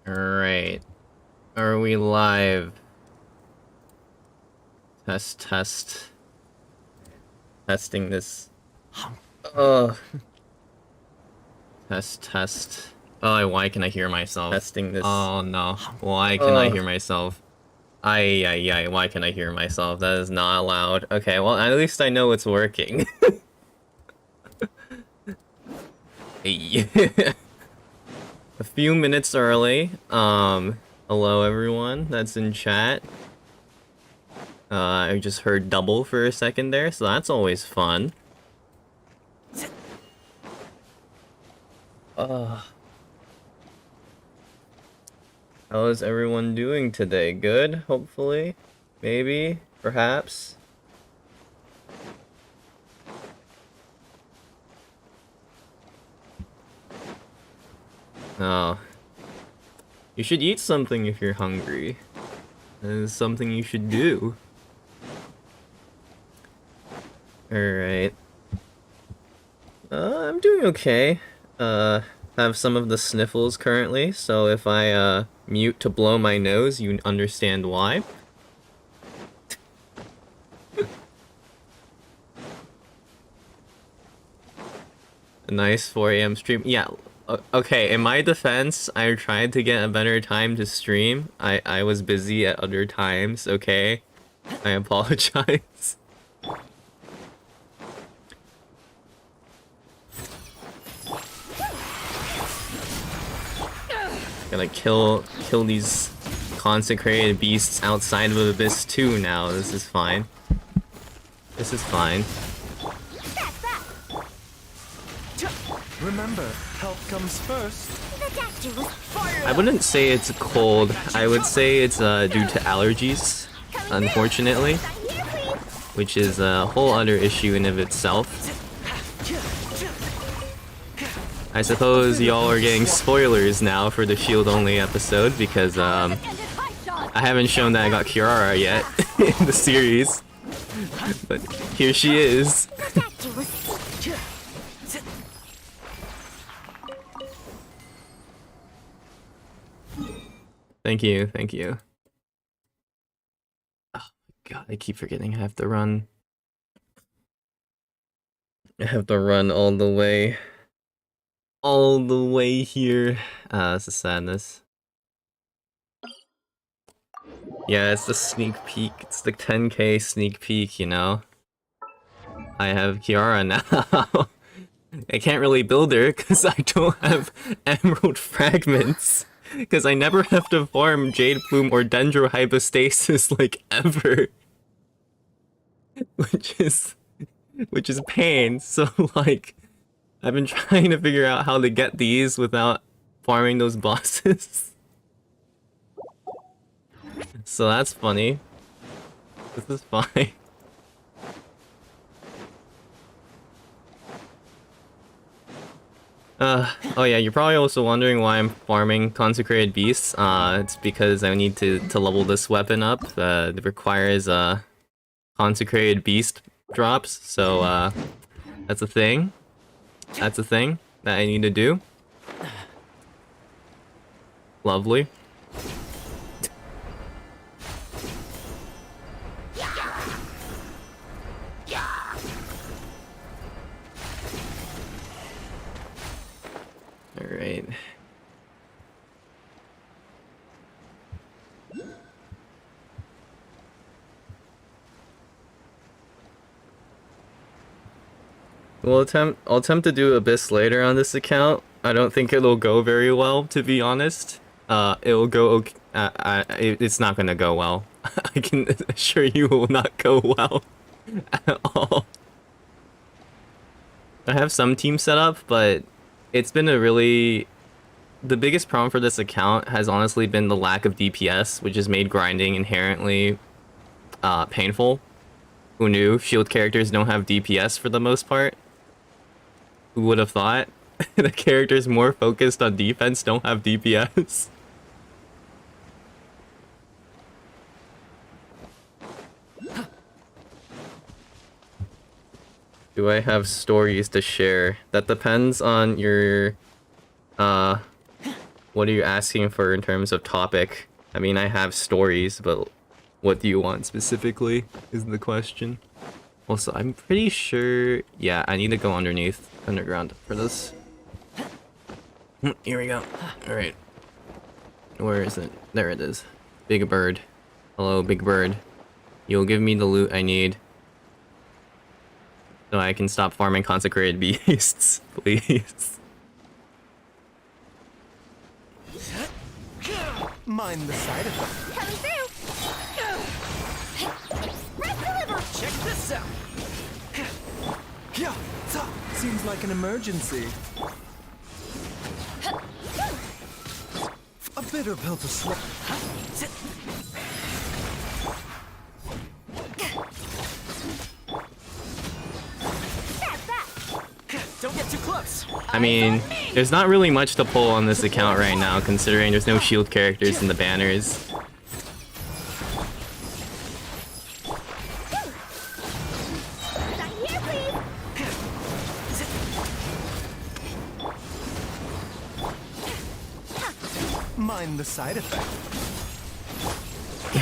Alright. Are we live? Test, test. Testing this. Ugh. Test, test. Oh, why can I hear myself? Testing this. Oh no. Why can I hear myself? Ay, why can I hear myself? That is not allowed. Okay, well, at least I know it's working. Hey. A few minutes early. Hello everyone that's in chat. I just heard double for a second there, so that's always fun. How is everyone doing today? Good, hopefully? Maybe? Perhaps? Oh. You should eat something if you're hungry. That is something you should do. Alright. I'm doing okay. Have some of the sniffles currently, so if I, mute to blow my nose, you understand why. A nice 4 AM stream. Yeah, okay, in my defense, I tried to get a better time to stream. I was busy at other times, okay? I apologize. Gotta kill these consecrated beasts outside of Abyss 2 now. This is fine. This is fine. Remember, health comes first. I wouldn't say it's cold. I would say it's due to allergies, unfortunately, which is a whole other issue in of itself. I suppose y'all are getting spoilers now for the Shield only episode because I haven't shown that I got Kiara yet in the series, but here she is. Thank you, thank you. Oh my god, I keep forgetting I have to run. I have to run all the way. All the way here. This is sadness. Yeah, it's the sneak peek. It's the 10k sneak peek, you know? I have Kiara now. I can't really build her because I don't have emerald fragments. Because I never have to farm Jade Plume or Dendrohypostasis, like, ever. Which is pain, so, like, I've been trying to figure out how to get these without farming those bosses. So that's funny. This is fine. Oh yeah, you're probably also wondering why I'm farming consecrated beasts. It's because I need to level this weapon up. It requires consecrated beast drops, so that's a thing. That's a thing that I need to do. Lovely. Alright. I'll attempt to do Abyss later on this account. I don't think it'll go very well, to be honest. It'll go okay. It's not gonna go well. I can assure you it will not go well at all. I have some team set up, but it's been a really... The biggest problem for this account has honestly been the lack of DPS, which has made grinding inherently painful. Who knew? Shield characters don't have DPS for the most part. Who would have thought? The characters more focused on defense don't have DPS. Do I have stories to share? That depends on your what are you asking for in terms of topic? I mean, I have stories, but what do you want specifically is the question. Also, I'm pretty sure... Yeah, I need to go underground for this. Here we go. Alright. Where is it? There it is. Big bird. Hello, big bird. You'll give me the loot I need. So I can stop farming consecrated beasts, please. Mind the side effect. Coming through. Express deliver. Check this out. Yeah, seems like an emergency. A bitter pill to swallow. Don't get too close. I mean, there's not really much to pull on this account right now, considering there's no shield characters in the banners. Back here, please. Mind the side effect.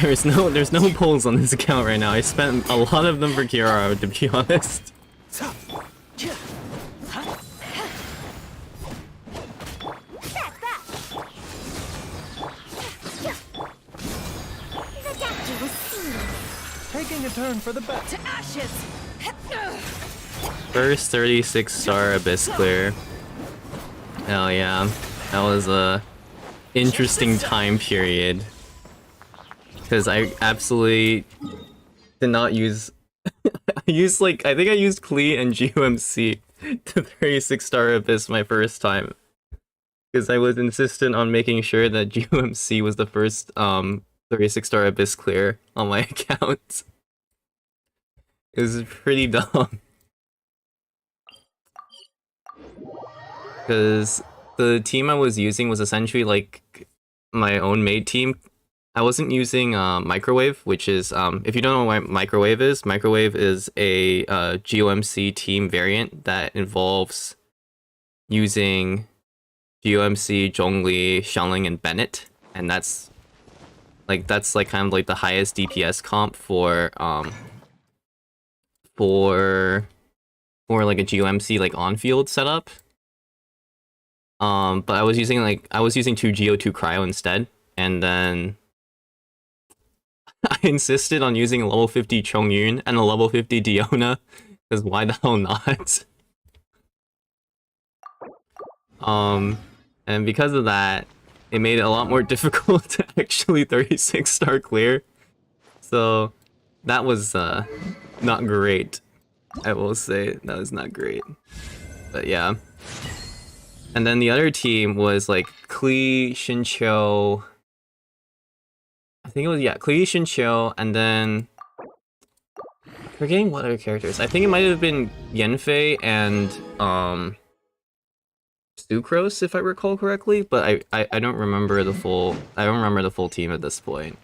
There's no pulls on this account right now. I spent a lot of them for Kirara, to be honest. That's that. The doctor will see. Taking a turn for the best. To ashes. First 36-star Abyss clear. Hell yeah. That was a interesting time period. Because I absolutely did not use... I think I used Klee and GUMC to 36-star Abyss my first time. Because I was insistent on making sure that GUMC was the first 36-star Abyss clear on my account. It was pretty dumb. Because the team I was using was essentially like my own made team. I wasn't using Microwave, which is, if you don't know what Microwave is a GOMC team variant that involves using GOMC, Zhongli, Xiangling, and Bennett, and that's kind of like the highest DPS comp for like a GOMC like on-field setup. But I was using 2 Geo, 2 Cryo instead, and then I insisted on using a level 50 Chongyun and a level 50 Diona, because why the hell not? And because of that, it made it a lot more difficult to actually 36-star clear. So that was not great. I will say that was not great. But yeah. And then the other team was like Klee, Xinqiu. I think it was, yeah, Klee, Xinqiu, and then forgetting what other characters. I think it might have been Yanfei and Sucrose, if I recall correctly, but I don't remember the full team at this point.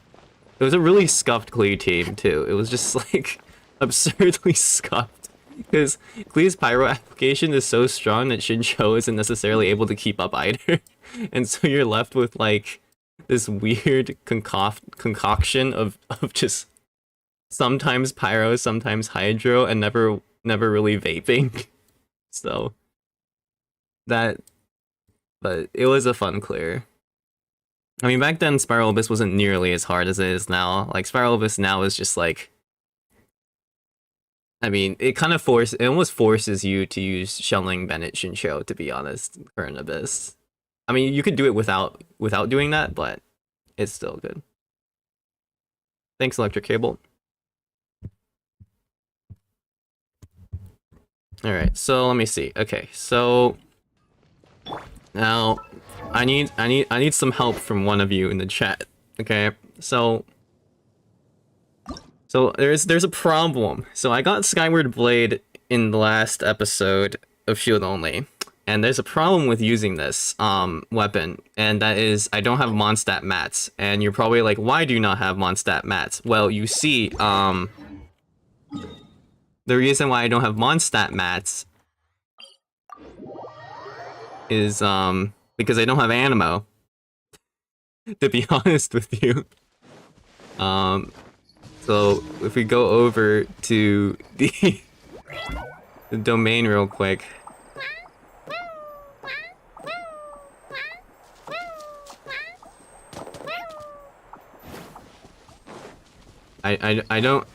It was a really scuffed Klee team too. It was just like absurdly scuffed. Because Klee's pyro application is so strong that Xinqiu isn't necessarily able to keep up either. And so you're left with like this weird concoction of just sometimes pyro, sometimes hydro, and never really vaping. So but it was a fun clear. I mean, back then Spiral Abyss wasn't nearly as hard as it is now. Like Spiral Abyss now is just like, I mean, it almost forces you to use Xiangling, Bennett, Xinqiu, to be honest, current Abyss. I mean, you could do it without doing that, but it's still good. Thanks, Electric Cable. Alright, so let me see. Okay, so now I need some help from one of you in the chat. Okay, so there's a problem. So I got Skyward Blade in the last episode of Shield Only, and there's a problem with using this weapon, and that is I don't have Mondstadt mats. And you're probably like, why do you not have Mondstadt mats? Well, you see, the reason why I don't have Mondstadt mats is because I don't have Anemo. to be honest with you. So if we go over to the domain real quick. I don't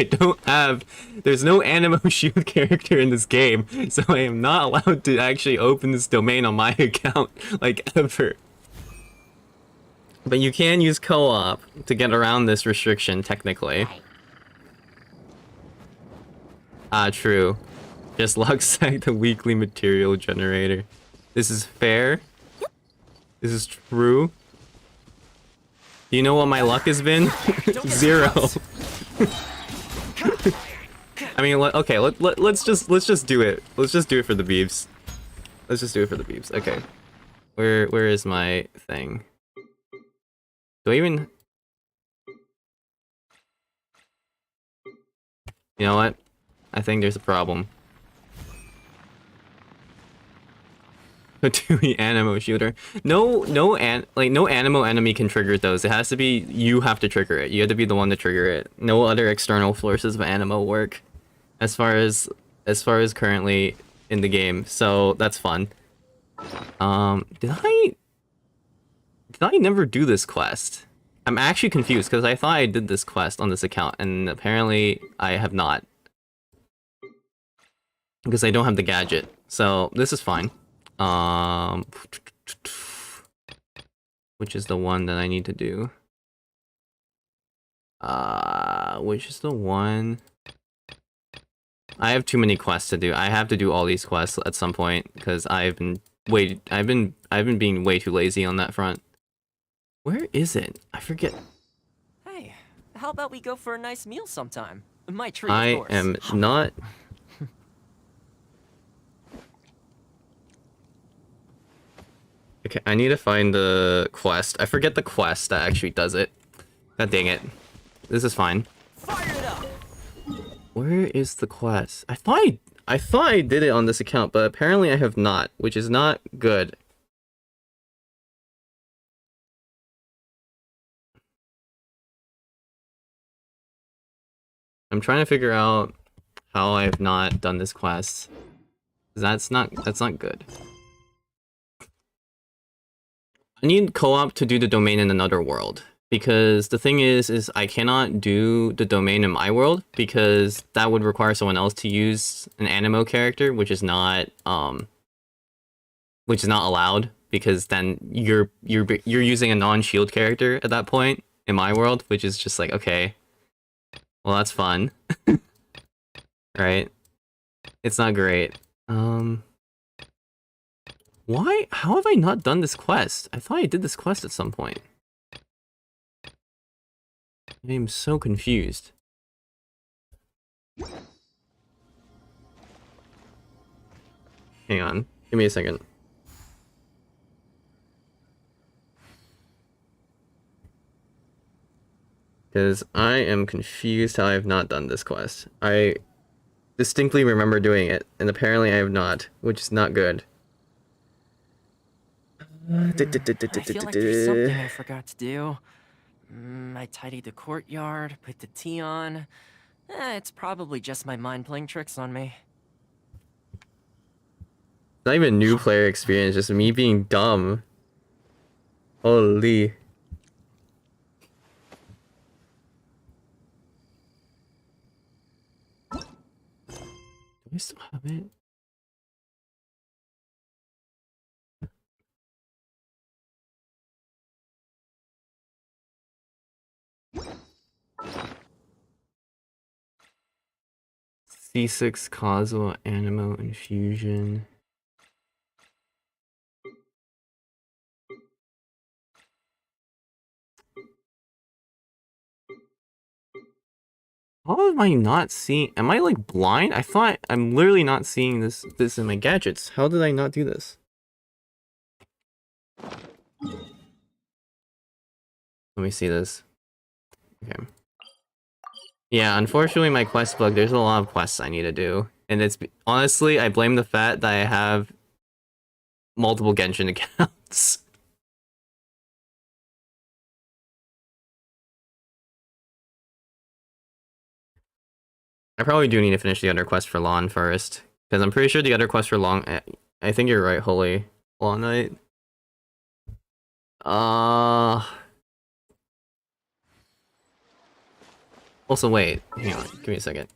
I don't have, there's no Anemo shield character in this game, so I am not allowed to actually open this domain on my account like ever. But you can use co-op to get around this restriction technically. Ah, true. Just looks like the weekly material generator. This is fair. This is true. Do you know what my luck has been? 0. I mean, okay, let's just do it. Let's just do it for the beeps. Let's just do it for the beeps. Okay. Where is my thing? Do I even... You know what? I think there's a problem. A 2E Anemo shooter. No Anemo enemy can trigger those. It has to be, you have to trigger it. You have to be the one to trigger it. No other external forces of Anemo work. As far as currently in the game. So that's fun. Did I never do this quest? I'm actually confused because I thought I did this quest on this account and apparently I have not. Because I don't have the gadget. So this is fine. Which is the one that I need to do? Which is the one? I have too many quests to do. I have to do all these quests at some point because I've been being way too lazy on that front. Where is it? I forget. Hey, how about we go for a nice meal sometime? My treat, I of course. am not. Okay, I need to find the quest. I forget the quest that actually does it. God dang it. This is fine. Fire it up! Where is the quest? I thought I did it on this account, but apparently I have not, which is not good. I'm trying to figure out how I have not done this quest. That's not good. I need co-op to do the domain in another world. Because the thing is I cannot do the domain in my world because that would require someone else to use an Anemo character, which is not allowed because then you're using a non-shield character at that point in my world, which is just like, okay, well that's fun. Right? It's not great. Why? How have I not done this quest? I thought I did this quest at some point. I am so confused. Hang on. Give me a second. Because I am confused how I have not done this quest. I distinctly remember doing it, and apparently I have not, which is not good. I feel like there's something I forgot to do. I tidied the courtyard, put the tea on. It's probably just my mind playing tricks on me. Not even new player experience, just me being dumb. Holy. Do I still have it? C6 causal Anemo infusion. How am I not seeing? Am I like blind? I thought I'm literally not seeing this in my gadgets. How did I not do this? Let me see this. Okay. Yeah, unfortunately my quest book, there's a lot of quests I need to do. And it's, honestly, I blame the fact that I have multiple Genshin accounts. I probably do need to finish the other quest for Lon first. Because I'm pretty sure the other quest for Long... I think you're right, Holy. Long Night. Also, wait. Hang on. Give me a second.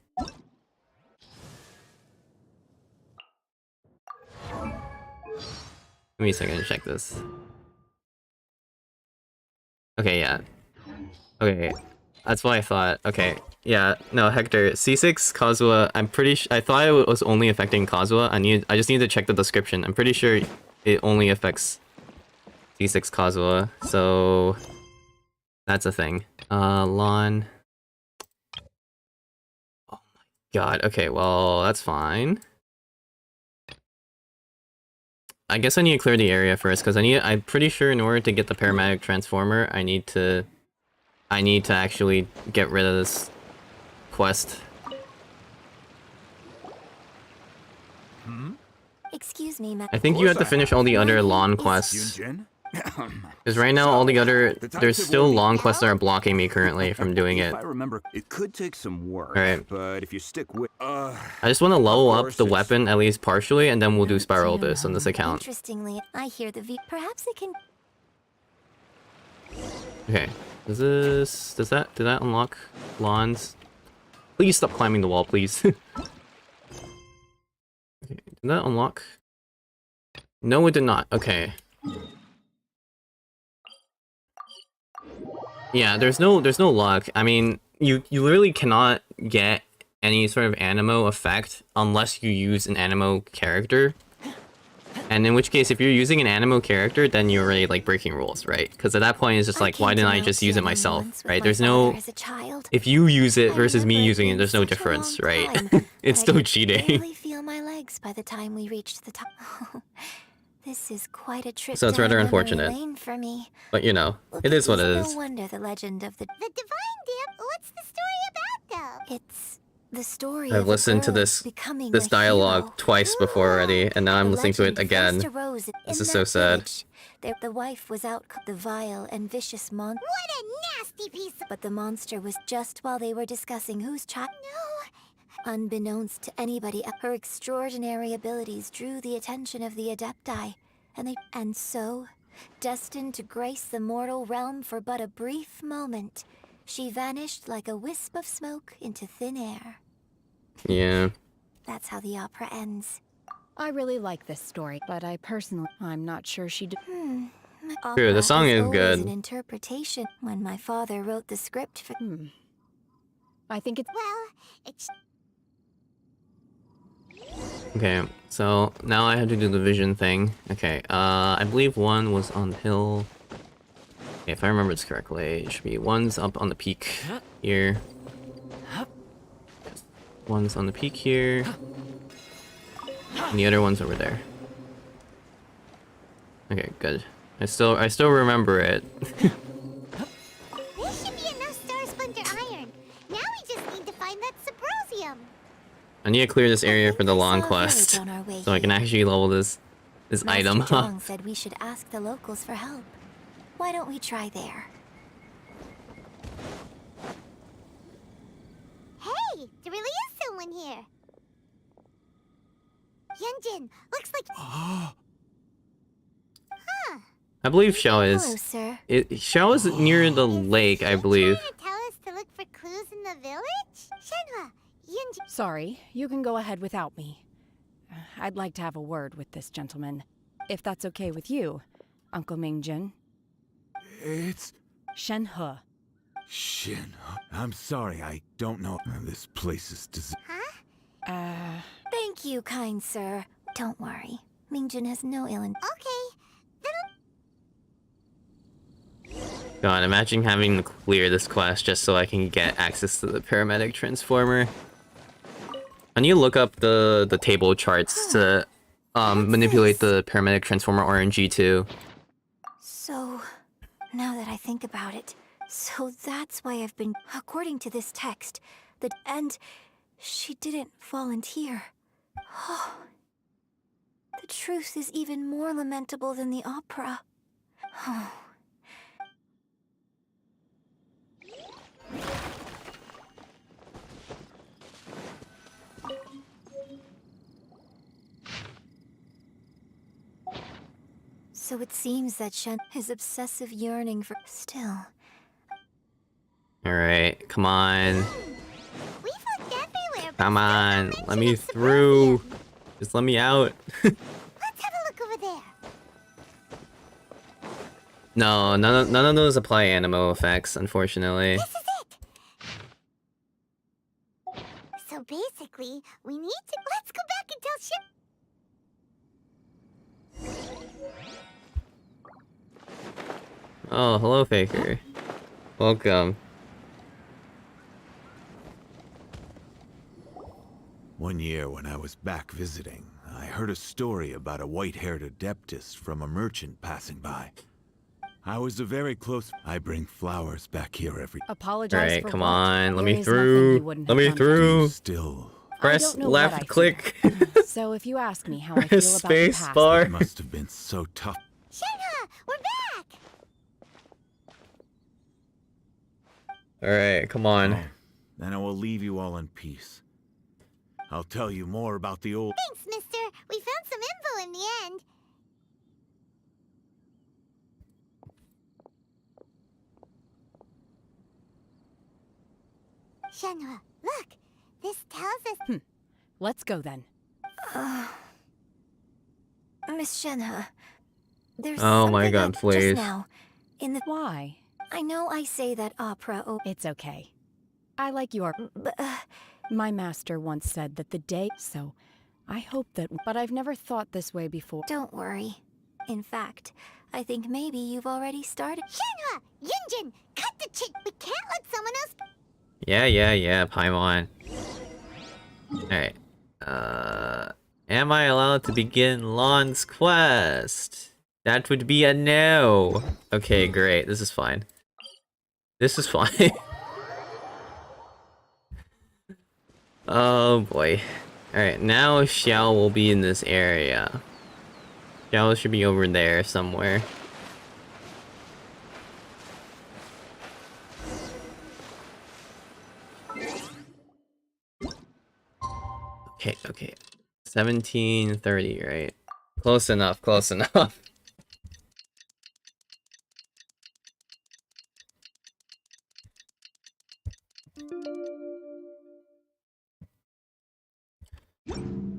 Give me a second to check this. Okay, yeah. Okay, that's what I thought. Okay, yeah. No, Hector, C6 Kazuha. I'm pretty. I thought it was only affecting Kazuha. I just need to check the description. I'm pretty sure it only affects C6 Kazuha. So that's a thing. Lon. Oh my god. Okay, well that's fine. I guess I need to clear the area first because I'm pretty sure in order to get the paramedic transformer, I need to actually get rid of this quest. Excuse me, I think you have to finish all the other lawn quests. Because right now, all the other... There's still lawn quests that are blocking me currently from doing it. If I remember, it could take some work. Alright. But if you stick with... I just want to level up the weapon, at least partially, and then we'll do Spiral Abyss on this account. Interestingly, I hear the V. Perhaps it can. Okay. Did that unlock lawns? Please stop climbing the wall, please. Okay, did that unlock? No, it did not. Okay. Yeah, there's no luck. I mean, you literally cannot get any sort of Anemo effect unless you use an Anemo character. And in which case, if you're using an Anemo character, then you're already like breaking rules, right? Because at that point, it's just like, why didn't I just use it myself, right? There's no... If you use it versus me using it, there's no difference, right? It's still cheating. Barely feel my legs by the time we reached the top. This is quite a trip. So it's rather down memory unfortunate. lane for me. But you know, it is what it is. No wonder the legend of the divine dip. What's the story about, though? It's the story. I've listened to this dialogue twice before already, and now I'm listening to it again. This is so sad. The wife was out the vile and vicious monster. What a nasty piece! But the monster was just while they were discussing whose child. No. Unbeknownst to anybody, her extraordinary abilities drew the attention of the Adepti, and so, destined to grace the mortal realm for but a brief moment, she vanished like a wisp of smoke into thin air. Yeah. That's how the opera ends. I really like this story, but I'm not sure she did. True, the song is good. An interpretation. When my father wrote the script for. I think it's. Well, it's. Okay, so now I have to do the vision thing. Okay, I believe one was on the hill. Okay, if I remember this correctly, it should be one's up on the peak here. One's on the peak here. And the other one's over there. Okay, good. I still remember it. There should be enough star splinter iron. Now we just need to find that Sabrosium. I need to clear this area for the long quest, so I can actually level this item up. Master Zhang said we should ask the locals for help. Why don't we try there? Hey, there really is someone here. Yunjin, looks like. I believe Xiao Hello, is. sir. Xiao is near the lake, I believe. Trying to tell us to look for clues in the village? Shenhua, Yunjin. Sorry, you can go ahead without me. I'd like to have a word with this gentleman, if that's okay with you, Uncle Mingjin. It's... Shenhe. Shin. I'm sorry, I don't know. This place is Huh? Thank you, kind sir. Don't worry. Mingjin has no ill intent. Okay. God, imagine having to clear this quest just so I can get access to the paramedic transformer. I need to look up the table charts to manipulate the paramedic transformer RNG too. So, now that I think about it, so that's why I've been, according to this text, and she didn't volunteer. Oh, the truth is even more lamentable than the opera. Oh. So it seems that his obsessive yearning for still. Alright, come on. We've looked everywhere, but Come still no on, mention let me of through. Suburbia. Just let me out. Let's have a look over there. No, none of those apply Anemo effects, unfortunately. This is it. So basically, we need to let's go back and tell Oh, hello, Faker. Welcome. One year when I was back visiting, I heard a story about a white-haired adeptess from a merchant passing by. I was a very close... I bring flowers back here every... Apologize Alright, for come what? on, let There me is nothing you through. wouldn't Let have me done for me. through. Still... I Press don't know what I left feel. click. So if you ask me how I feel Press about the space past, bar. It must have been so tough. Shenhe, we're back. Alright, come on. Oh, then I will leave you all in peace. I'll tell you more about the old... Thanks, mister. We found some info in the end. Shenhe, look. This tells us... let's go then. Miss Shenhe, there's Oh my something God, happened please. just now. In the... Why? I know I say that opera... It's okay. I like your... But, My master once said that the day... So, I hope that... But I've never thought this way before. don't worry. In fact, I think maybe you've already started... Shenhe! Yunjin! Cut the chit! We can't let someone else... Yeah, Paimon. Alright. Am I allowed to begin Lon's quest? That would be a no. Okay, great. This is fine. This is fine. Oh boy. Alright, now Xiao will be in this area. Xiao should be over there somewhere. Okay. 17:30, right? Close enough, close enough.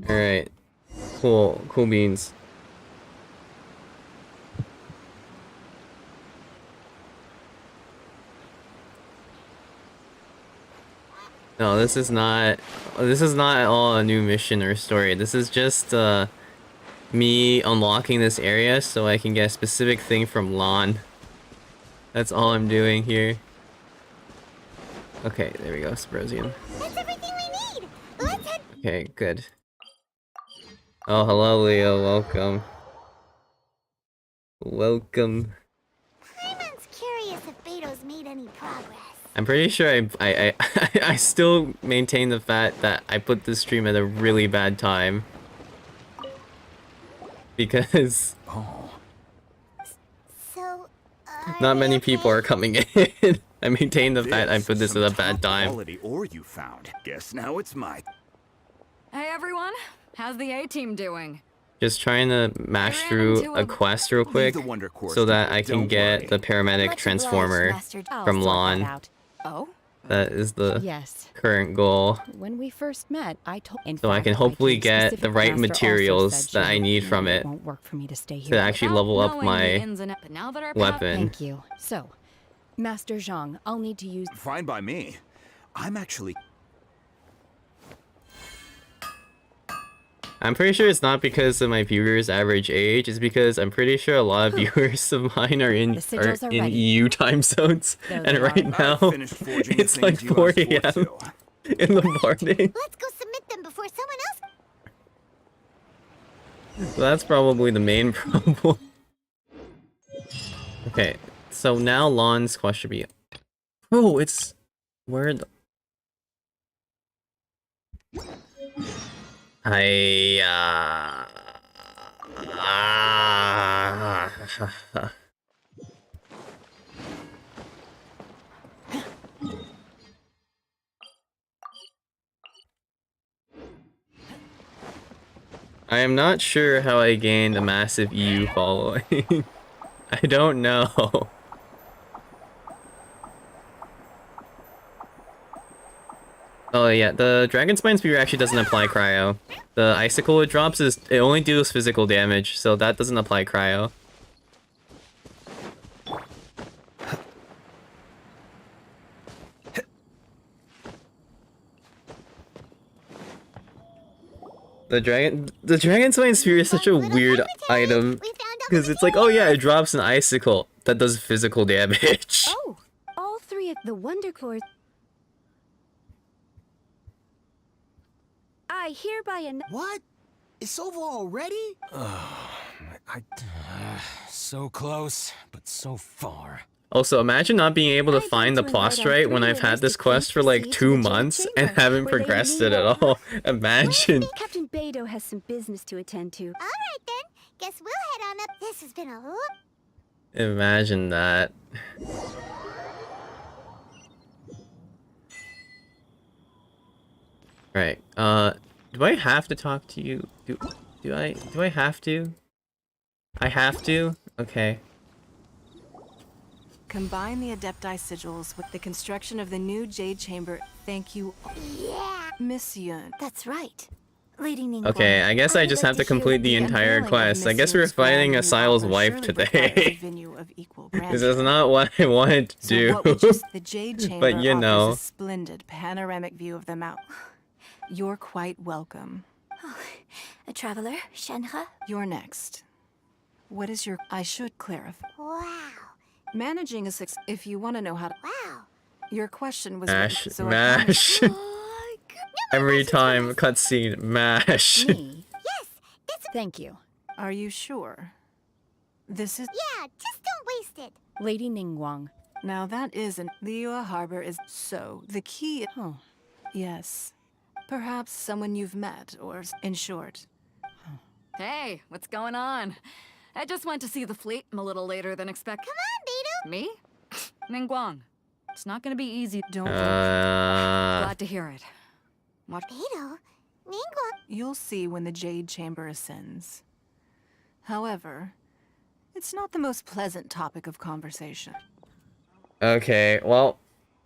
Alright. Cool beans. No, this is not at all a new mission or story. This is just me unlocking this area so I can get a specific thing from Lon. That's all I'm doing here. Okay, there we go, Symposium. That's everything we need! Let's head... Okay, good. Oh, hello, Leo. Welcome. Welcome. Paimon's curious if Beto's made any progress. I'm pretty sure I still maintain the fact that I put this stream at a really bad time. Because So, not many people are coming in. I maintain the fact I put this at a bad time. Quality ore you found. Guess now it's my... Hey everyone, how's the A-team doing? Just trying to mash through a quest real quick the wonder course so that to- I can don't get worry. the paramedic Much transformer obliged, Master. I'll from sort that Lon. out. Oh? That is the Yes. current goal. When we first met, I told... In So I fact, can hopefully King's get specific the right master also materials said that I she need from it won't work for me to stay to here. actually Without level up knowing the my ins and outs, but now that our weapon. Thank you. So, Master Zhang, I'll need to use... Fine by me. I'm actually... I'm pretty sure it's not because of my viewers' average age. It's because I'm pretty sure a lot of viewers of mine are in The sigils are ready. EU time zones, Though and they right are- now I've finished forging the it's like things you 4 asked for, a.m. too. in the morning. Let's go submit them before someone else... So that's probably the main problem. Okay, so now Lon's quest should be... Oh, it's... Where the... I am not sure how I gained a massive EU following. I don't know. Oh yeah, the Dragon Spine Spear actually doesn't apply cryo. The icicle it drops it only deals physical damage, so that doesn't apply cryo. The Dragon Spine Spear is such a weird item because it's like, oh yeah, it drops an icicle that does physical damage. Oh, all three of the Wonder Cores. I hereby What? It's over already? So close, but so far. Also, imagine not being able to find the Prostrate when I've had this quest for like 2 months and haven't progressed it at all. Imagine. Captain Beidou has some business to attend to. All right then. Guess we'll head on up. This has been a lot. Imagine that. Right. Do I have to talk to you? Do I have to? I have to? Okay. Combine the Adepti sigils with the construction of the new Jade Chamber. Thank you, Yeah. Miss Yun. That's right. Leading Ningguang. Okay, I guess I just have to complete the entire quest. I guess we're fighting Asile's wife today. This is not what I wanted to do. The Jade Chamber But you know. offers a splendid panoramic view of the mountain. You're quite welcome. A traveler, Shenhe? You're next. What is your... I should clarify. Wow. Managing a if you want to know how to... Wow. Your question was... Mash, so mash. Every time cutscene, mash. Me? Yes, that's... Thank you. Are you sure? This is... Yeah, just don't waste it. Lady Ningguang. Now that isn't... Liyue Harbor is... So, the key... Oh. Yes. Perhaps someone you've met, or in short. Hey, what's going on? I just went to see the fleet. I'm a little later than expected. Come on, Beidou. Me? Ningguang. It's not gonna be easy. Don't worry. Glad to hear it. Watch. Beidou? Ningguang. You'll see when the Jade Chamber ascends. However, it's not the most pleasant topic of conversation. Okay, well,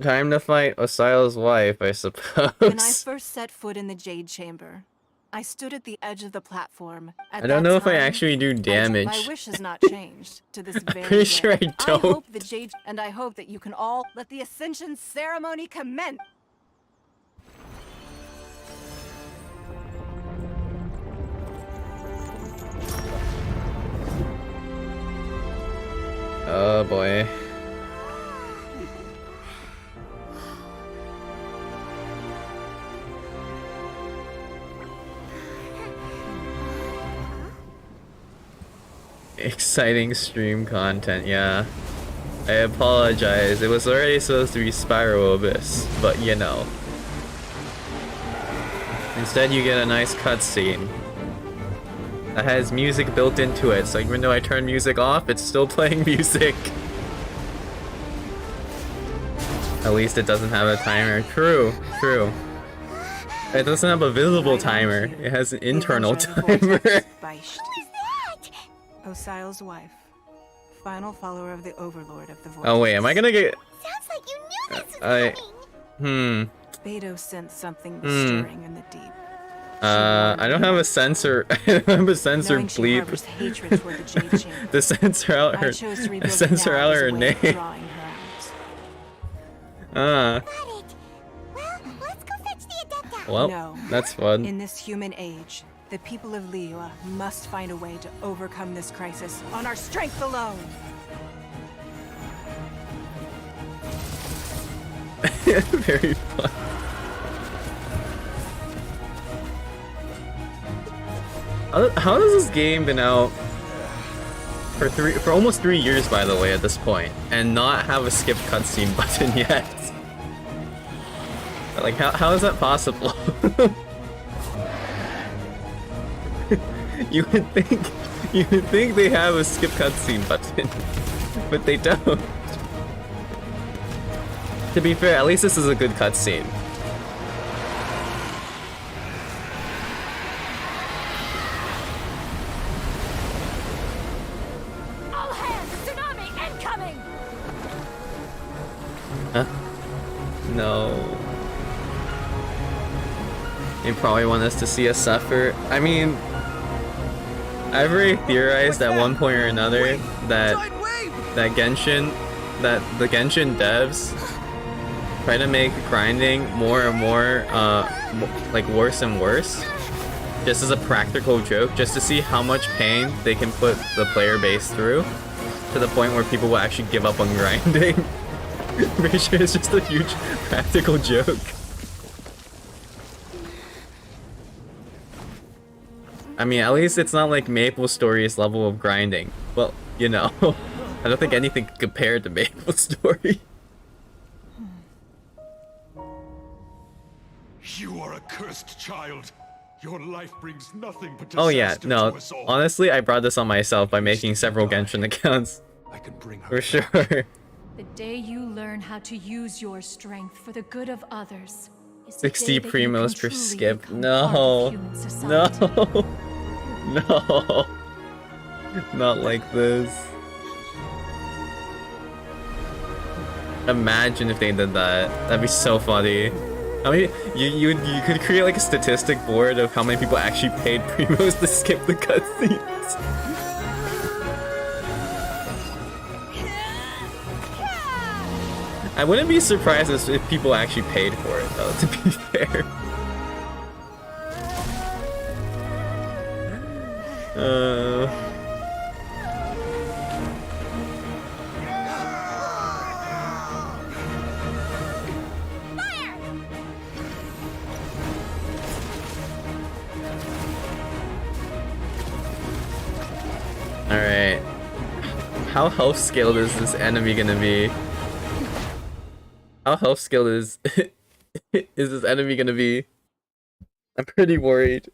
time to fight Asile's wife, I suppose. When I first set foot in the Jade Chamber, I stood at the edge of the platform. I don't know if I actually do damage. My wish has not changed to this very Pretty sure day. I don't. I hope the Jade, and I hope that you can all let the Ascension ceremony commence. Oh boy. Exciting stream content, yeah. I apologize, it was already supposed to be Spiral Abyss, but you know. Instead you get a nice cutscene that has music built into it, so even though I turn music off, it's still playing music. At least it doesn't have a timer. True, true. It doesn't have a visible timer, it has an internal timer. Osile's wife, final follower of the Overlord of the Void. Oh wait, am I gonna get... Sounds like you knew this was coming. Beidou sensed something stirring in the deep. I don't have a sensor. I don't have a sensor Knowing she bleep. harbors hatred toward the Jade Chamber, The censor out I her. chose to The rebuild it censor now out as a her way of name. drawing her out. Got it. Well, let's go fetch the Adepta. Well, No. that's fun. In this human age, the people of Liyue must find a way to overcome this crisis on our strength alone. Very fun. How has this game been out for almost 3 years, by the way, at this point, and not have a skip cutscene button yet? Like, how is that possible? You would think they have a skip cutscene button, but they don't. To be fair, at least this is a good cutscene. No. They probably want us to see us suffer. I mean, I've already theorized at one point or another that the Genshin devs try to make grinding more and more like worse and worse, just as a practical joke, just to see how much pain they can put the player base through, to the point where people will actually give up on grinding. Pretty sure it's just a huge practical joke. I mean, at least it's not like Maple Story's level of grinding. Well, you know, I don't think anything can compare to Maple Story. You are a cursed child. Your life brings nothing but Oh yeah, disaster no. to us all. Honestly, I brought this on myself by making several Genshin accounts. I can bring her For back. sure. The day you learn how to use your strength for the good of others is the 60 day that you primos can per truly skip. become No. part of human society. No. No. Not like this. Imagine if they did that. That'd be so funny. I mean, you could create like a statistic board of how many people actually paid primos to skip the cutscenes. I wouldn't be surprised if people actually paid for it, though, to be fair. Alright. How health scaled is this enemy gonna be? How health skilled is this enemy gonna be? I'm pretty worried.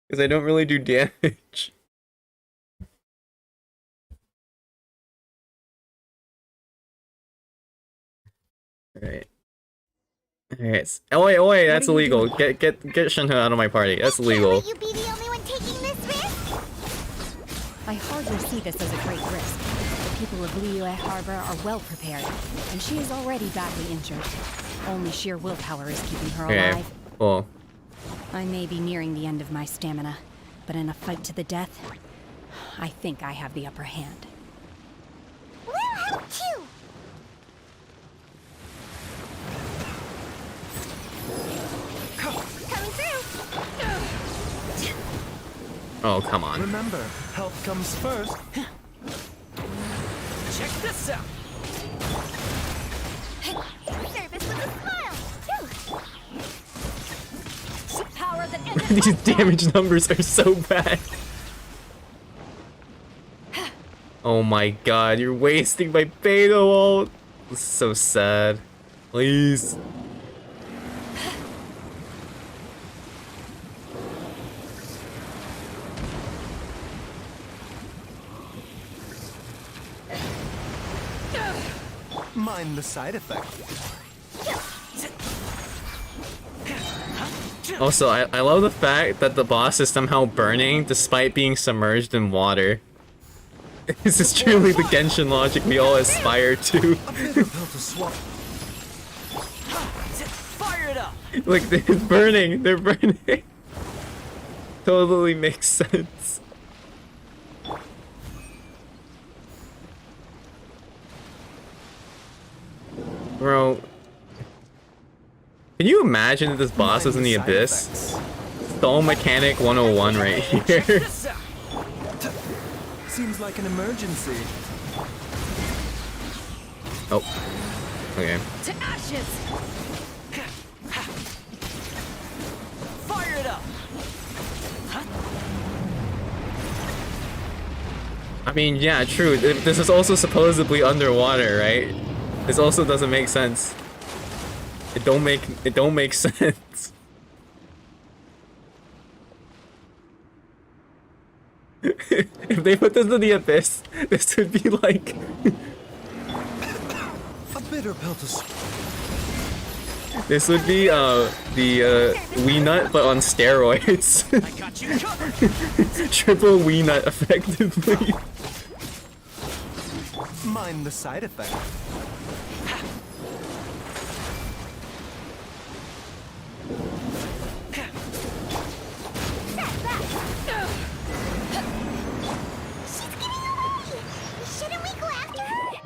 Because I don't really do damage. Alright. Alright. Oh wait, oh wait, that's illegal. Get Shinho out of my party. That's illegal. You be the only one taking this risk? I hardly see this as a great risk. The people of Liyue Harbor are well prepared, and she is already badly injured. Only sheer willpower is keeping her Okay, alive. cool. I may be nearing the end of my stamina, but in a fight to the death, I think I have the upper hand. We'll help too! Coming through! Oh, come on. Remember, help comes first. Check this out. Service with a smile, too! Power that These damage numbers are so bad. Oh my god, you're wasting my beta ult. This is so sad. Please. Mind the side effect. Also, I love the fact that the boss is somehow burning despite being submerged in water. This is truly the Genshin logic we all aspire to. A bitter pill to swallow. Fire it up. Like, they're burning. They're burning. Totally makes sense. Bro. Can you imagine if this boss was in the Abyss? Soul Mechanic 101 right here. This out. Seems like an emergency. Oh. Okay. to ashes. Fire it up. I mean, yeah, true. This is also supposedly underwater, right? This also doesn't make sense. It don't make sense. If they put this in the Abyss, this would be like A bitter pill to swallow. this would be the Wii Nut but on steroids. I got you covered. Triple Wii Nut effectively. Mind the side effect.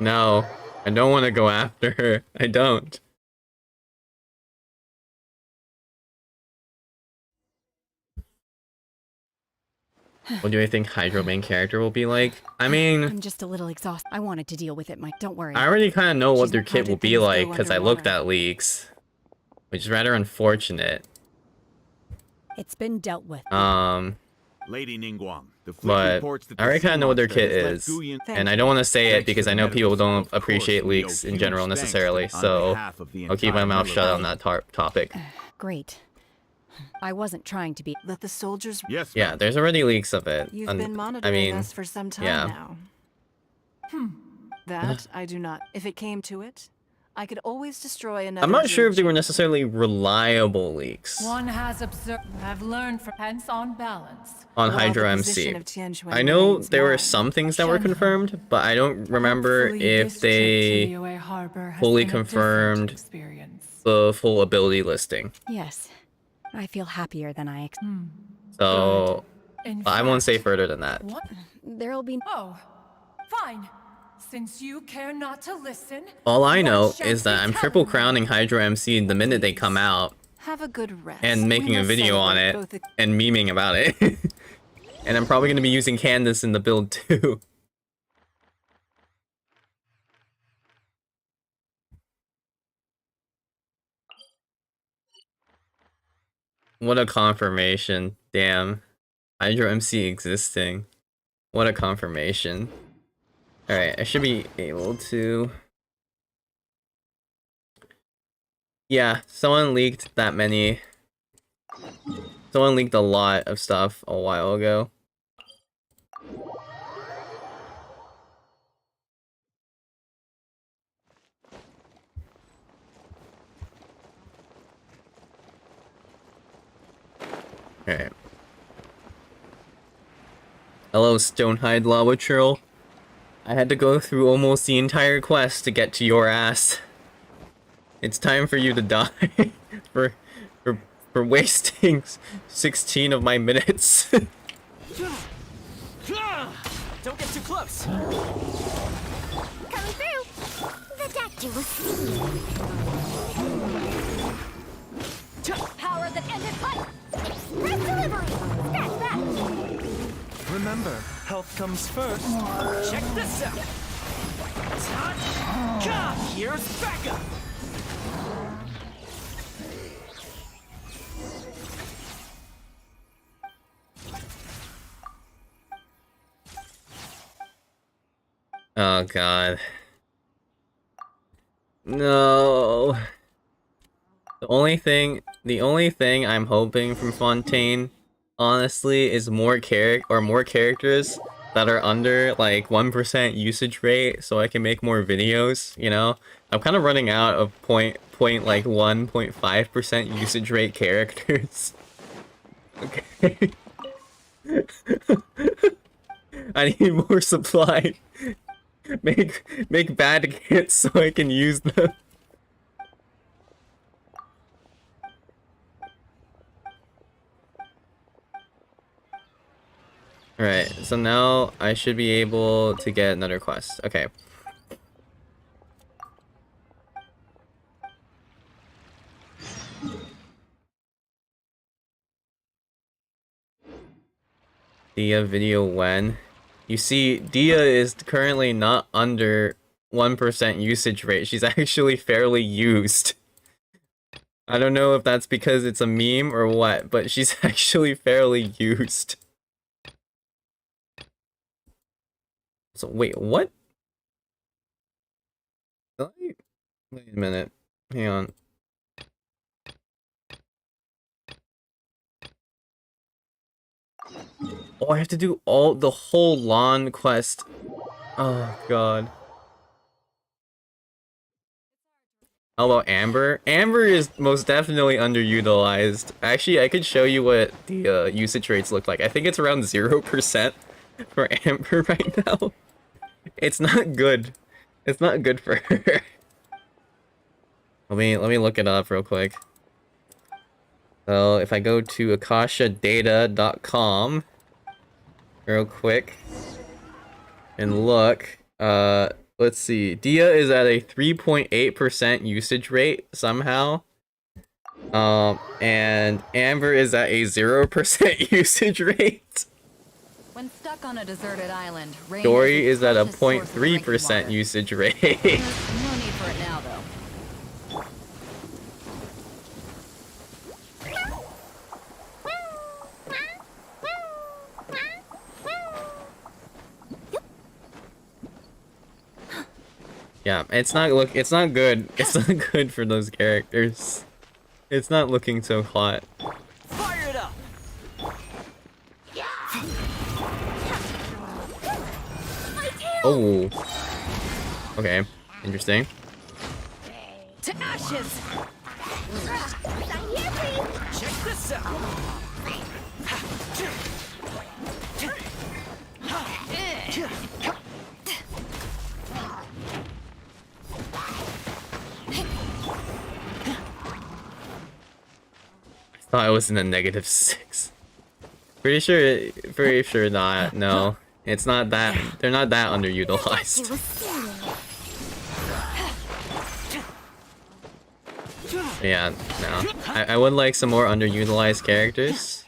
No, I don't want to go after her. I don't. What do I think Hydro main character will be like? I mean, I'm just a little exhausted. I wanted to deal with it, Mike. Don't worry. I already kind of know what their How kit will did be things like go because I looked underwater? at leaks, which is rather unfortunate. It's been dealt with. Lady Ningguang, the fleet But reports that I the already sea kind of know what their monster kit has left is, Guyan- and I don't want to say it Thanks because to I the know medical people staff, don't of course, appreciate we owe leaks in huge general thanks necessarily, on so behalf of the I'll keep my entire mouth shut on military. that topic. Great. I wasn't trying to be. Let the soldiers. Yes, Yeah, ma'am. there's already leaks of it. You've been I monitoring mean, us for some time yeah. now. That I do not. If it came to it, I could always destroy another. I'm not sure if they were Jade necessarily reliable leaks One has observed, have learned from hence on balance. on While Hydro the MC. position of Tianquan I know remains there were mine. some things that were Shenhe. confirmed, but I don't remember Hopefully if this trip to they Liyue Harbor has fully been a different confirmed experience. the full ability listing. Yes. I feel happier than I. So In I won't say fact, further than that. What? There'll be. Oh, fine. Since you care not to listen, All I one know shan't is that be I'm telling triple you. crowning Hydro MC the minute they come out Have a good rest. and We making a must video on celebrate it both the- and memeing about it. And I'm probably going to be using Candace in the build too. What a confirmation. Damn. Hydro MC existing. What a confirmation. Alright, I should be able to... Yeah, someone leaked that many. Someone leaked a lot of stuff a while ago. Alright. Hello, Stonehide Lava Churl. I had to go through almost the entire quest to get to your ass. It's time for you to die for wasting 16 of my minutes. Don't get too close. Coming through! The doctor will see you. Power that ended life! Express delivery! Scratch that! Remember, health comes first. Check this out. God, here's backup. Oh god. No. The only thing I'm hoping from Fontaine, honestly, is more characters that are under like 1% usage rate so I can make more videos, you know? I'm kind of running out of point like 1.5% usage rate characters. Okay. I need more supply. Make bad kits so I can use them. Alright, so now I should be able to get another quest. Okay. Dia video when? You see, Dia is currently not under 1% usage rate. She's actually fairly used. I don't know if that's because it's a meme or what, but she's actually fairly used. So wait, what? Wait a minute. Hang on. Oh, I have to do the whole lawn quest. Oh god. How about Amber? Amber is most definitely underutilized. Actually, I could show you what the usage rates look like. I think it's around 0% for Amber right now. It's not good. It's not good for her. Let me look it up real quick. So if I go to akashadata.com real quick and look, let's see. Dia is at a 3.8% usage rate somehow. And Amber is at a 0% usage rate. When stuck on a deserted island, rain Dory is is at a precious source of drinking 0.3% water. usage rate. There's no need for it now, though. Yeah, it's not good. It's not good for those characters. It's not looking so hot. Fire it up! Oh. Okay. Interesting. To ashes! Check this out! I thought I was in a -6. Pretty sure not. No. It's not that, they're not that underutilized. Yeah, no. I would like some more underutilized characters.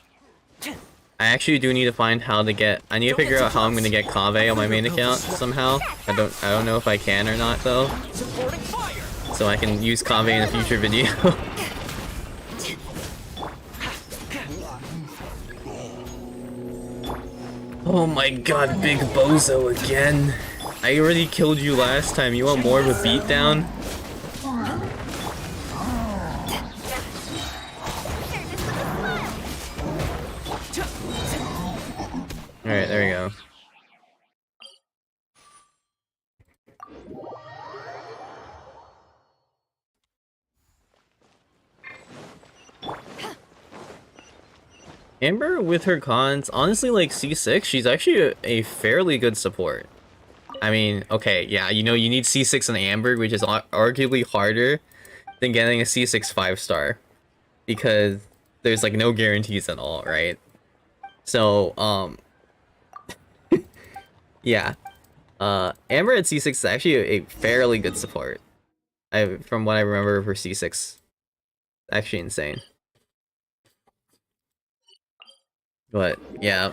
I actually do need to find how to get, I need to figure out how I'm gonna get Kaveh on my main account somehow. I don't know if I can or not though. So I can use Kaveh in a future video. Oh my god, Big Bozo again. I already killed you last time. You want more of a beatdown? Alright, there we go. Amber with her cons, honestly, like C6, she's actually a fairly good support. I mean, okay, yeah, you know, you need C6 on Amber, which is arguably harder than getting a C6 5-star. Because there's like no guarantees at all, right? So, yeah. Amber at C6 is actually a fairly good support. From what I remember for C6. Actually insane. But, yeah.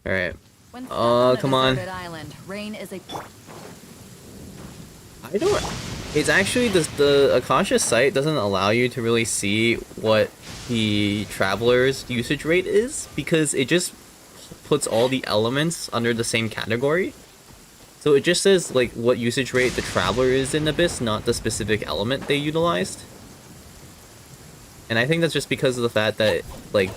Alright. Oh, come on. Island, rain is a... I don't... It's actually, the Akasha site doesn't allow you to really see what the Traveler's usage rate is, because it just puts all the elements under the same category. So it just says, like, what usage rate the Traveler is in Abyss, not the specific element they utilized. And I think that's just because of the fact that, like,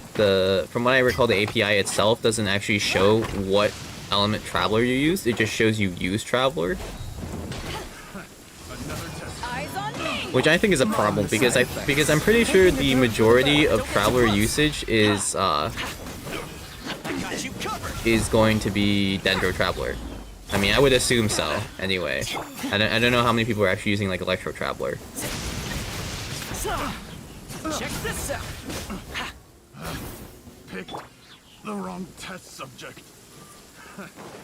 from what I recall, the API itself doesn't actually show what element Traveler you used, it just shows you use Traveler. Which I think is a problem, because I'm pretty sure the majority of Traveler usage is going to be Dendro Traveler. I mean, I would assume so, anyway. I don't know how many people are actually using, like, Electro Traveler. Check this out. Picked the wrong test subject.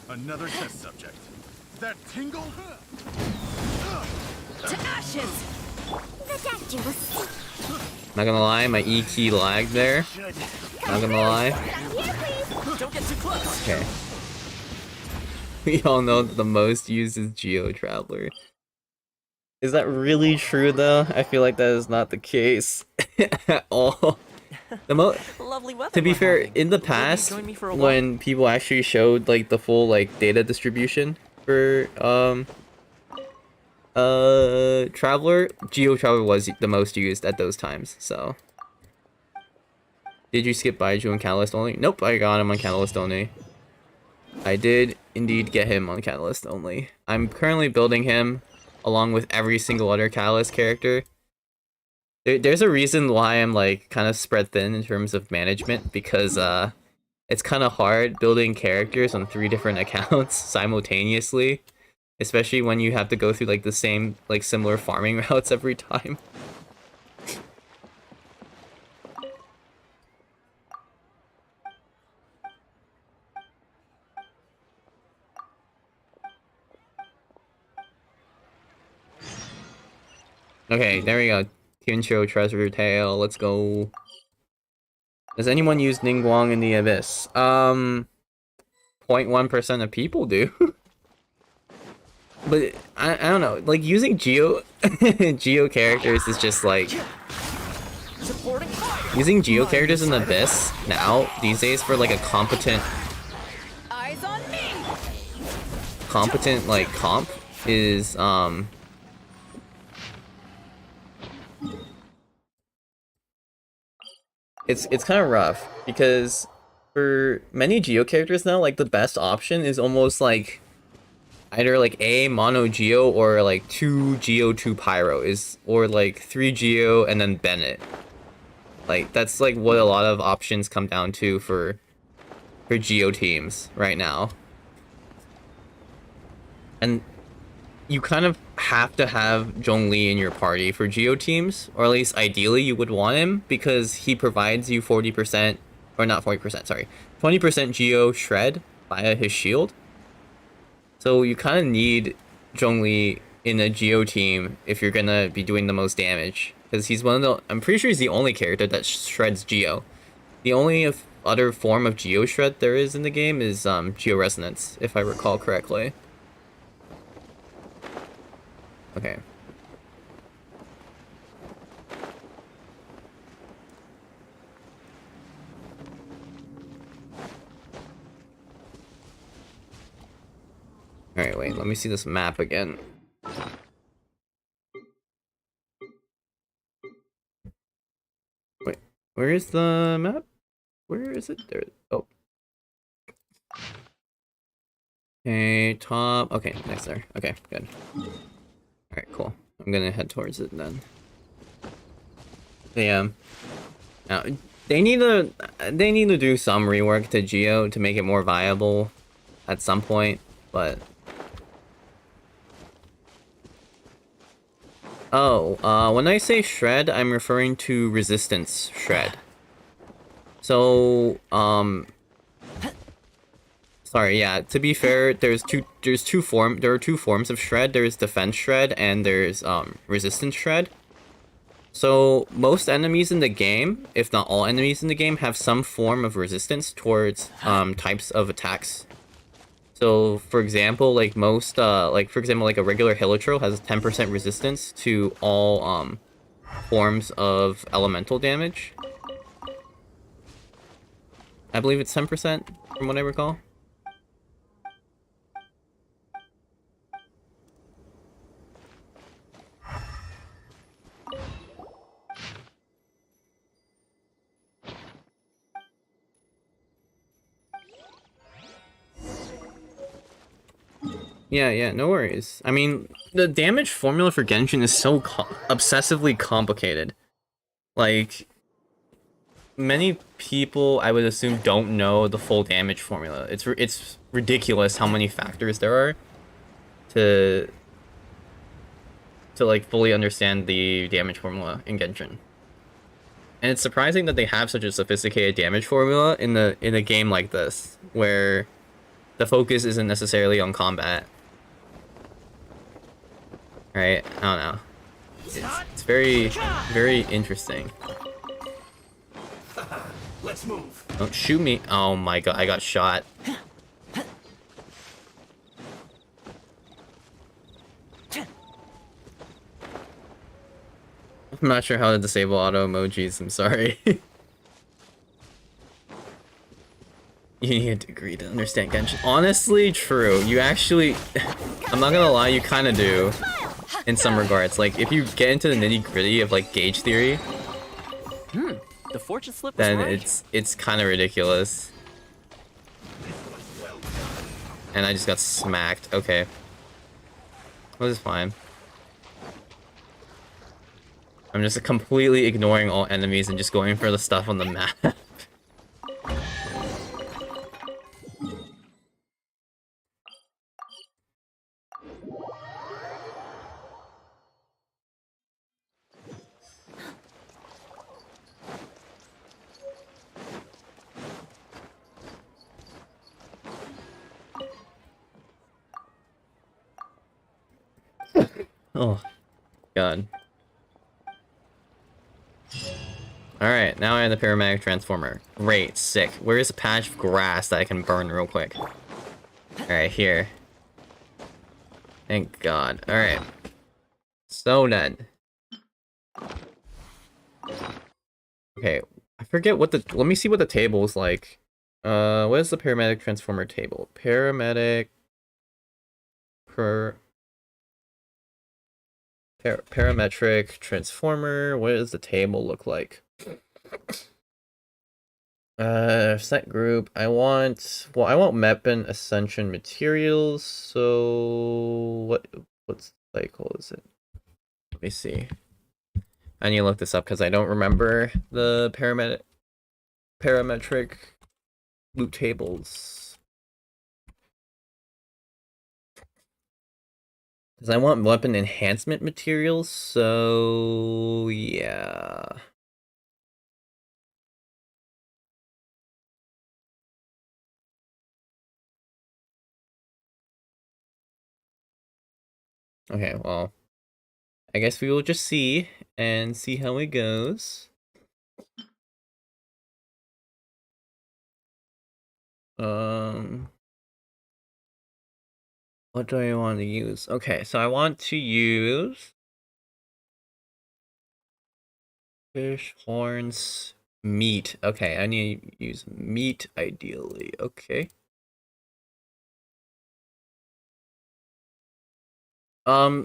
Another test subject. That tingle? To ashes! Not gonna lie, my E key lagged there. Not gonna lie. Don't get too close. Okay. We all know that the most used is Geo Traveler. Is that really true though? I feel like that is not the case at all. Lovely weather To be we're fair, having. in the Maybe past, join me for a walk? when people actually showed like the full like data distribution for Traveler, Geo Traveler was the most used at those times, so. Did you skip Baiju on Catalyst only? Nope, I got him on Catalyst only. I did indeed get him on Catalyst only. I'm currently building him along with every single other Catalyst character. There's a reason why I'm like kind of spread thin in terms of management, because it's kind of hard building characters on 3 different accounts simultaneously, especially when you have to go through like the same like similar farming routes every time. Okay, there we go. Tianqiu Treasure Tale, let's go. Does anyone use Ningguang in the Abyss? 0.1% of people do. But I don't know, like using Geo Geo characters is just like using Geo characters in the Abyss now these days for like a competent like comp is it's kind of rough because for many Geo characters now, like the best option is almost like either like a mono Geo or like 2 Geo 2 Pyro is, or like 3 Geo and then Bennett. Like that's like what a lot of options come down to for Geo teams right now. And you kind of have to have Zhongli in your party for Geo teams, or at least ideally you would want him because he provides you 40%, or not 40%, sorry, 20% Geo shred via his shield. So you kind of need Zhongli in a Geo team if you're gonna be doing the most damage, because he's one of the, I'm pretty sure he's the only character that shreds Geo. The only other form of Geo shred there is in the game is Geo Resonance, if I recall correctly. Okay. Alright, wait, let me see this map again. Wait, where is the map? Where is it? There. Oh. Okay, top. Okay, next there. Okay, good. Alright, cool. I'm gonna head towards it then. Yeah. Now, they need to do some rework to Geo to make it more viable at some point, but oh, when I say shred, I'm referring to resistance shred. So, sorry, yeah, to be fair, there are two forms of shred. There's defense shred and there's resistance shred. So most enemies in the game, if not all enemies in the game, have some form of resistance towards types of attacks. So for example, like most for example, like a regular Hilichurl has 10% resistance to all forms of elemental damage. I believe it's 10% from what I recall. Yeah, no worries. I mean, the damage formula for Genshin is so obsessively complicated. Like, many people, I would assume, don't know the full damage formula. It's ridiculous how many factors there are to like fully understand the damage formula in Genshin. And it's surprising that they have such a sophisticated damage formula in a game like this, where the focus isn't necessarily on combat. Right? I don't know. It's very, very interesting. Let's move. Don't shoot me. Oh my god, I got shot. I'm not sure how to disable auto emojis, I'm sorry. You need a degree to understand Genshin. Honestly, true. You actually... I'm not gonna lie, you kinda do. In some regards. Like, if you get into the nitty-gritty of, like, gauge theory... The fortune slip was then right. it's kinda ridiculous. And I just got smacked. Okay. This is fine. I'm just completely ignoring all enemies and just going for the stuff on the map. Oh, God. Alright, now I have the paramedic transformer. Great, sick. Where is a patch of grass that I can burn real quick? Alright, here. Thank God. Alright. So then. Okay, I forget what the... Let me see what the table is like. What is the paramedic transformer table? Paramedic... Parametric transformer. What does the table look like? Set group. I want weapon ascension materials. So what cycle is it? Let me see. I need to look this up because I don't remember the parametric loot tables. Because I want weapon enhancement materials, so yeah. Okay, well, I guess we will just see and see how it goes. What do I want to use? Okay, so I want to use fish, horns, meat. Okay, I need to use meat ideally. Okay.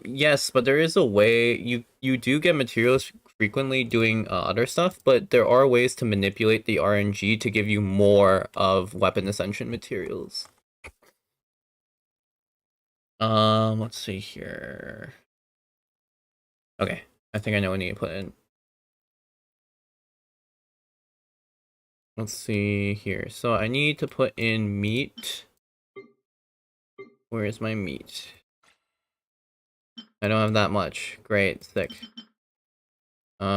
Yes, but there is a way you do get materials frequently doing other stuff, but there are ways to manipulate the RNG to give you more of weapon ascension materials. Let's see here. Okay, I think I know what I need to put in. Let's see here. So I need to put in meat. Where is my meat? I don't have that much. Great, sick. What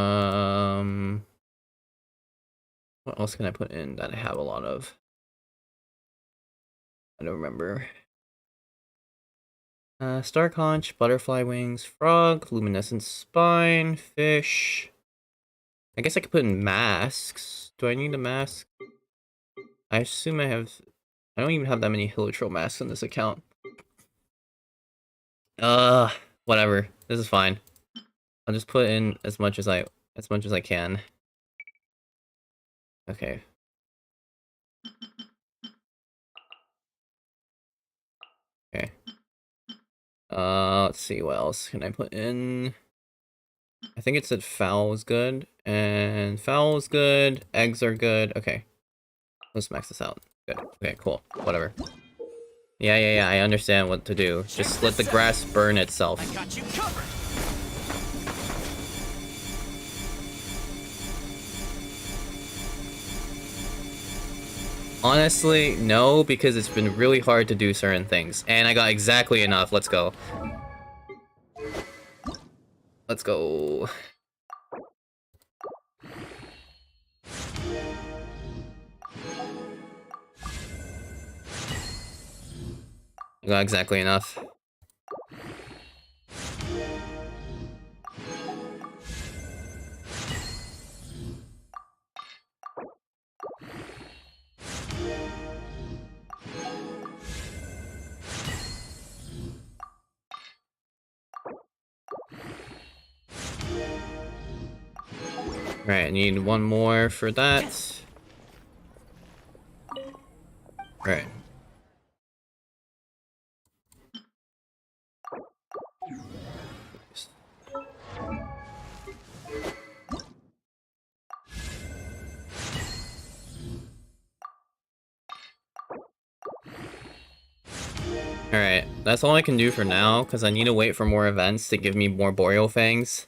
else can I put in that I have a lot of? I don't remember. Star conch, butterfly wings, frog, luminescent spine, fish. I guess I could put in masks. Do I need a mask? I assume I have... I don't even have that many Hilitrol masks in this account. Whatever. This is fine. I'll just put in as much as I can. Okay. Okay. Let's see, what else can I put in? I think it said fowl is good, and fowl is good, eggs are good. Okay. Let's max this out. Good. Okay, cool. Whatever. Yeah, I understand what to do. Just let the grass burn itself. I got you covered. Honestly, no, because it's been really hard to do certain things. And I got exactly enough. Let's go. Let's go. I got exactly enough. Alright, I need one more for that. Right. Alright, that's all I can do for now, because I need to wait for more events to give me more Boreal Fangs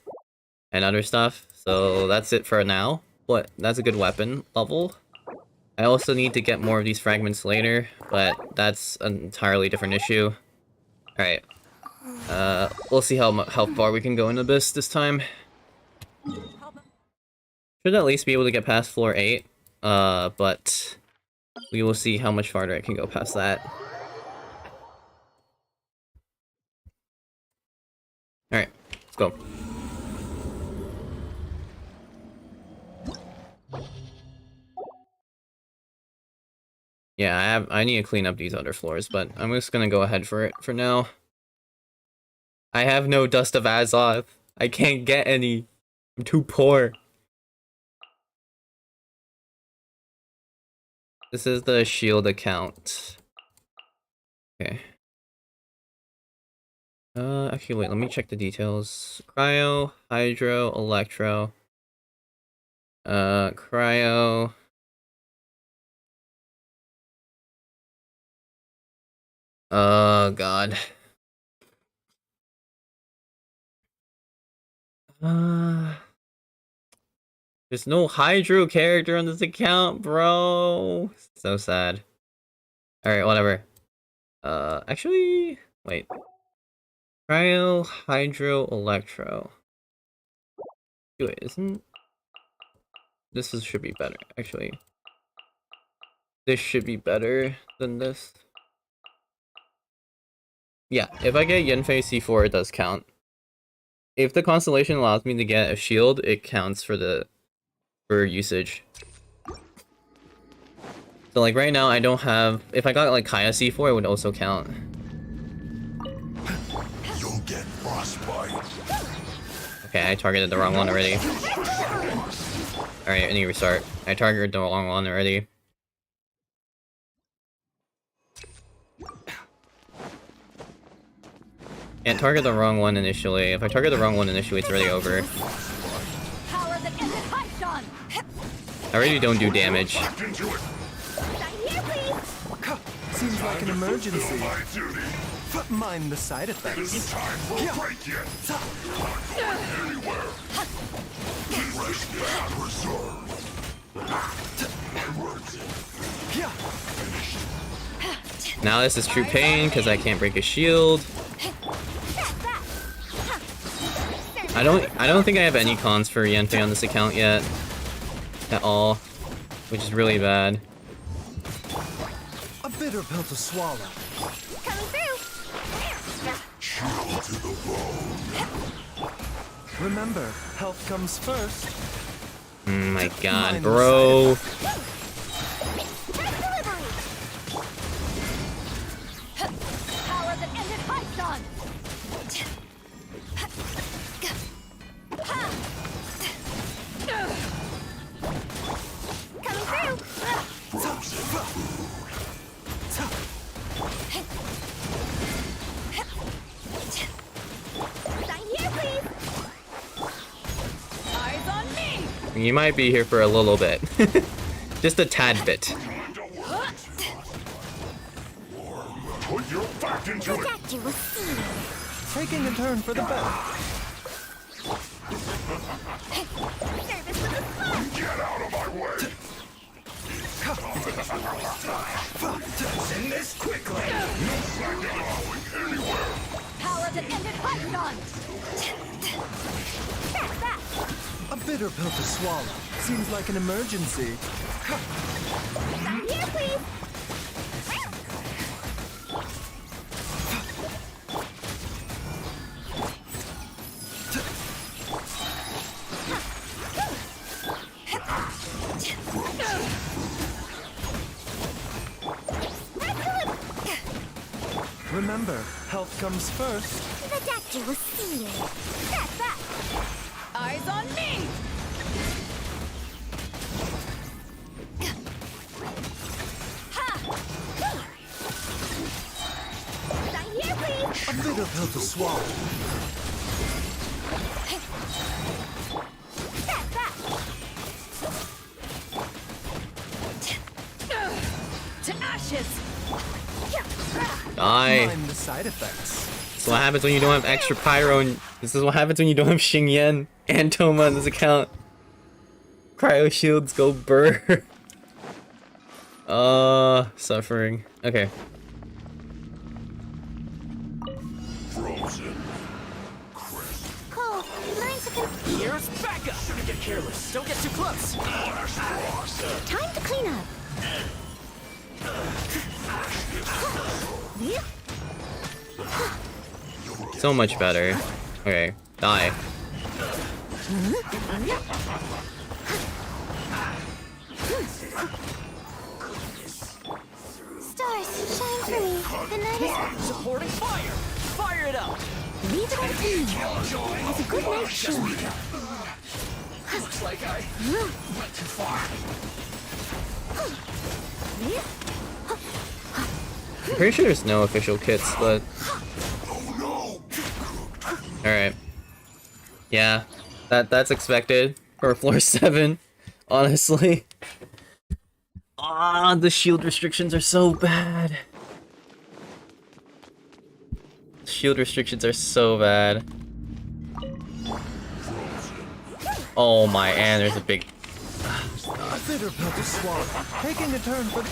and other stuff. So that's it for now. But that's a good weapon level. I also need to get more of these fragments later, but that's an entirely different issue. Alright. We'll see how far we can go in Abyss this time. Should at least be able to get past floor 8. But we will see how much farther I can go past that. Alright, let's go. Yeah, I need to clean up these other floors, but I'm just gonna go ahead for it for now. I have no Dust of Azoth. I can't get any. I'm too poor. This is the shield account. Okay. Actually, wait, let me check the details. Cryo, Hydro, Electro. Cryo. Oh, God. There's no Hydro character on this account, bro. So sad. Alright, whatever. Actually, wait. Cryo, Hydro, Electro. Wait, isn't... should be better, actually. This should be better than this. Yeah, if I get Yenfei C4, it does count. If the constellation allows me to get a shield, it counts for usage. So like right now I don't have, if I got like Kaya C4 it would also count. You'll get frostbite. Okay, I targeted the wrong one already. Alright, I need to restart. I targeted the wrong one already. Can't target the wrong one initially. If I target the wrong one initially, it's already over. I already don't do damage. Seems like an emergency. Mind the side effects. Isn't time for a break yet. Not going anywhere. Rest and reserve. Now this is true pain because I can't break a shield. I don't think I have any cons for Yenfei on this account yet. At all. Which is really bad. A bitter pill to swallow. Coming through. Chill to the bone. Remember, health comes first. Oh my god, bro. Power that ended Python. Coming through. Sign here, please. Eyes on me. You might be here for a little bit. Just a tad bit. Put your back into it. Protect you with steam. Taking a turn for the better. Service with a spark. Get out of my way. Send this quickly. Not going anywhere. Power that ended Python. That's that. A bitter pill to swallow. Seems like an emergency. Sign here, please. Remember, health comes first. The doctor will see you. That's that. Eyes on me. Sign here, please. A bitter pill to swallow. That's that. To ashes. Die. Mind the side effects. This is what happens when you don't have extra pyro, and this is what happens when you don't have Xingyan and Toma on this account. Cryo shields go burr. Suffering. Okay. Frozen. Crisp. Cole, learn to Here's Becca! Shouldn't get careless. Don't get too close. time to clean up. So much better. Okay. Die. me. The night is... Supporting fire! Fire it up! Leave it up to me. It's a good night show. Looks like I went too far. I'm pretty sure there's no official kits, but... Alright. Yeah, that's expected for floor 7, honestly. Ah, the shield restrictions are so bad. Shield restrictions are so bad. Oh my, and there's a big... A bitter pill to swallow. Taking a turn for...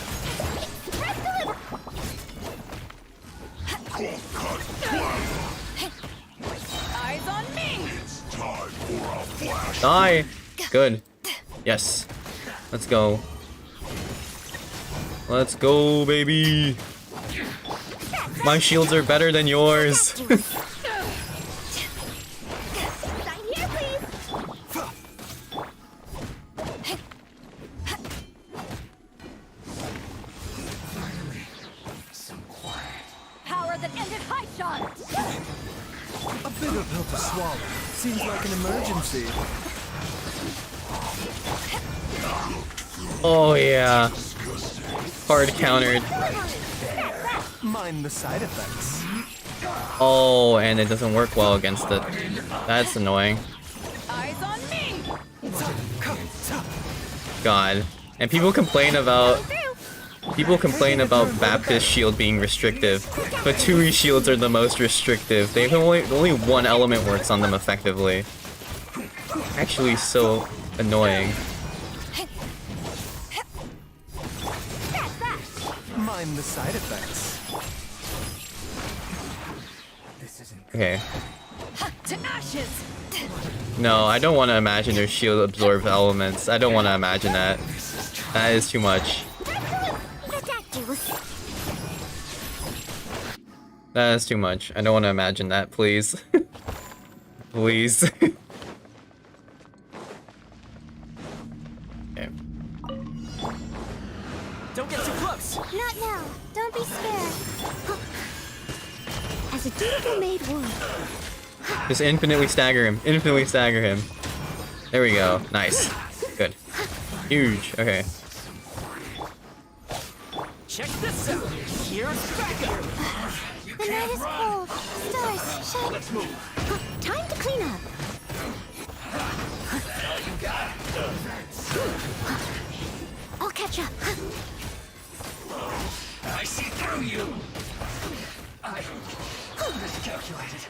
Eyes on me! Die! Good. Yes. Let's go. Let's go, baby! My shields are better than yours! Power that ended high shot! A bitter pill to swallow. Seems like an emergency. Oh yeah. Hard countered. Mind the side effects. Oh, and it doesn't work well against it. That's annoying. Eyes on me! God. And people complain about Baptist shield being restrictive, but Tui shields are the most restrictive. They have only one element works on them effectively. Actually, so annoying. Mind the side effects. Okay. To ashes! No, I don't want to imagine their shield absorbs elements. I don't want to imagine that. That is too much. That is too much. I don't want to imagine that, please. Please. Okay. Don't get too close! Not now. Don't be scared. As a dutiful maid would. Just infinitely stagger him. Infinitely stagger him. There we go. Nice. Good. Huge. Okay. Check this out! Here's backup! The night is cold. Stars shine. Let's move. Time to clean up. I'll catch up. I see through you. I miscalculated.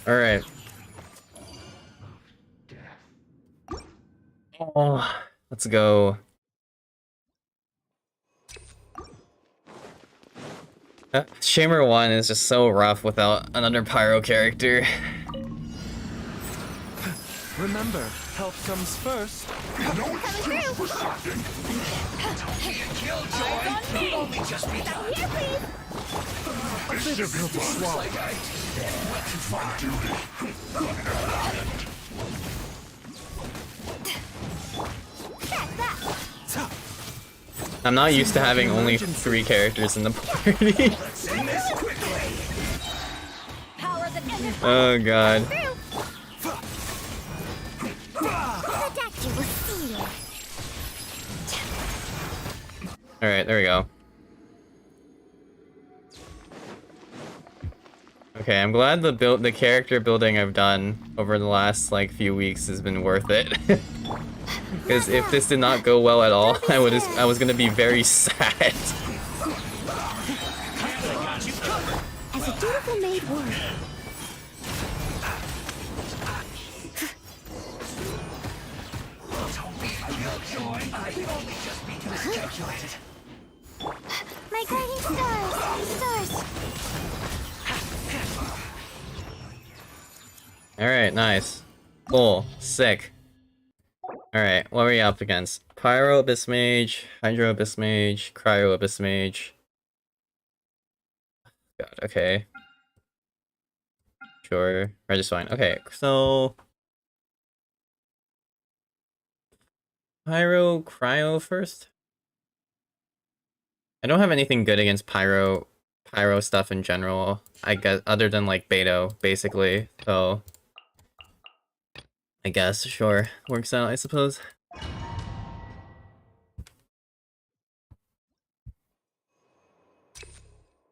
All right. Oh, let's go. Shamer 1 is just so rough without another pyro character. Remember, health comes first. A bitter pill to swallow. I'm not used to having only 3 characters in the party. Oh god. Alright, there we go. Okay, I'm glad the character building I've done over the last like few weeks has been worth it. Because if this did not go well at all, I was gonna be very sad. As a dutiful maid would. My guiding stars. Alright, nice. Cool. Sick. Alright, what are we up against? Pyro Abyss Mage, Hydro Abyss Mage, Cryo Abyss Mage. God, okay. Sure. Fine. Okay, so... Pyro, Cryo first? I don't have anything good against pyro stuff in general, I guess, other than like Beto, basically. So I guess, sure, works out, I suppose.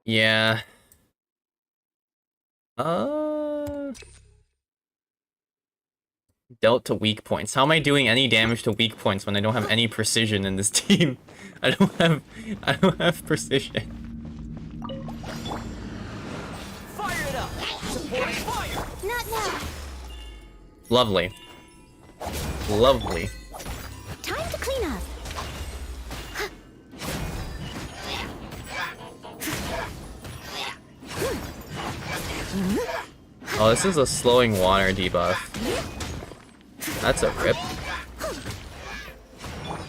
Yeah. Dealt to weak points. How am I doing any damage to weak points when I don't have any precision in this team? I don't have precision. Fire it up! Support fire! Not now. Lovely. Lovely. Time to clean up. Oh, this is a slowing water debuff. That's a rip.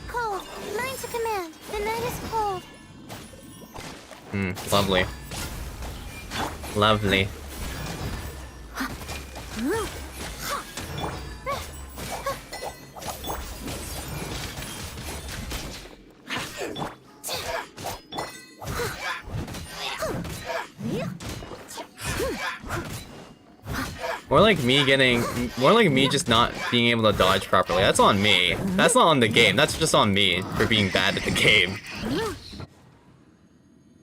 Cold. Mine to command. The night is cold. Lovely. Lovely. More like me just not being able to dodge properly. That's on me. That's not on the game. That's just on me for being bad at the game.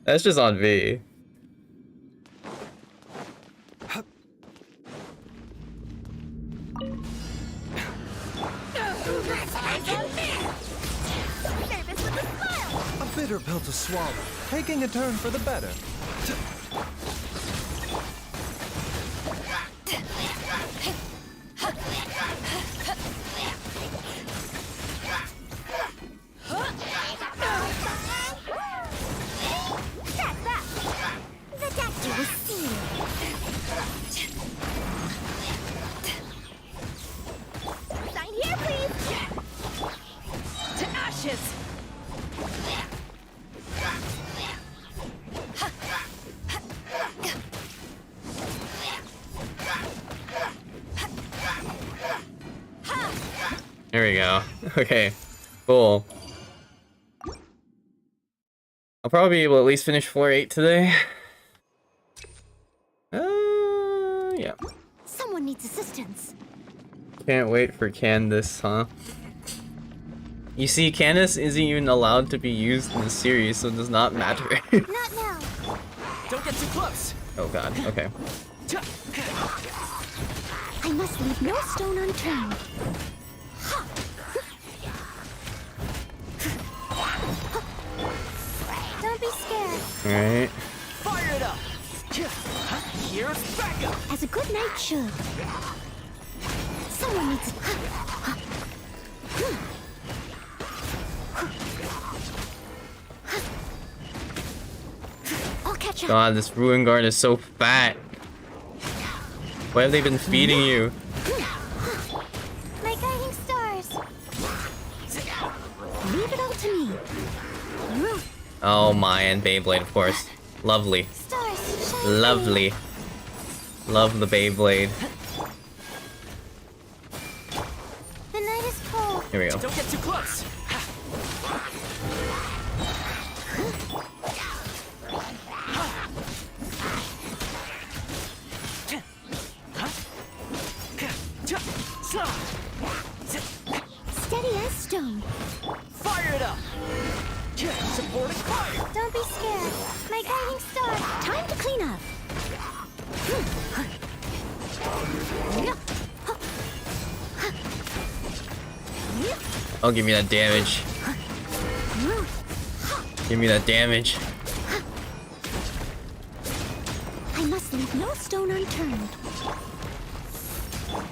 That's just on me. A bitter pill to swallow, taking a turn for the better. The doctor was seen. Sign here, please. To ashes! There we go. Okay. Cool. I'll probably be able to at least finish floor 8 today. Yeah. Someone needs assistance. Can't wait for Candace, huh? You see, Candace isn't even allowed to be used in the series, so it does not matter. Not now. Don't get too close. Oh god, okay. I must leave no stone unturned. Don't be scared. Alright. Fire it up! Here's backup! As a good knight should. Someone needs. I'll catch up. God, this Ruin Guard is so fat. What have they been feeding you? My guiding stars. Leave it all to me. Oh my, and Beyblade, of course. Lovely. Stars, shine. Lovely. Love the Beyblade. The night is cold. Here we go. Don't get too close! Steady as stone. Fire it up! Supporting fire! Don't be scared. My guiding star. Time to clean up. Oh, give me that damage. Give me that damage. I must leave no stone unturned.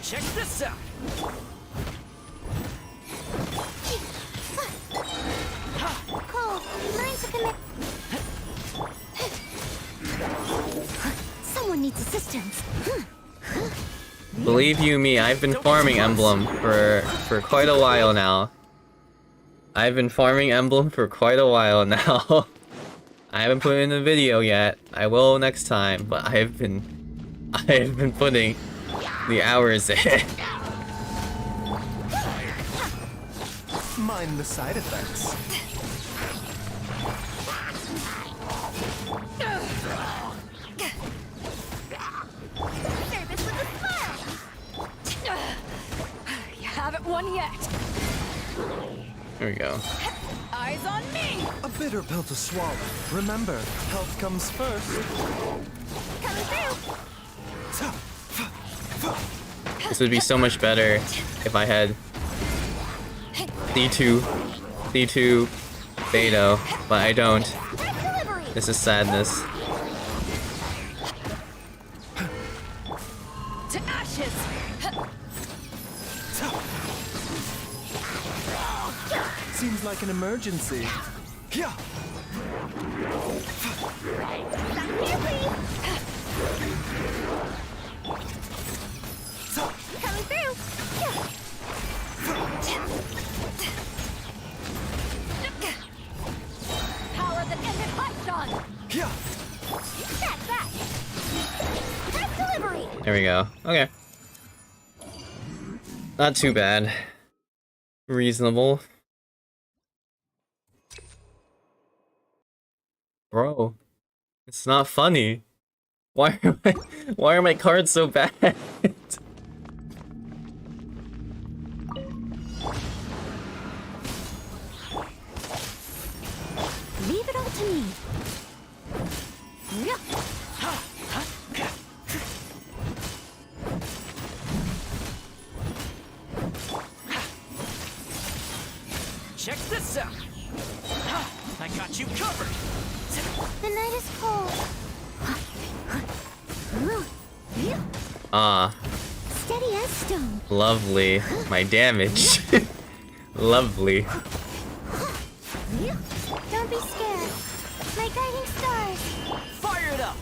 Check this out! Cold. Mine to commit. Someone needs assistance. Believe you me, I've been farming Emblem for quite a while now. I've been farming Emblem for quite a while now. I haven't put in a video yet. I will next time, but I've been putting the hours in. Mind the side effects. yet. There we go. Eyes on me. A bitter pill to swallow. Remember, health comes first. Coming through. This would be so much better if I had D2 Beto, but I don't. This is sadness. To ashes. Seems like an emergency. Yeah. Coming through. Power that ended Hotshot. Yeah. That's that. That's delivery. There we go. Okay. Not too bad. Reasonable. Bro, it's not funny. Why are my cards so bad? Leave it all to me. Check this out. I got you covered. The night is cold. Ah, Steady as stone. lovely. My damage. Lovely. Don't be scared. My guiding stars. Fire it up.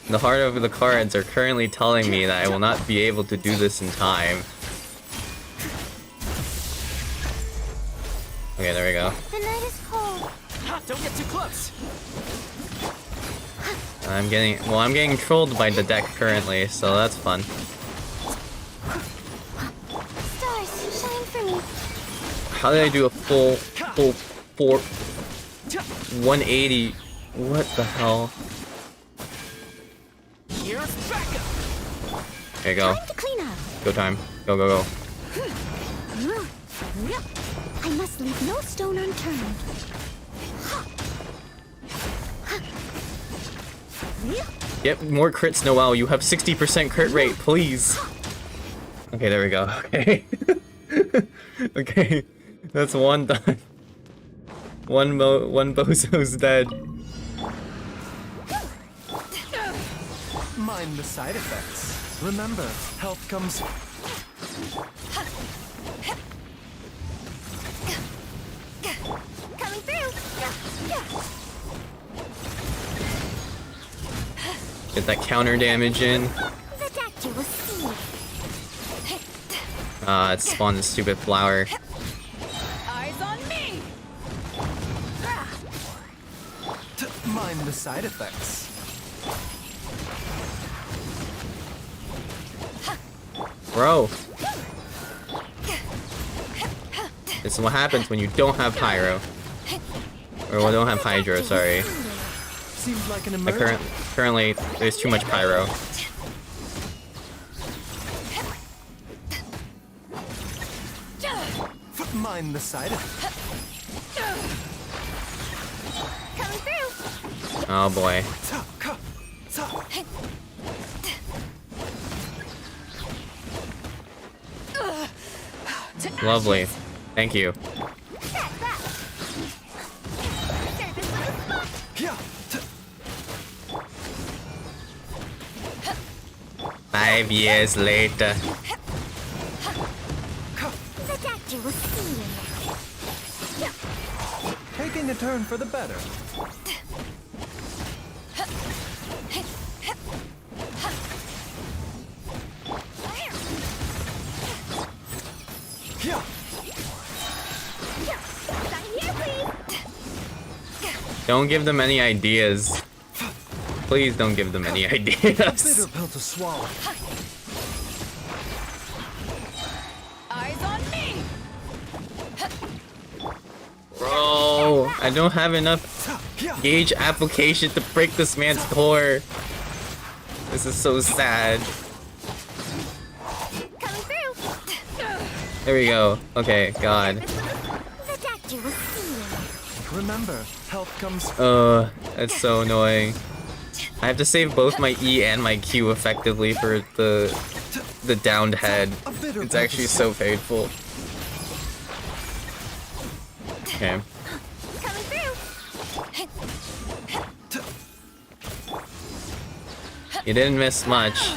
The heart of the cards are currently telling me that I will not be able to do this in time. Okay, there we go. The night is cold. Don't get too close. I'm getting trolled by the deck currently, so that's fun. Stars, shine for me. How did I do a full 180? What the hell? Here's backup. There you go. Time to clean up. Go time. Go, go, go. I must leave no stone unturned. Get more crits, Noelle. You have 60% crit rate, please. Okay, there we go. Okay. Okay. That's one done. One bozo's dead. Mind the side effects. Remember, health comes. Coming through. Get that counter damage in. The doctor will see. Ah, it spawned a stupid flower. Eyes on me. Mind the side effects. Bro. This is what happens when you don't have Pyro. Or well, don't have Hydro, sorry. Seems like an emergency. Currently, there's too much Pyro. Mind the side effects. Coming through. Oh boy. Lovely. Thank you. Yeah. 5 years later. The doctor will see you. Taking a turn for the better. Yeah. Don't give them any ideas. Please don't give them any ideas. Bitter pill to swallow. Eyes on me. Bro, I don't have enough gauge application to break this man's core. This is so sad. Coming through. There we go. Okay, God. The doctor will see you. Remember, health comes. That's so annoying. I have to save both my E and my Q effectively for the downed head. It's actually so painful. Okay. Coming through. You didn't miss much.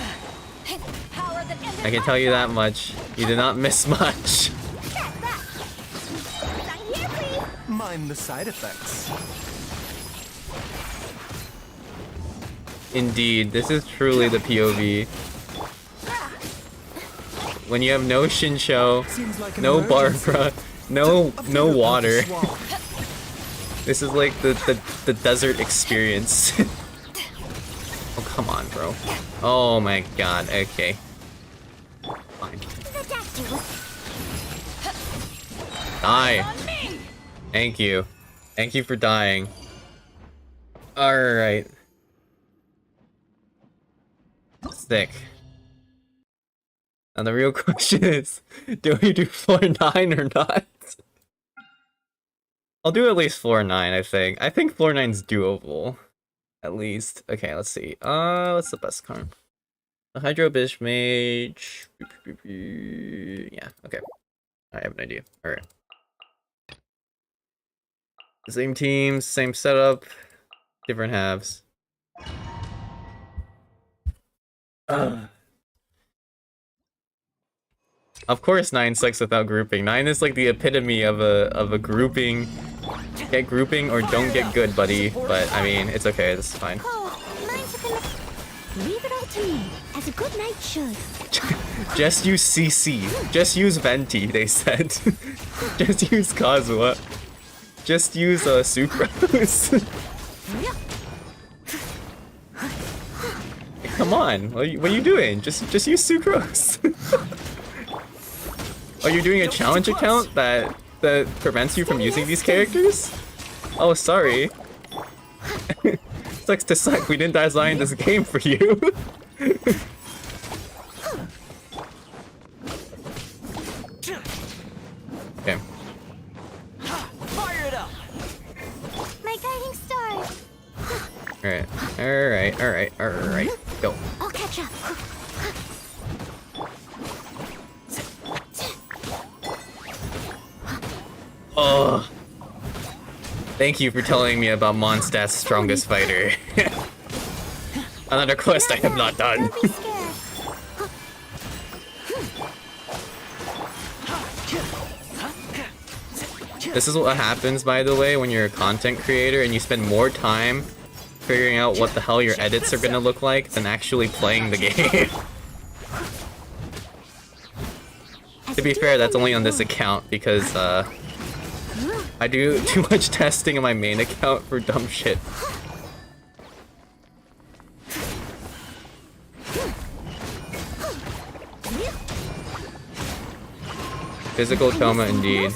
I can tell you that much. You did not miss much. Mind the side effects. Indeed, this is truly the POV. When you have no Shinsho, Like an no emergency. Barbara, no water. This is like the desert experience. Oh, come on, bro. Oh my god, okay. Fine. The doctor will. Die. Thank you. Thank you for dying. Alright. Sick. Now the real question is, do we do floor 9 or not? I'll do at least floor 9, I think. I think floor 9's doable. At least. Okay, let's see. What's the best card? The Hydro Bish Mage. Yeah, okay. I have an idea. Alright. Same teams, same setup, different halves. Of course 9 sucks without grouping. 9 is like the epitome of a grouping. Get grouping or don't get good, buddy. But I mean, it's okay, this is fine. Leave it all to me, as a good knight should. Just use CC. Just use Venti, they said. Just use Kazuha. Just use Sucrose. Come on, what are you doing? Just use Sucrose. Are you doing a challenge account that prevents you from using these characters? Oh, sorry. Sucks to suck. We didn't design this game for you. Okay. Fire it up. My guiding star. Alright. Go. I'll catch up. Oh. Thank you for telling me about Mondstadt's strongest fighter. Another quest I have not done. Don't be scared. This is what happens, by the way, when you're a content creator and you spend more time figuring out what the hell your edits are gonna look like than actually playing the game. To be fair, that's only on this account because I do too much testing on my main account for dumb shit. Physical Toma indeed.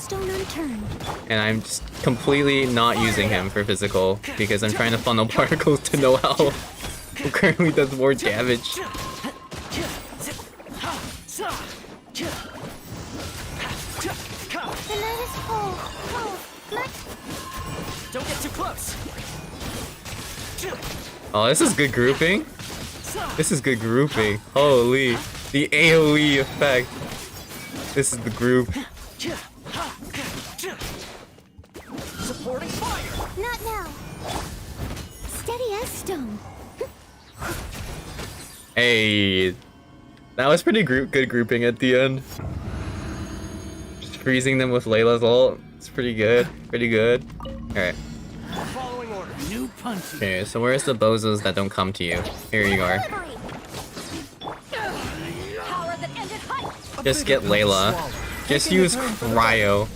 And I'm just completely not using him for physical because I'm trying to funnel particles to know how who currently does more damage. The night is cold. Don't get too close. Oh, this is good grouping. This is good grouping. Holy. The AoE effect. This is the group. Supporting fire. Not now. Steady as stone. Hey. That was pretty good grouping at the end. Just freezing them with Layla's ult. It's pretty good. Pretty good. Alright. Following order. New punch. Okay, so where's the bozos that don't come to you? Here you are. Just get Layla. Just use Cryo.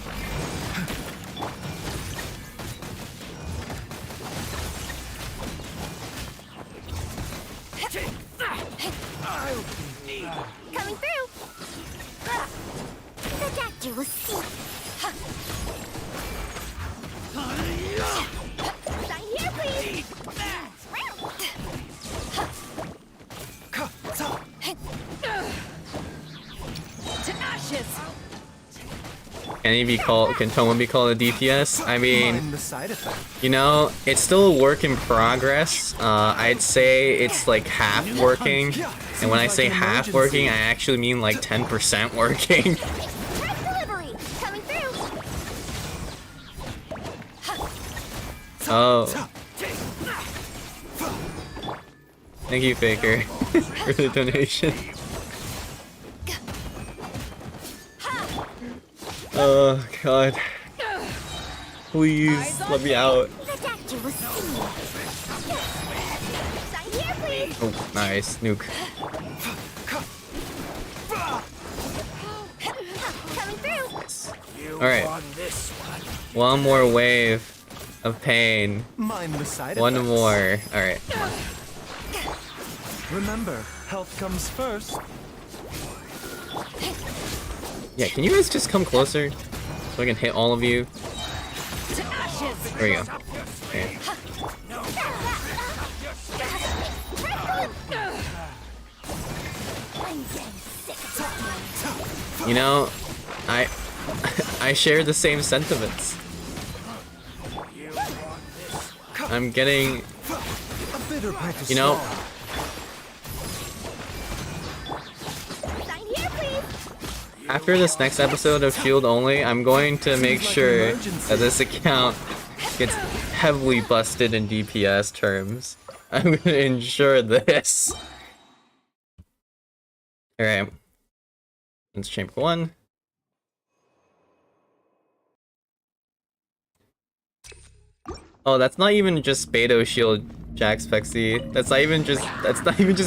Coming through. The doctor will see. Sign here, please. To ashes! Can Toma be called a DPS? I mean, Mind the side effect. you know, it's still a work in progress. I'd say it's like half working. And when I say half working, I actually mean like 10% working. Delivery! Coming through! Oh. Thank you, Faker, for the donation. Oh, God. Please, let me out. Oh, nice. Nuke. Alright. One more wave of pain. Mind the side One effects. more. Alright. Remember, health comes first. Yeah, can you guys just come closer? So I can hit all of you? There we go. Okay. You know, I share the same sentiments. I'm getting, you know, after this next episode of Shield Only, I'm going to make sure that this account gets heavily busted in DPS terms. I'm gonna ensure this. Alright. That's chamber 1. Oh, that's not even just Beto Shield, Jax Pexy. That's not even just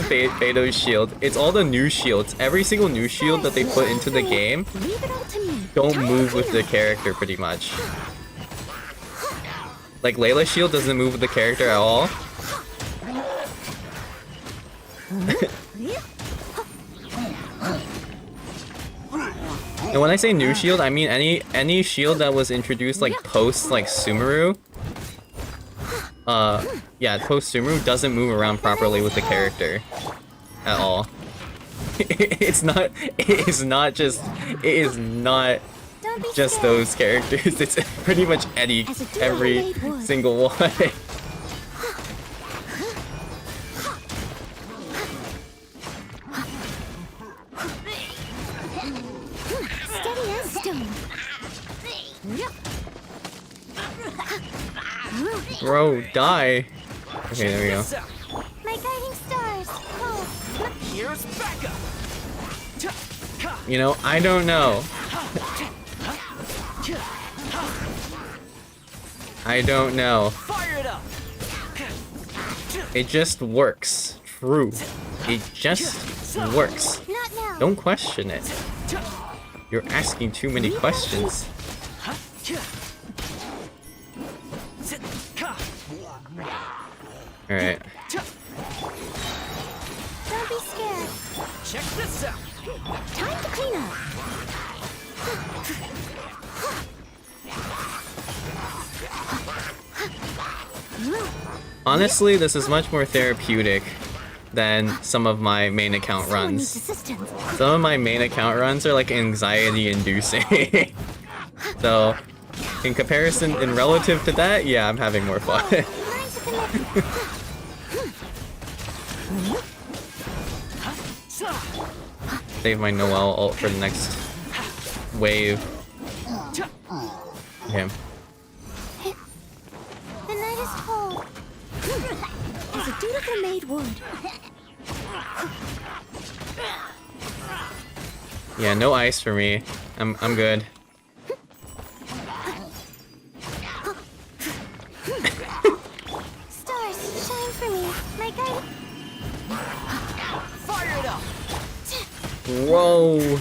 Beto's shield. It's all the new shields. Every single new shield that they put into the game don't move with the character pretty much. Like Layla's shield doesn't move with the character at all. And when I say new shield, I mean any shield that was introduced like post like Sumeru. Yeah, post Sumeru doesn't move around properly with the character at all. It is not just those characters. It's pretty much every single one. Steady as stone. Bro, die. Okay, there we go. My guiding stars. Oh. Here's backup. You know, I don't know. I don't know. Fire it up. It just works. True. It just works. Not now. Don't question it. You're asking too many questions. Alright. Don't be scared. Check this out. Time to clean up. Honestly, this is much more therapeutic than some of my main account Someone needs runs. assistance. Some of my main account runs are like anxiety inducing. So, in comparison, in relative to that, yeah, I'm having more fun. Learn to connect. Save my Noelle ult for the next wave. Okay. The night is cold. As a dutiful maid would. Yeah, no ice for me. I'm good. Stars, shine for me. My guide. Fire it up. Whoa!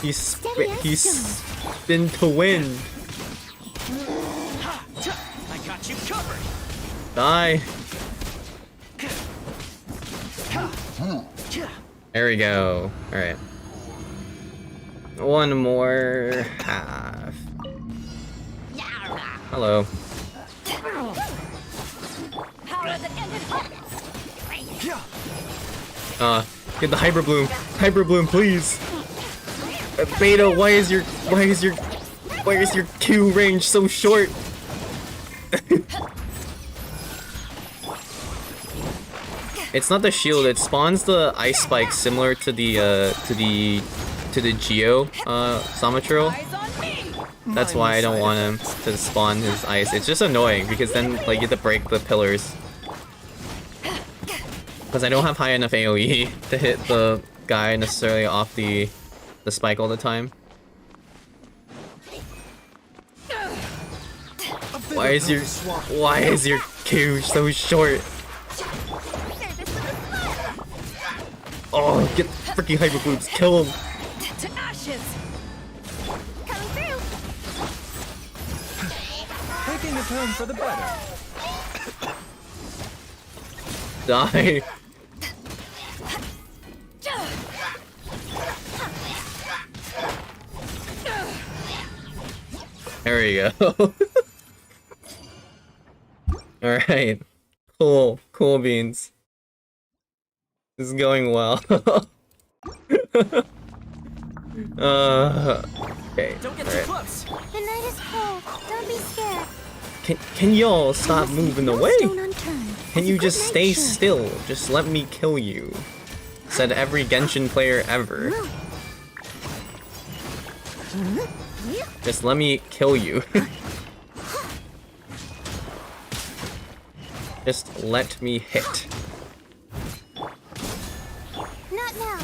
He's spin to win. I got you covered. Die. There we go. Alright. One more half. Hello. Get the Hyper Bloom. Hyper Bloom, please. Beta, why is your Why is your Q range so short? It's not the shield, it spawns the ice spike similar to the Geo Samatril. That's why I don't want him to spawn his ice. It's just annoying because then like you have to break the pillars. Because I don't have high enough AoE to hit the guy necessarily off the spike all the time. Why is your Q so short? Oh, get freaking hyper boots, kill him! To ashes. Coming through. Taking a turn for the better. Die! There we go. Alright. Cool beans. This is going well. Okay. Don't get too close. The night is cold. Don't be scared. Can y'all stop moving away? Stone unturned. Can you just stay still? Just let me kill you. Said every Genshin player ever. Just let me kill you. Just let me hit. Not now.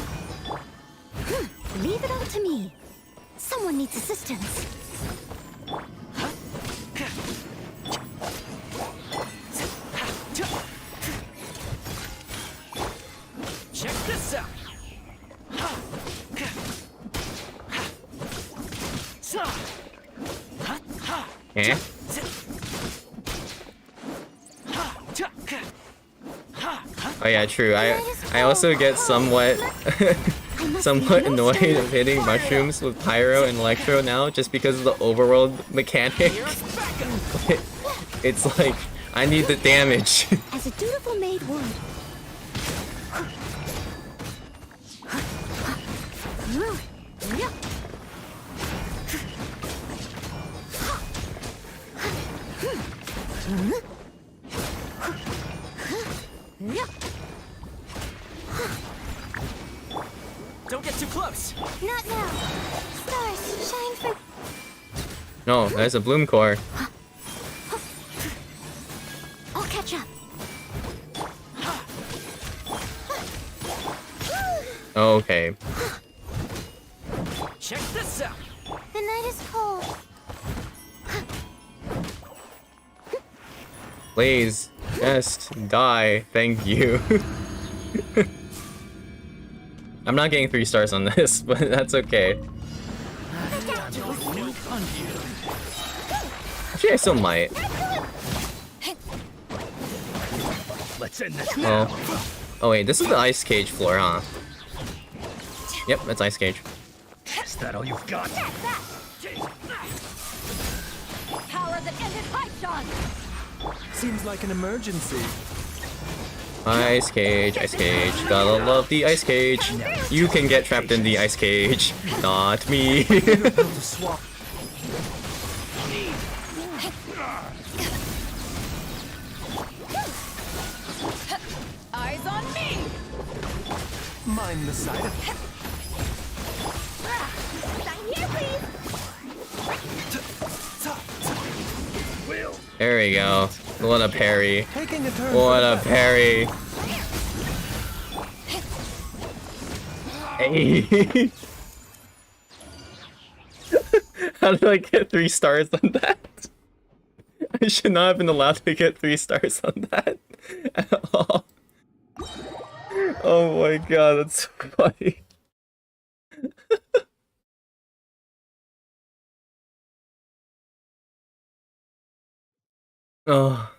Leave it all to me. Someone needs assistance. Check this out. Eh? Oh yeah, true. I also get somewhat annoyed of hitting mushrooms with pyro and electro now just because of the overworld mechanic. It's like I need the damage. As a dutiful maid would. Don't get too close. Not now. Stars, shine for. No, that's a bloom core. I'll catch up. Okay. Check this out. The night is cold. Please, just die. Thank you. I'm not getting 3 stars on this, but that's okay. Actually, I still might. Let's end this Oh wait, this is the ice cage floor, huh? Yep, that's ice cage. Is that all you've got? Power that ended Hypshon. Seems like an emergency. Ice cage, gotta love the ice cage. You can get trapped in the ice cage, not me. Eyes on me. Mind the side effect. Sign here, please. There we go. What a parry. Taking a turn. What a parry. Hey. How did I get 3 stars on that? I should not have been allowed to get 3 stars on that at all. Oh my god, that's so funny. Oh.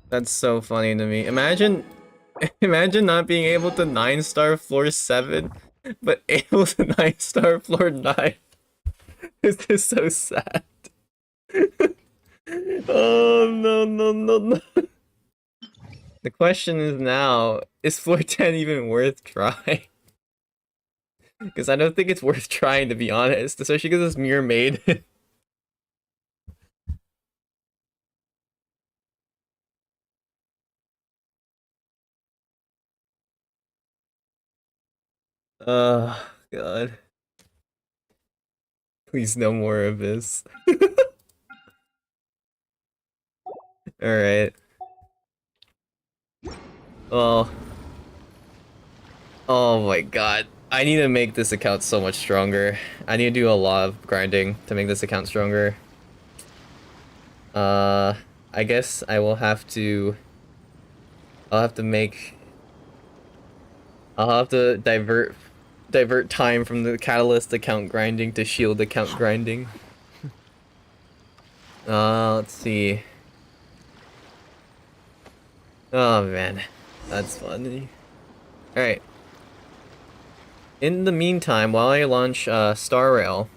That's so funny to me. Imagine not being able to 9-star floor 7, but able to 9-star floor 9. This is so sad. Oh no. The question is now, is floor 10 even worth trying? Because I don't think it's worth trying, to be honest, especially because it's mirror made. God. Please no more of this. Alright. Well. Oh my god. I need to make this account so much stronger. I need to do a lot of grinding to make this account stronger. I guess I will have to... I'll have to divert time from the catalyst account grinding to shield account grinding. Let's see. Oh man, that's funny. Alright. In the meantime, while I launch Star Rail,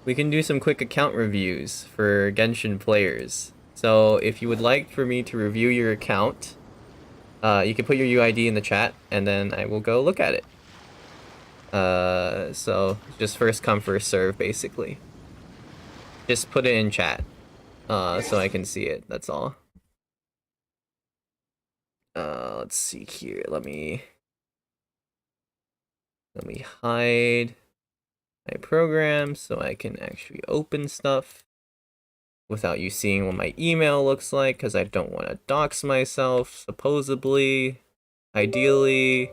we can do some quick account reviews for Genshin players. So if you would like for me to review your account, you can put your UID in the chat, and then I will go look at it. So just first come, first serve, basically. Just put it in chat, so I can see it, that's all. Let's see here, let me hide my program so I can actually open stuff without you seeing what my email looks like, because I don't want to dox myself, supposedly, ideally.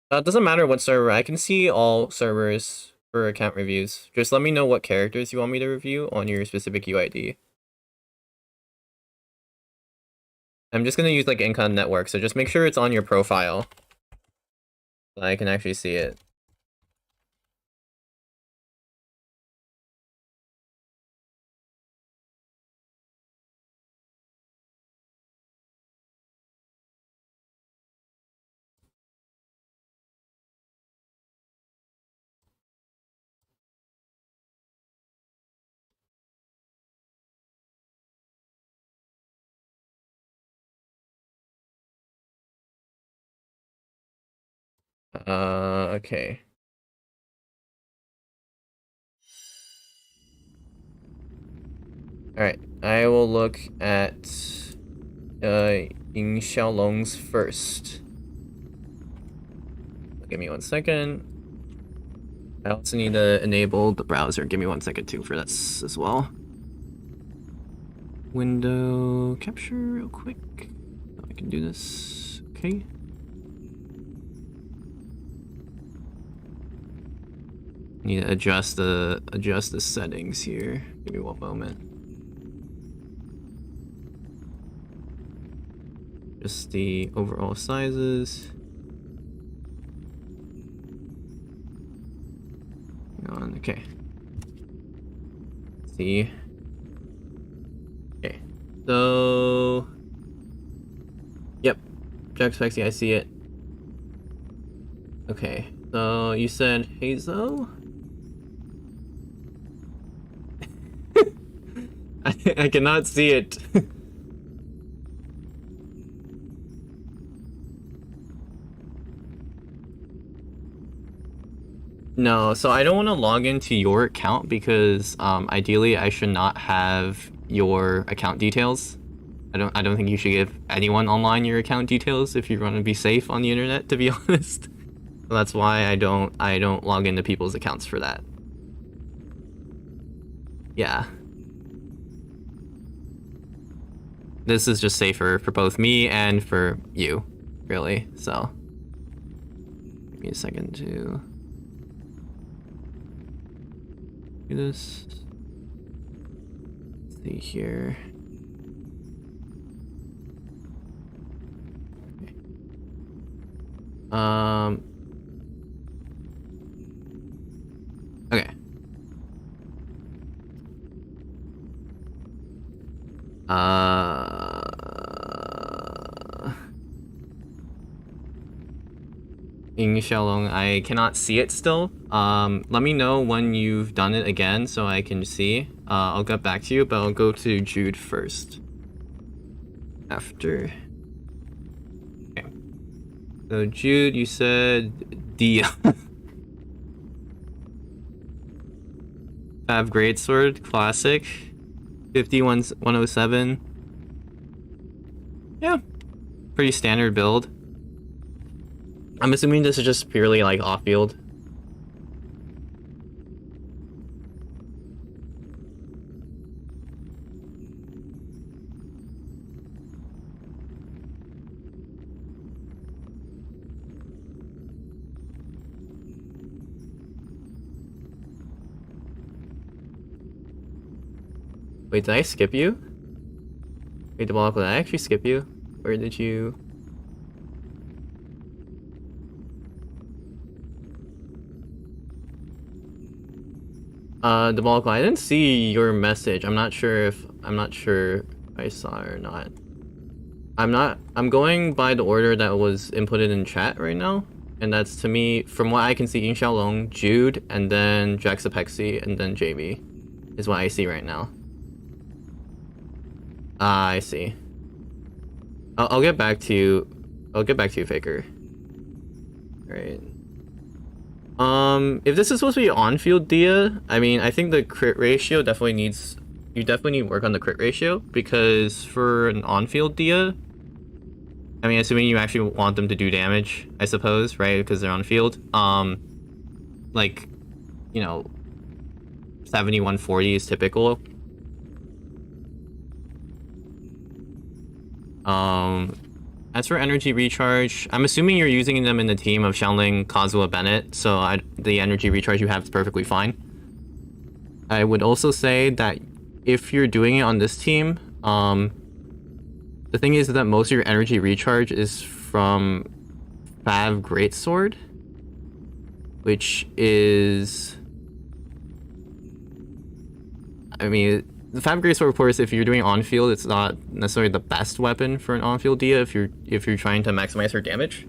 It doesn't matter what server, I can see all servers for account reviews. Just let me know what characters you want me to review on your specific UID. I'm just gonna use like Incon Network, so just make sure it's on your profile so I can actually see it. Okay. Alright, I will look at Ying Xiaolong's first. Give me 1 second. I also need to enable the browser. Give me 1 second too for this as well. Window capture real quick. I can do this. Okay. Need to adjust the settings here. Give me 1 moment. Just the overall sizes. Hang on, okay. Let's see. Okay. So yep. Jack Spexy, I see it. Okay. So you said Hazo? I cannot see it. No, so I don't want to log into your account because ideally I should not have your account details. I don't think you should give anyone online your account details if you want to be safe on the internet, to be honest. So that's why I don't log into people's accounts for that. Yeah. This is just safer for both me and for you, really. So give me a second to do this. Let's see here. Okay. Okay. Ying Xiaolong, I cannot see it still. Let me know when you've done it again so I can see. I'll get back to you, but I'll go to Jude first. After. Okay. So Jude, you said Dia. Have Greatsword, classic. 107. Yeah. Pretty standard build. I'm assuming this is just purely like off-field. Wait, did I skip you? Wait, did I actually skip you? Where did you... Debalco, I didn't see your message. I'm not sure if I saw it or not. I'm going by the order that was inputted in chat right now. And that's, to me, from what I can see, Ying Xiaolong, Jude, and then Jaxapexi, and then JB is what I see right now. Ah, I see. I'll get back to you. I'll get back to you, Faker. Right. If this is supposed to be on-field Dia, I mean, I think the crit ratio definitely needs... You definitely need to work on the crit ratio, because for an on-field Dia... I mean, assuming you actually want them to do damage, I suppose, right? Because they're on field. Like, you know, 7140 is typical. As for energy recharge, I'm assuming you're using them in the team of Xiangling, Kazuha, Bennett, so the energy recharge you have is perfectly fine. I would also say that if you're doing it on this team, the thing is that most of your energy recharge is from Fav Greatsword, which is... I mean, the Fav Greatsword, of course, if you're doing on-field, it's not necessarily the best weapon for an on-field Dia if you're trying to maximize her damage.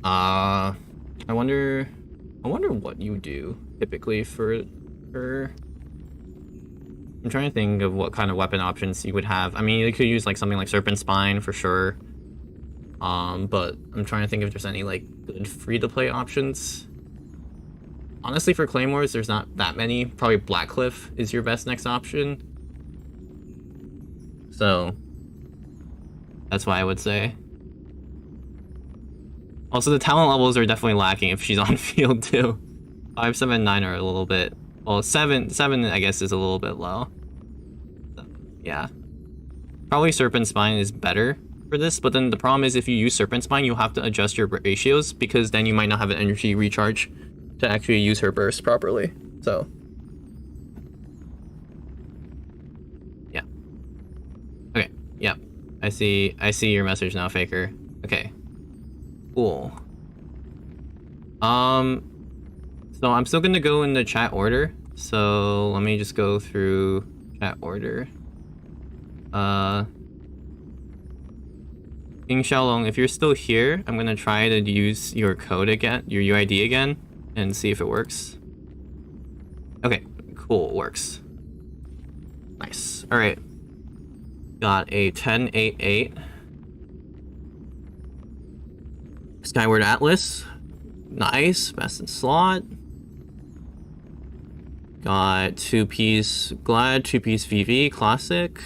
I wonder what you do typically for her. I'm trying to think of what kind of weapon options you would have. I mean, you could use like something like Serpent Spine for sure. But I'm trying to think if there's any like good free-to-play options. Honestly, for Claymores, there's not that many. Probably Blackcliff is your best next option. So that's why I would say. Also, the talent levels are definitely lacking if she's on field too. 5, 7, 9 are a little bit... Well, 7 I guess is a little bit low. So, yeah. Probably Serpent Spine is better for this, but then the problem is if you use Serpent Spine, you'll have to adjust your ratios because then you might not have an energy recharge to actually use her burst properly. So, yeah. Okay, yeah. I see your message now, Faker. Okay. Cool. So I'm still gonna go in the chat order. So let me just go through chat order. Ying Xiaolong, if you're still here, I'm gonna try to use your code again, your UID again, and see if it works. Okay, cool, it works. Nice. Alright. Got a 1088. Skyward Atlas. Nice, best in slot. Got 2-piece Glad, 2-piece VV, classic.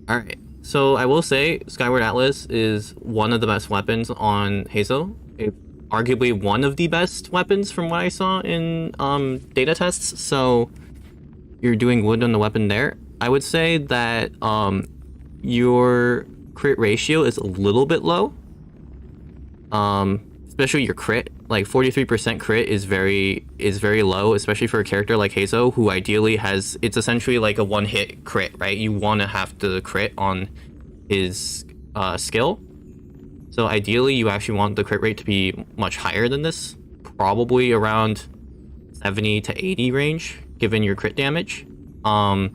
Alright, so I will say Skyward Atlas is one of the best weapons on Hazo. It's arguably one of the best weapons from what I saw in data tests, so you're doing good on the weapon there. I would say that your crit ratio is a little bit low. Especially your crit, like 43% crit is very low, especially for a character like Hazo, who ideally has, it's essentially like a one-hit crit, right? You want to have to crit on his skill. So ideally, you actually want the crit rate to be much higher than this, probably around 70 to 80 range, given your crit damage. And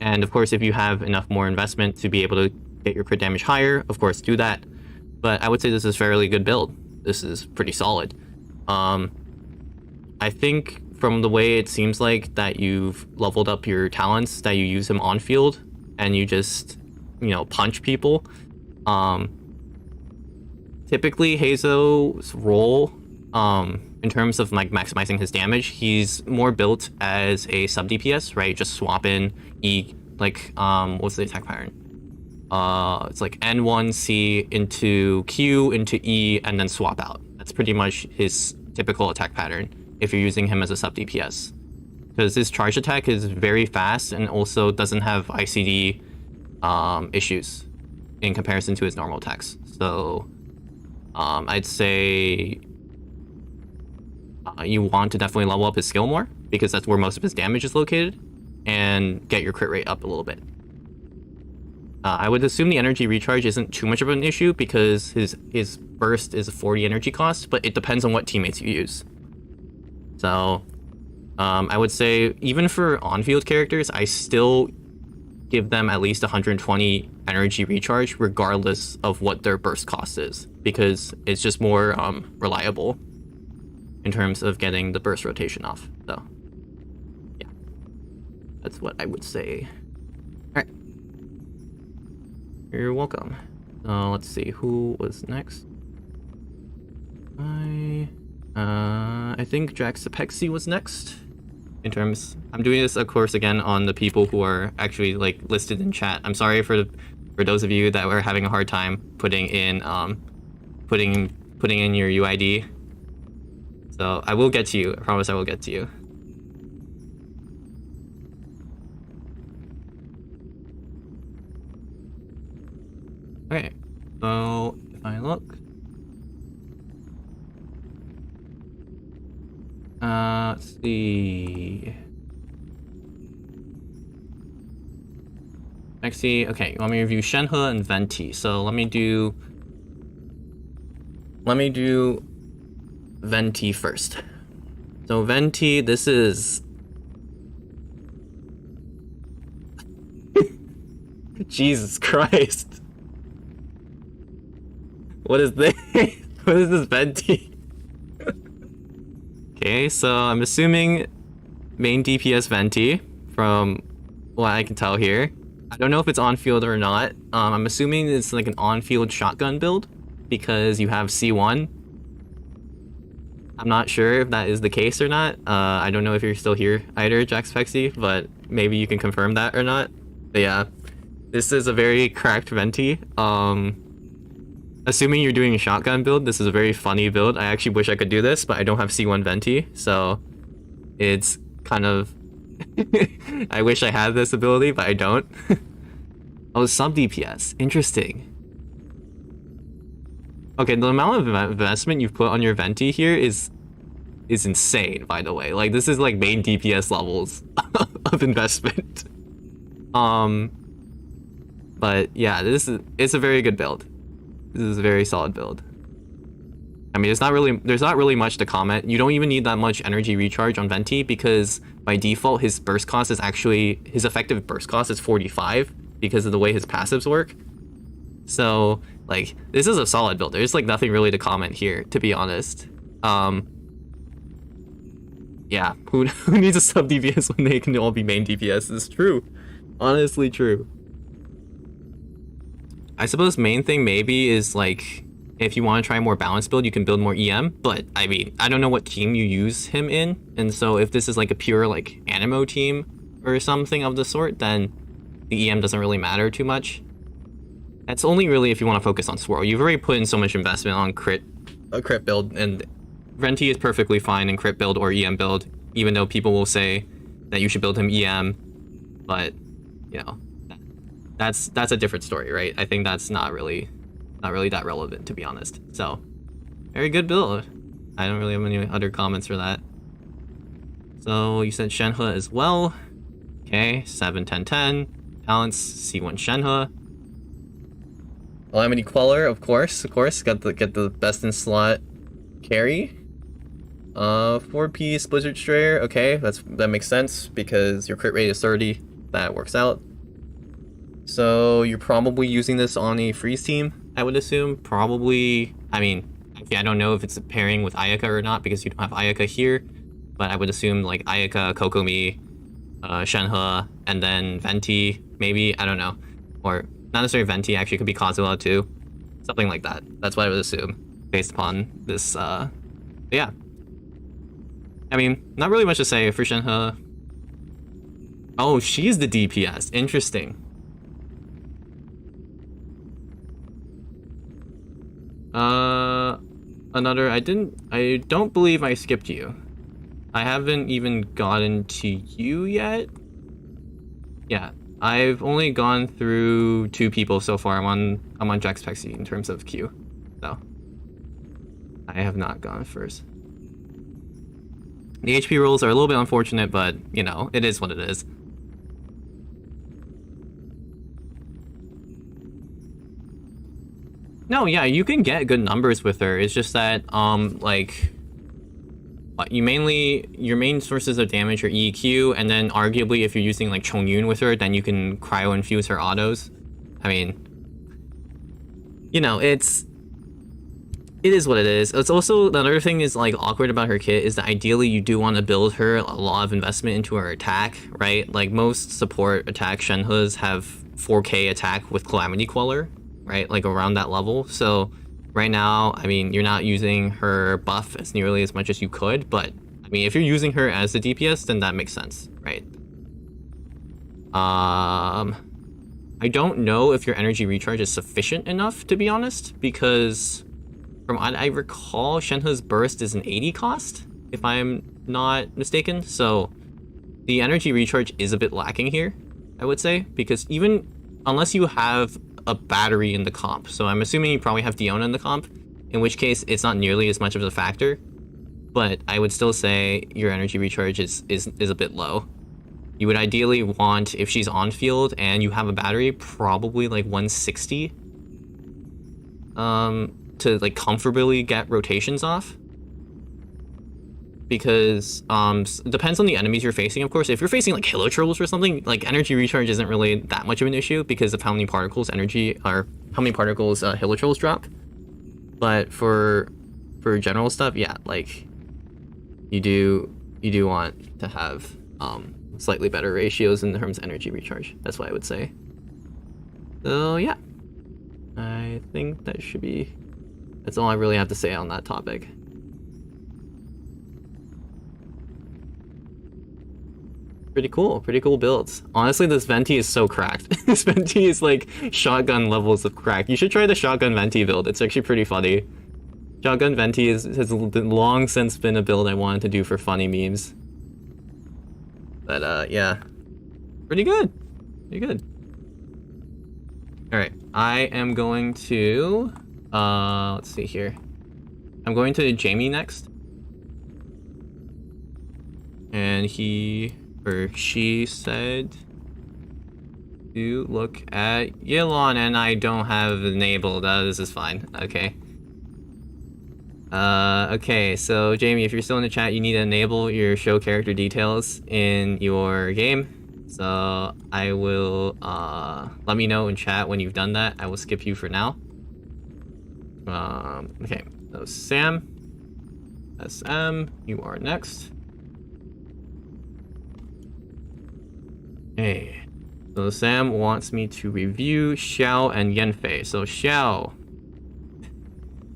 of course, if you have enough more investment to be able to get your crit damage higher, of course, do that. but I would say this is fairly good build. This is pretty solid. I think from the way it seems like that you've leveled up your talents, that you use him on field, and you just, you know, punch people. Typically Hazo's role, in terms of like maximizing his damage, he's more built as a sub DPS, right? Just swap in E, like, what's the attack pattern? It's like N1, C into Q into E, and then swap out. That's pretty much his typical attack pattern if you're using him as a sub DPS. Because his charge attack is very fast and also doesn't have ICD issues in comparison to his normal attacks. So I'd say you want to definitely level up his skill more, because that's where most of his damage is located, and get your crit rate up a little bit. I would assume the energy recharge isn't too much of an issue because his burst is a 40 energy cost, but it depends on what teammates you use. So I would say even for on-field characters, I still give them at least 120 energy recharge regardless of what their burst cost is, because it's just more reliable in terms of getting the burst rotation off. So yeah, that's what I would say. All right, you're welcome. Let's see who was next. I think Jaxapexi was next. In terms, I'm doing this of course again on the people who are actually like listed in chat. I'm sorry for those of you that were having a hard time putting in your UID. So I will get to you. I promise I will get to you. Okay, so if I look, let's see. Actually, okay, you want me to review Shenhe and Venti. So let me do Venti first. So Venti, this is Jesus Christ. What is this? What is this Venti? Okay, so I'm assuming main DPS Venti from what I can tell here. I don't know if it's on field or not. I'm assuming it's like an on-field shotgun build because you have C1. I'm not sure if that is the case or not. I don't know if you're still here either, Jaxapexi, but maybe you can confirm that or not. But yeah, this is a very cracked Venti. Assuming you're doing a shotgun build, this is a very funny build. I actually wish I could do this, but I don't have C1 Venti, so it's kind of... I wish I had this ability, but I don't. Oh, sub DPS. Interesting. Okay, the amount of investment you've put on your Venti here is insane, by the way. Like, this is like main DPS levels of investment. But yeah, it's a very good build. This is a very solid build. I mean, there's not really much to comment. You don't even need that much energy recharge on Venti because by default his burst cost is actually, his effective burst cost is 45 because of the way his passives work. So like, this is a solid build. There's like nothing really to comment here, to be honest. Yeah, who needs a sub DPS when they can all be main DPS? It's true. Honestly true. I suppose main thing maybe is like, if you want to try a more balanced build, you can build more EM, but I mean, I don't know what team you use him in, and so if this is like a pure like Anemo team or something of the sort, then the EM doesn't really matter too much. That's only really if you want to focus on Swirl. You've already put in so much investment on a crit build, and Venti is perfectly fine in crit build or EM build, even though people will say that you should build him EM, but you know, that's a different story, right? I think that's not really that relevant, to be honest. So, very good build. I don't really have any other comments for that. So, you said Shenhe as well. Okay, 7, 10, 10. Talents, C1 Shenhe. Calamity Queller, of course. Get the best in slot carry. 4-piece Blizzard Strayer. Okay, that makes sense because your crit rate is 30. That works out. So, you're probably using this on a freeze team I would assume. Probably, I mean, actually, I don't know if it's a pairing with Ayaka or not because you don't have Ayaka here, but I would assume like Ayaka, Kokomi, Shenhe, and then Venti, maybe, I don't know. Or not necessarily Venti, actually it could be Kazuha too. Something like that. That's what I would assume based upon this, yeah. I mean, not really much to say for Shenhe. Oh, she's the DPS. Interesting. Another, I don't believe I skipped you. I haven't even gotten to you yet. Yeah, I've only gone through 2 people so far. I'm on Jax Pexi in terms of queue. So I have not gone first. The HP rolls are a little bit unfortunate, but you know, it is what it is. No, yeah, you can get good numbers with her. It's just that, like, your main sources of damage are EQ, and then arguably if you're using like Chongyun with her, then you can cryo infuse her autos. I mean, you know, it is what it is. It's also, another thing is like awkward about her kit is that ideally you do want to build her a lot of investment into her attack, right? Like most support attack Shenhes have 4k attack with Calamity Queller, right? Like around that level. So right now, I mean, you're not using her buff as nearly as much as you could, but I mean, if you're using her as the DPS, then that makes sense, right? I don't know if your energy recharge is sufficient enough, to be honest, because from what I recall, Shenhe's burst is an 80 cost, if I'm not mistaken. So the energy recharge is a bit lacking here, I would say, because even unless you have a battery in the comp, so I'm assuming you probably have Diona in the comp, in which case it's not nearly as much of a factor, but I would still say your energy recharge is a bit low. You would ideally want, if she's on field and you have a battery, probably like 160 to like comfortably get rotations off, because it depends on the enemies you're facing. Of course, if you're facing like Hilichurls or something, like energy recharge isn't really that much of an issue because of how many particles Hilichurls drop. But for general stuff, yeah, like you do want to have slightly better ratios in terms of energy recharge. That's what I would say. So yeah, I think that's all I really have to say on that topic. Pretty cool builds. Honestly, this Venti is so cracked. This Venti is like shotgun levels of crack. You should try the shotgun Venti build. It's actually pretty funny. Shotgun Venti has long since been a build I wanted to do for funny memes. But yeah, pretty good. All right, I am going to let's see here. I'm going to Jamie next, and he or she said to look at Yilon, and I don't have enabled. This is fine. Okay. Okay, so Jamie, if you're still in the chat, you need to enable your show character details in your game. So I will, let me know in chat when you've done that. I will skip you for now. Okay, so Sam, SM, you are next. Okay, so Sam wants me to review Xiao and Yanfei. So Xiao.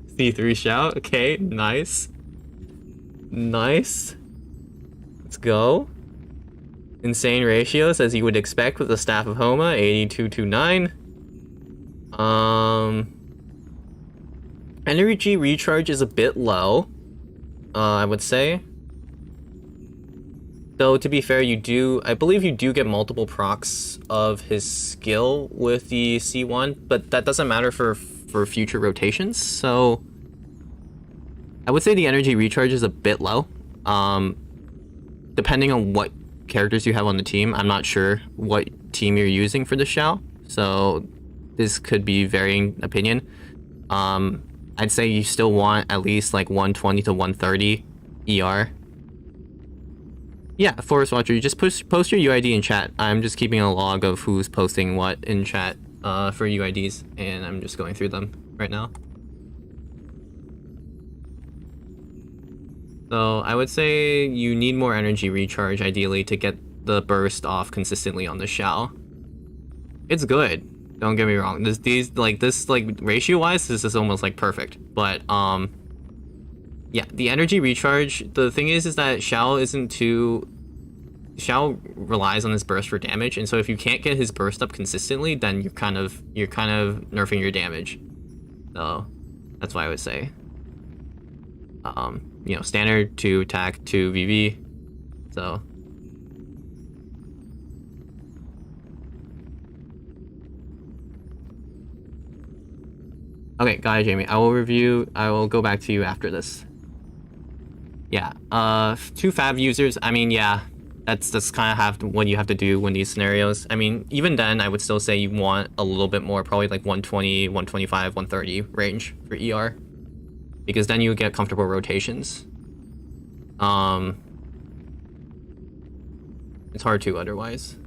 C3 Xiao, okay, nice. Let's go. Insane ratios, as you would expect with the Staff of Homa, 8229. Energy recharge is a bit low, I would say. Though, to be fair, I believe you do get multiple procs of his skill with the C1, but that doesn't matter for future rotations, so I would say the energy recharge is a bit low. Depending on what characters you have on the team, I'm not sure what team you're using for the Xiao, so this could be varying opinion. I'd say you still want at least like 120 to 130 ER. Yeah, Forest Watcher, you just post your UID in chat. I'm just keeping a log of who's posting what in chat for UIDs, and I'm just going through them. right now. So I would say you need more energy recharge ideally to get the burst off consistently on the Shao. It's good. Don't get me wrong. This ratio wise, this is almost like perfect. But yeah, the energy recharge. The thing is that Shao relies on his burst for damage, and so if you can't get his burst up consistently, then you're kind of nerfing your damage. So that's why I would say, you know, standard 2 attack 2 VV. So okay, got it, Jamie. I will go back to you after this. Yeah, 2 Fab users. I mean, yeah, that's kind of what you have to do in these scenarios. I mean, even then, I would still say you want a little bit more, probably like 120, 125, 130 range for ER, because then you get comfortable rotations. It's hard to otherwise.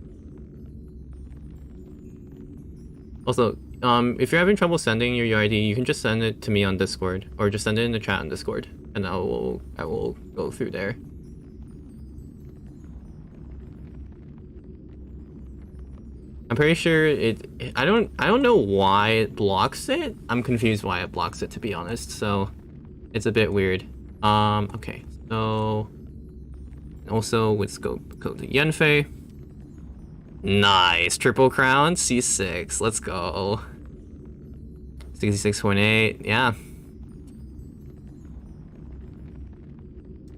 Also, if you're having trouble sending your UID, you can just send it to me on Discord, or just send it in the chat on Discord, and I will go through there. I'm pretty sure I don't know why it blocks it. I'm confused why it blocks it, to be honest. So it's a bit weird. Okay, so also let's go to Yanfei. Nice, triple crown C6. Let's go. 66.8. Yeah.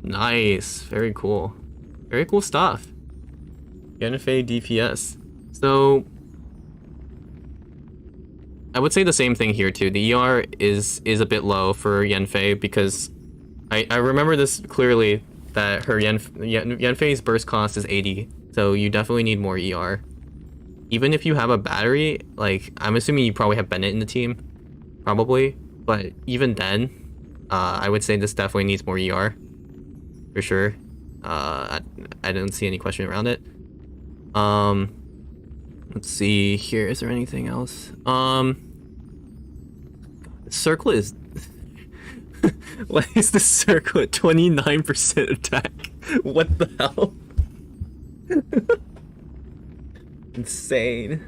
Nice. Very cool. Very cool stuff. Yanfei DPS. So I would say the same thing here too. The ER is a bit low for Yanfei because I remember this clearly that her Yanfei's burst cost is 80. So you definitely need more ER. Even if you have a battery, like I'm assuming you probably have Bennett in the team, probably. But even then, I would say this definitely needs more ER, for sure. I don't see any question around it. Let's see here. Is there anything else? Circle is. Why is the circle at 29% attack? What the hell? Insane.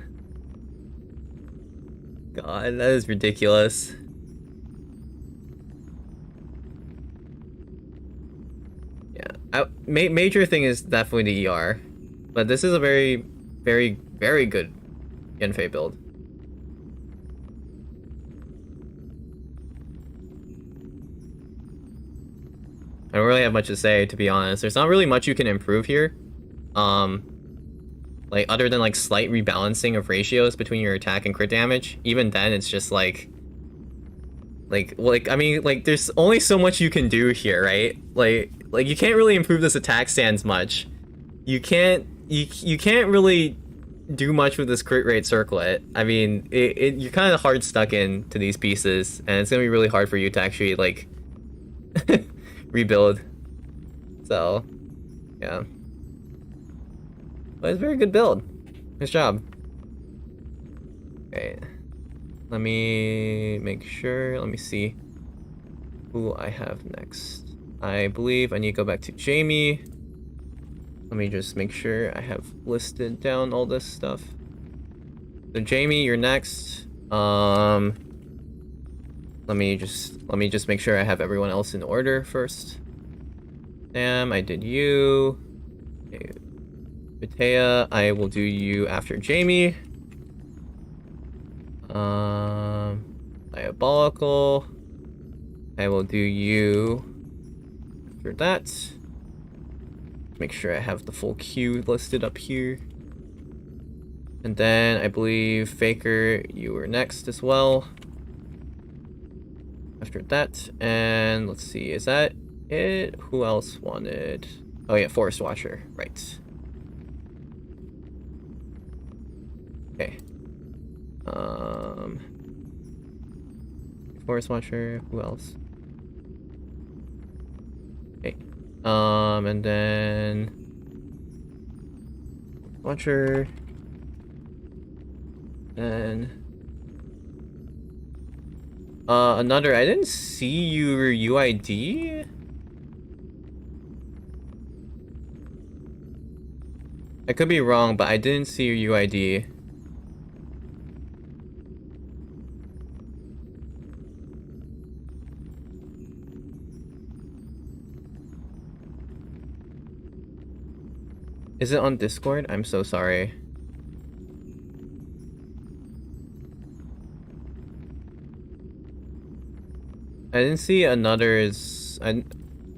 God, that is ridiculous. Yeah, major thing is definitely the ER, but this is a very, very, very good Yanfei build. I don't really have much to say, to be honest. There's not really much you can improve here. Like, other than, like, slight rebalancing of ratios between your attack and crit damage. Even then, it's just, I mean, like, there's only so much you can do here, right? Like, you can't really improve this attack stance much. You can't really do much with this crit rate circlet. I mean, you're kind of hard stuck into these pieces, and it's gonna be really hard for you to actually, like, rebuild. So, yeah. But it's a very good build. Nice job. Okay. Let me make sure. Let me see who I have next. I believe I need to go back to Jamie. Let me just make sure I have listed down all this stuff. So Jamie, you're next. Let me just make sure I have everyone else in order first. Sam, I did you. Okay. Batea, I will do you after Jamie. Diabolical. I will do you after that. Make sure I have the full queue listed up here. And then I believe Faker, you were next as well. After that, and let's see, is that it? Who else wanted? Oh yeah, Forest Watcher, right. Okay. Forest Watcher, who else? Okay. And then Watcher. Another, I didn't see your UID. I could be wrong, but I didn't see your UID. Is it on Discord? I'm so sorry. I didn't see another's.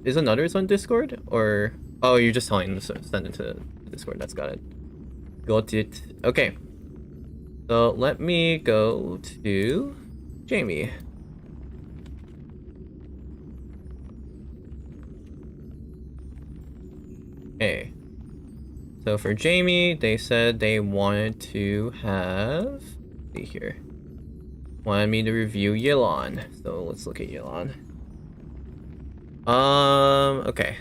Is another's on Discord? Or oh, you're just telling them to send it to Discord. That's got it. Got it. Okay. So let me go to Jamie. Okay. So for Jamie, they said they wanted to have. Let's see here. Wanted me to review Yelan. So let's look at Yelan. Okay.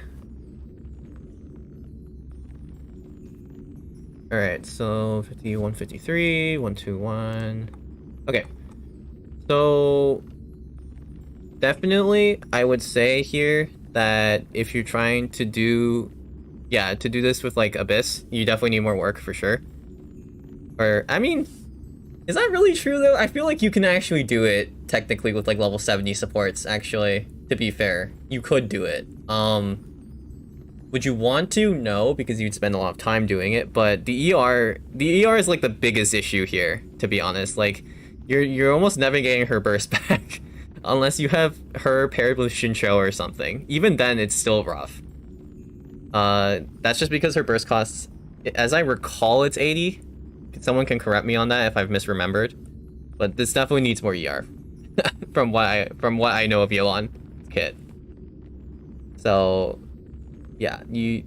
Alright, so 50, 153, 121. Okay. So definitely I would say here that if you're trying to do this with like Abyss, you definitely need more work for sure. Or I mean, is that really true though? I feel like you can actually do it technically with like level 70 supports, actually, to be fair. You could do it. Would you want to? No, because you'd spend a lot of time doing it, but the ER is like the biggest issue here, to be honest. Like you're almost never getting her burst back unless you have her paired with Shincho or something. Even then it's still rough. That's just because her burst costs, as I recall, it's 80. Someone can correct me on that if I've misremembered, but this definitely needs more ER from what I know of Yelan kit. So yeah,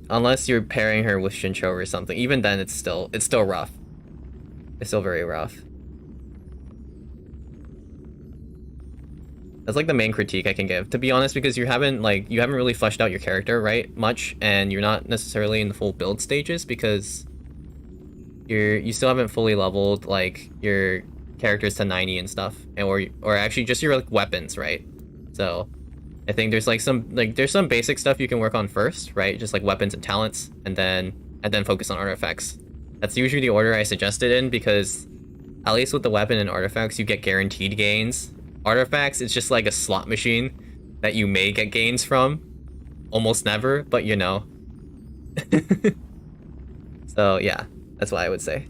unless you're pairing her with Shincho or something, even then it's still rough. It's still very rough. That's like the main critique I can give, to be honest, because you haven't really fleshed out your character right much, and you're not necessarily in the full build stages because you still haven't fully leveled like your characters to 90 and stuff, or actually just your like weapons, right? So I think there's like there's some basic stuff you can work on first, right? Just like weapons and talents, and then focus on artifacts. That's usually the order I suggest it in, because at least with the weapon and artifacts you get guaranteed gains. Artifacts, it's just like a slot machine that you may get gains from. Almost never, but you know. So yeah, that's what I would say.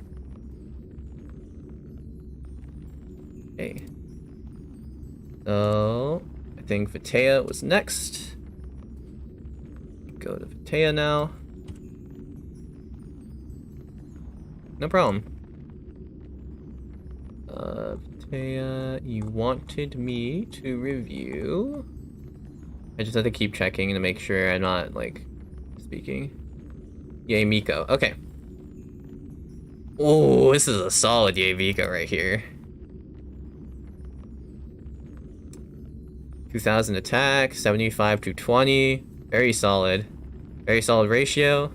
Okay. So I think Vitea was next. Go to Vitea now. No problem. Vitea, you wanted me to review. I just have to keep checking to make sure I'm not like speaking. Yay, Miko. Okay. Oh, this is a solid Yay Miko right here. 2000 attack, 75 to 20. Very solid. Very solid ratio.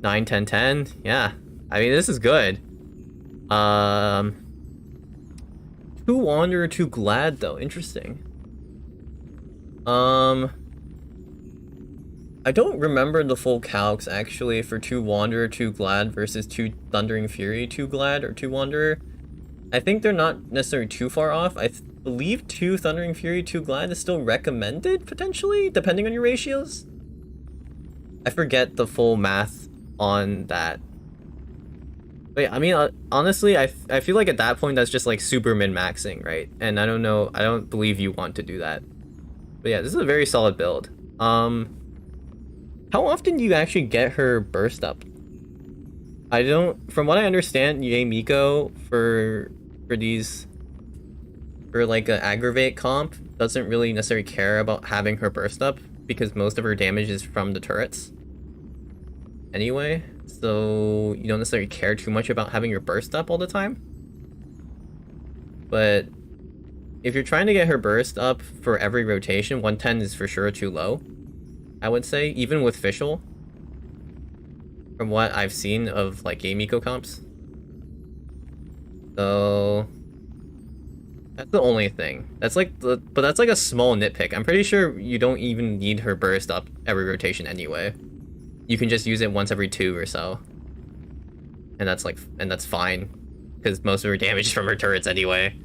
9, 10, 10. Yeah. I mean, this is good. 2 Wanderer, 2 Glad, though. Interesting. I don't remember the full calcs, actually, for 2 Wanderer, 2 Glad versus 2 Thundering Fury, 2 Glad, or 2 Wanderer. I think they're not necessarily too far off. I believe 2 Thundering Fury, 2 Glad is still recommended, potentially, depending on your ratios. I forget the full math on that. But yeah, I mean, honestly, I feel like at that point, that's just like super min-maxing, right? And I don't know, I don't believe you want to do that. But yeah, this is a very solid build. How often do you actually get her burst up? I don't, from what I understand, Yay Miko for like an aggravate comp doesn't really necessarily care about having her burst up because most of her damage is from the turrets. Anyway, so you don't necessarily care too much about having your burst up all the time. But if you're trying to get her burst up for every rotation, 110 is for sure too low, I would say, even with Fischl, from what I've seen of like Yay Miko comps. So That's the only thing. That's like but that's like a small nitpick. I'm pretty sure you don't even need her burst up every rotation anyway. You can just use it once every 2 or so. And that's fine. Because most of her damage is from her turrets anyway.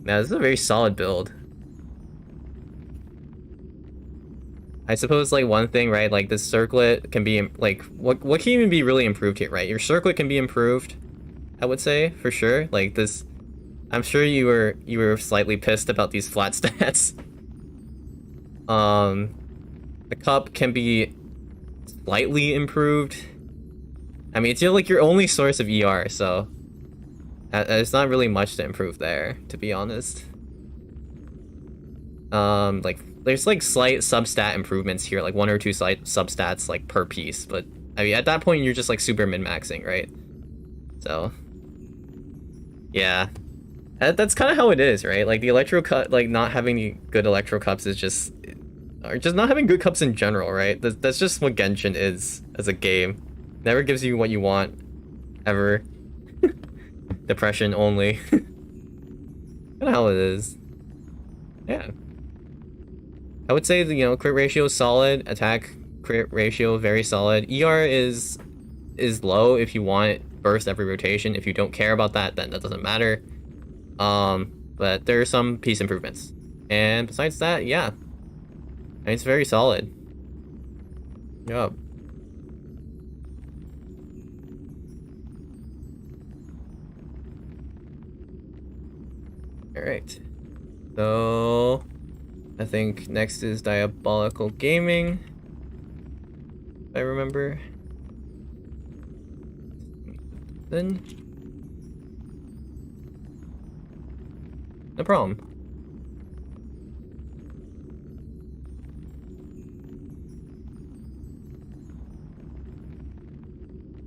Now, this is a very solid build. I suppose, like, one thing, right, like, this circlet can be, like, what can even be really improved here, right? Your circlet can be improved, I would say, for sure. Like, this, I'm sure you were slightly pissed about these flat stats. The cup can be slightly improved. I mean, it's like your only source of ER, so there's not really much to improve there, to be honest. Like, there's like slight substat improvements here, like 1 or 2 slight substats like per piece, but I mean, at that point you're just like super min-maxing, right? So yeah, that's kind of how it is, right? Like the electro cup, like not having the good electro cups is just, or just not having good cups in general, right? That's just what Genshin is as a game. Never gives you what you want, ever. Depression only. Kind of how it is. Yeah. I would say, you know, crit ratio is solid, attack crit ratio very solid. ER is low if you want burst every rotation. If you don't care about that, then that doesn't matter. But there are some piece improvements. And besides that, yeah. I mean, it's very solid. Yup. Alright. So I think next is Diabolical Gaming, if I remember. Then no problem.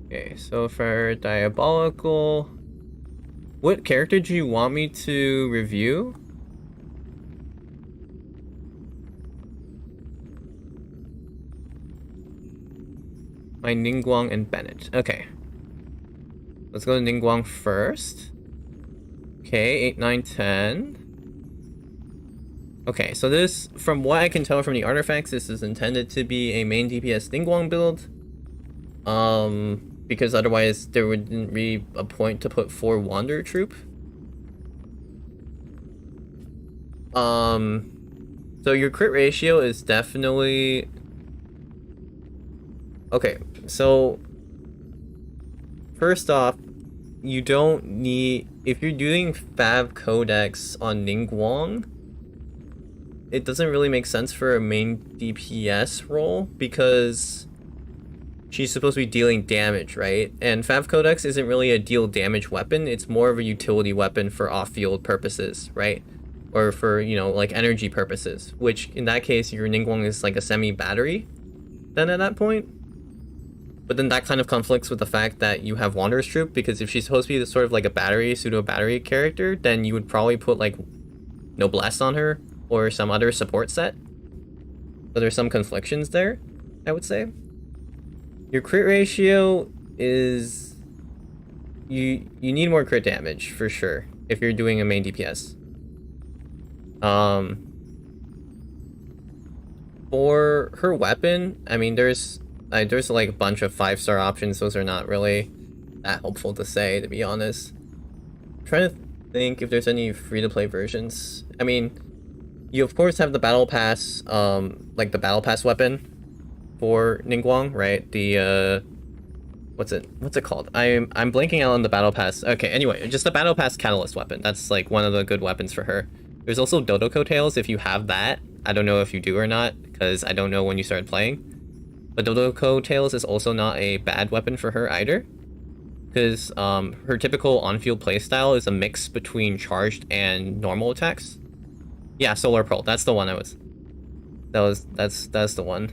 Okay, so for Diabolical, what character do you want me to review? My Ningguang and Bennett. Okay. Let's go to Ningguang first. Okay, 8, 9, 10. Okay, so this, from what I can tell from the artifacts, this is intended to be a main DPS Ningguang build. Because otherwise there wouldn't be a point to put 4 Wanderer Troop. So your crit ratio is definitely... Okay, so first off, you don't need... If you're doing Fav Codex on Ningguang, it doesn't really make sense for a main DPS role because she's supposed to be dealing damage, right? And Fav Codex isn't really a deal damage weapon, it's more of a utility weapon for off-field purposes, right? Or for, you know, like energy purposes, which in that case, your Ningguang is like a semi-battery then at that point. But then that kind of conflicts with the fact that you have Wanderer's Troop, because if she's supposed to be sort of like a battery, pseudo-battery character, then you would probably put like Noblesse on her, or some other support set. So there's some conflictions there, I would say. Your crit ratio is... You need more crit damage, for sure, if you're doing a main DPS. For her weapon, I mean, there's like a bunch of 5-star options. Those are not really that helpful to say, to be honest. I'm trying to think if there's any free-to-play versions. I mean, you of course have the battle pass, like the battle pass weapon for Ningguang, right? The what's it called? I'm blanking out on the battle pass. Okay, anyway, just the battle pass catalyst weapon. That's like one of the good weapons for her. There's also Dodo Coattails if you have that. I don't know if you do or not, because I don't know when you started playing. But Dodo Coattails is also not a bad weapon for her either, because her typical on-field playstyle is a mix between charged and normal attacks. Yeah, Solar Pearl. That's the one that's the one.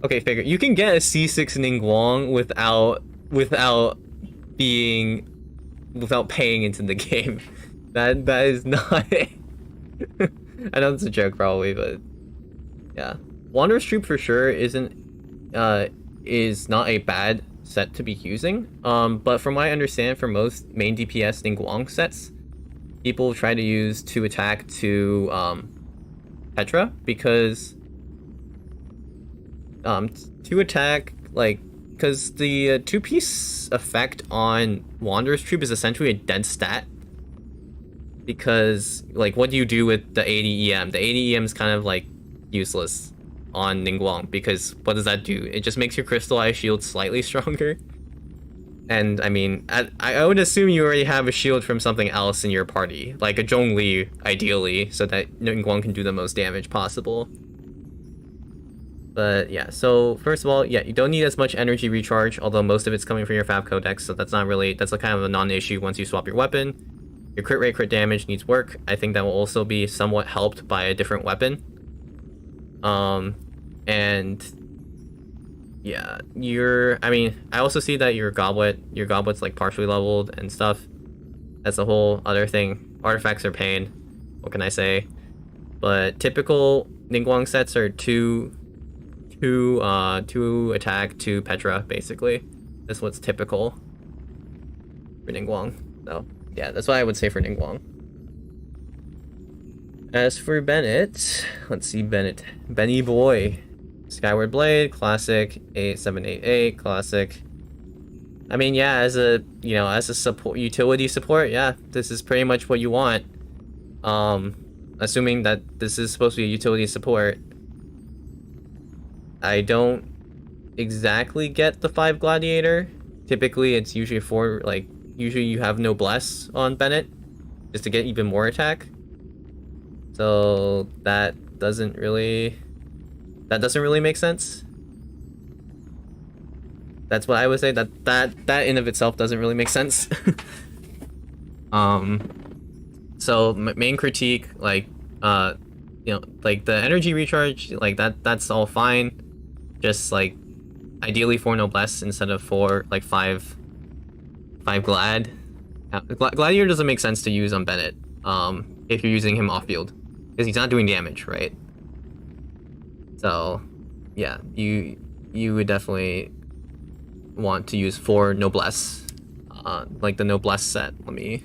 Okay, figure. You can get a C6 Ningguang without paying into the game. That is not I know it's a joke probably, but yeah. Wanderer's Troop for sure is not a bad set to be using. But from what I understand, for most main DPS Ningguang sets, people try to use 2 attack to Petra, because 2 attack, like, because the 2-piece effect on Wanderer's Troop is essentially a dead stat. Because, like, what do you do with the 80 EM? The 80 EM is kind of, like, useless on Ningguang, because what does that do? It just makes your crystallized shield slightly stronger. And, I mean, I would assume you already have a shield from something else in your party, like a Zhongli, ideally, so that Ningguang can do the most damage possible. But yeah, so first of all, yeah, you don't need as much energy recharge, although most of it's coming from your Fab Codex, so that's not really, that's a kind of a non-issue once you swap your weapon. Your crit rate, crit damage needs work. I think that will also be somewhat helped by a different weapon. And yeah, I mean, I also see that your goblet's like partially leveled and stuff. That's a whole other thing. Artifacts are pain. What can I say? But typical Ningguang sets are 2 attack, 2 Petra, basically. That's what's typical for Ningguang. So yeah, that's what I would say for Ningguang. As for Bennett, let's see Bennett. Benny boy. Skyward Blade, classic, 8788, classic. I mean, yeah, as a support, utility support, yeah, this is pretty much what you want. Assuming that this is supposed to be a utility support. I don't exactly get the 5 Gladiator. Typically, it's usually 4, like, usually you have Noblesse on Bennett, just to get even more attack. So that doesn't really make sense. That's what I would say. That in of itself doesn't really make sense. So main critique, like, like the energy recharge, like that's all fine. Just like ideally 4 Noblesse instead of 4, like 5 Glad. Gladiator doesn't make sense to use on Bennett. If you're using him off field, because he's not doing damage, right? So yeah, you would definitely want to use 4 Noblesse, like the Noblesse set. Let me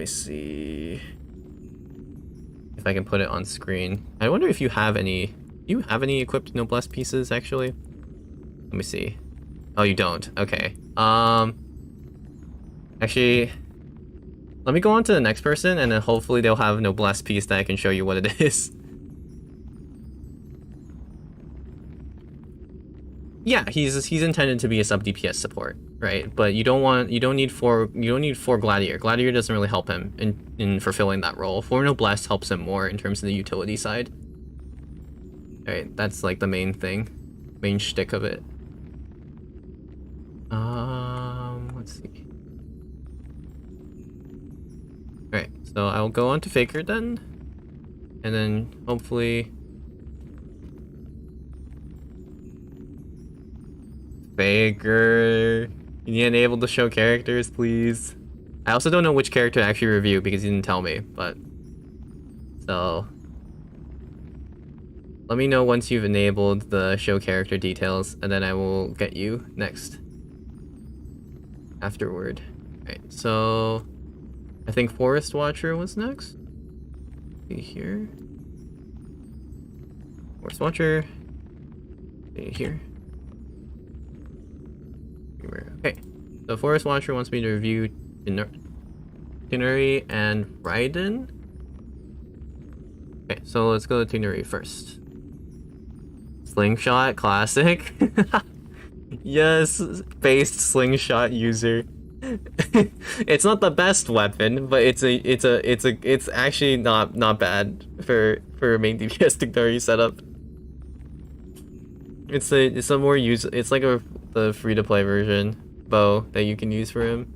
see if I can put it on screen. I wonder if you have any. Do you have any equipped Noblesse pieces actually? Let me see. Oh, you don't. Okay. Actually, let me go on to the next person, and then hopefully they'll have a Noblesse piece that I can show you what it is. Yeah, he's intended to be a sub DPS support, right? But you don't need 4 Gladiator. Gladiator doesn't really help him in fulfilling that role. 4 Noblesse helps him more in terms of the utility side. Alright, that's like the main thing. Main shtick of it. Let's see. Alright, so I'll go on to Faker then. And then hopefully Faker, you need enable to show characters, please. I also don't know which character to actually review because he didn't tell me, but so let me know once you've enabled the show character details, and then I will get you next afterward. Right, so I think Forest Watcher was next. See here. Forest Watcher. See here. Okay, so Forest Watcher wants me to review Itinerary and Raiden. Okay, so let's go to Itinerary first. Slingshot, classic. Yes, based slingshot user. It's not the best weapon, but it's actually not bad for a main DPS Itinerary setup. It's a more it's like the free-to-play version bow that you can use for him.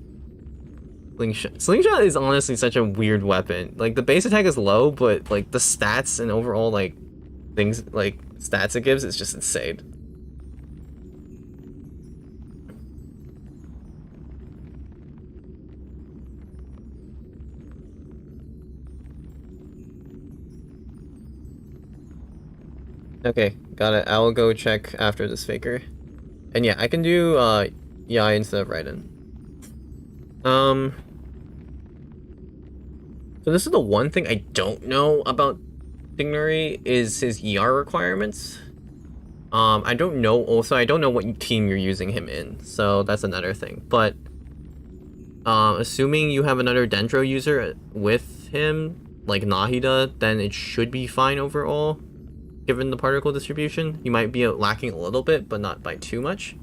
Slingshot is honestly such a weird weapon. Like, the base attack is low, but like the stats and overall like things, like stats it gives, is just insane. Okay, got it. I will go check after this faker. And yeah, I can do Yai instead of Raiden. So this is the one thing I don't know about Dignary is his ER requirements. I don't know. Also, I don't know what team you're using him in, so that's another thing. But assuming you have another Dendro user with him, like Nahida, then it should be fine overall. Given the particle distribution, you might be lacking a little bit, but not by too much.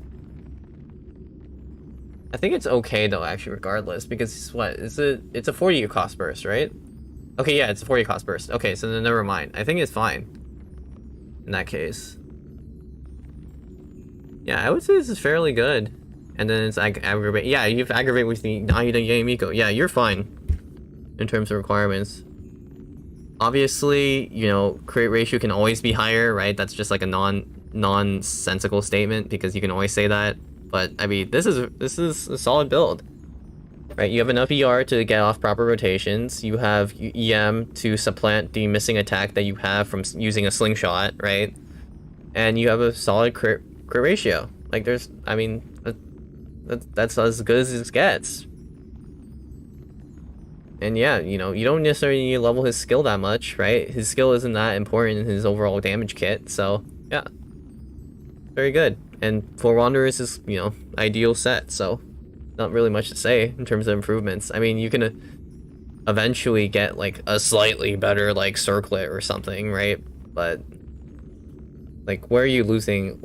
I think it's okay though, actually, regardless, because what is it? It's a 40 cost burst, right? Okay, yeah, it's a 40 cost burst. Okay, so then never mind. I think it's fine in that case. Yeah, I would say this is fairly good. And then it's like aggravate. Yeah, you have aggravate with the Nahida Yamiko. Yeah, you're fine in terms of requirements. Obviously, you know, crit ratio can always be higher, right? That's just like a nonsensical statement because you can always say that. But I mean, this is a solid build, right? You have enough ER to get off proper rotations. You have EM to supplant the missing attack that you have from using a slingshot, right? And you have a solid crit ratio. Like there's, I mean, that's as good as it gets. And yeah, you know, you don't necessarily need to level his skill that much, right? His skill isn't that important in his overall damage kit, so yeah. Very good. And for Wanderers is, you know, ideal set, so not really much to say in terms of improvements. I mean, you can eventually get like a slightly better like circlet or something, right? But like where are you losing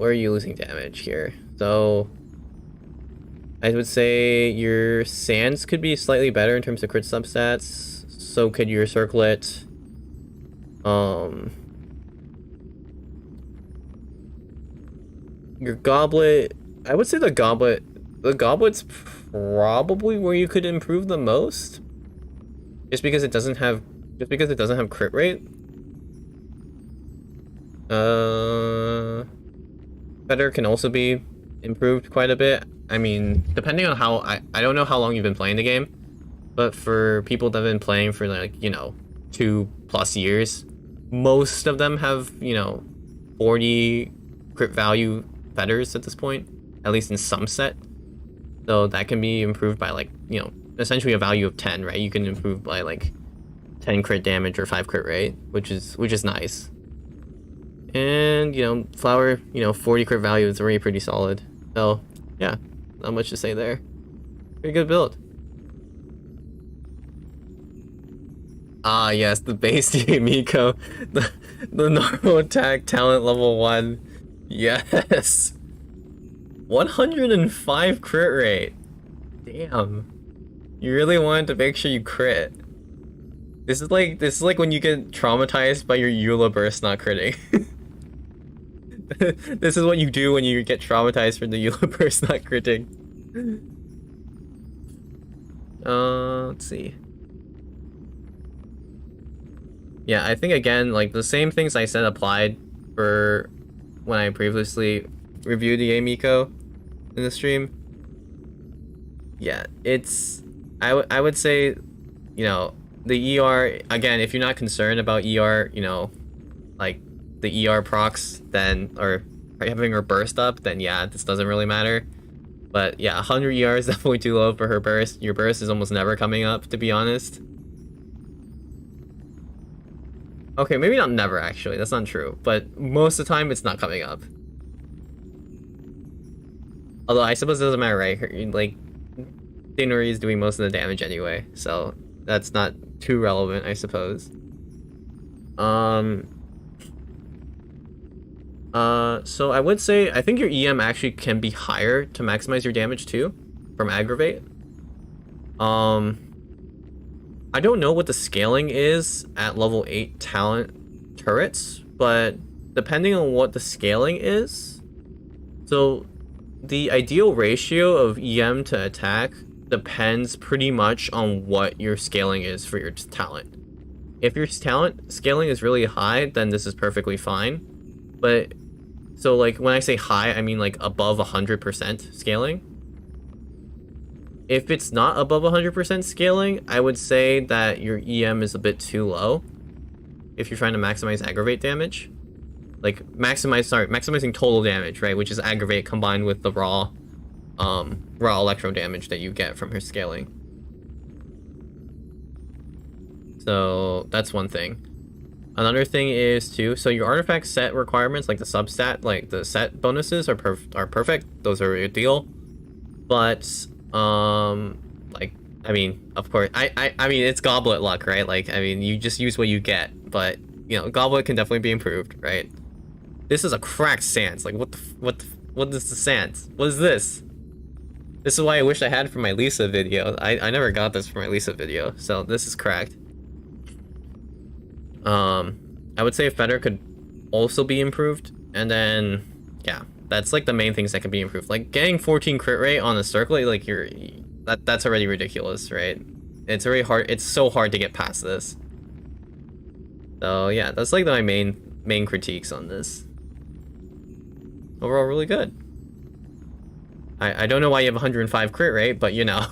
damage here? So I would say your Sands could be slightly better in terms of crit substats. So could your circlet. Your goblet, I would say the goblet's probably where you could improve the most. Just because it doesn't have crit rate. Better can also be improved quite a bit. I mean, depending on how I don't know how long you've been playing the game, but for people that have been playing for like, you know, 2+ years, most of them have, you know, 40 crit value fetters at this point, at least in some set. So that can be improved by like, you know, essentially a value of 10, right? You can improve by like 10 crit damage or 5 crit rate, which is nice. And, you know, Flower, you know, 40 crit value is already pretty solid. So yeah, not much to say there. Very good build. Ah, yes, the base Miko, the normal attack talent level 1. Yes. 105 crit rate. Damn. You really wanted to make sure you crit. This is like when you get traumatized by your Eula burst not critting. This is what you do when you get traumatized for the Eula burst not critting. Let's see. Yeah, I think again, like the same things I said applied for when I previously reviewed the Miko in the stream. Yeah, it's I would say, you know, the ER again, if you're not concerned about ER, you know, like the ER procs, then or having her burst up, then yeah, this doesn't really matter. But yeah, 100 ER is definitely too low for her burst. Your burst is almost never coming up, to be honest. Okay, maybe not never, actually. That's not true. But most of the time, it's not coming up. Although, I suppose it doesn't matter, right? Like, Dinori is doing most of the damage anyway. So, that's not too relevant, I suppose. So I would say, I think your EM actually can be higher to maximize your damage, too. From Aggravate. I don't know what the scaling is at level 8 talent turrets, but depending on what the scaling is, so the ideal ratio of EM to attack depends pretty much on what your scaling is for your talent. If your talent scaling is really high, then this is perfectly fine. But, so like when I say high, I mean like above 100% scaling. If it's not above 100% scaling, I would say that your EM is a bit too low if you're trying to maximize aggravate damage. maximizing total damage, right? Which is aggravate combined with the raw electro damage that you get from her scaling. So that's one thing. Another thing is too, so your artifact set requirements, like the substat, like the set bonuses are perfect. Those are a deal. But like, I mean, of course, I mean, it's goblet luck, right? Like, I mean, you just use what you get, but you know, goblet can definitely be improved, right? This is a cracked sans. Like, what is the sans? What is this? This is why I wish I had for my Lisa video. I never got this for my Lisa video, so this is cracked. I would say Fetter could also be improved, and then yeah, that's like the main things that can be improved. Like getting 14 crit rate on a circle, like that's already ridiculous, right? It's very hard. It's so hard to get past this. So yeah, that's like my main critiques on this. Overall, really good. I don't know why you have 105 crit rate, but you know.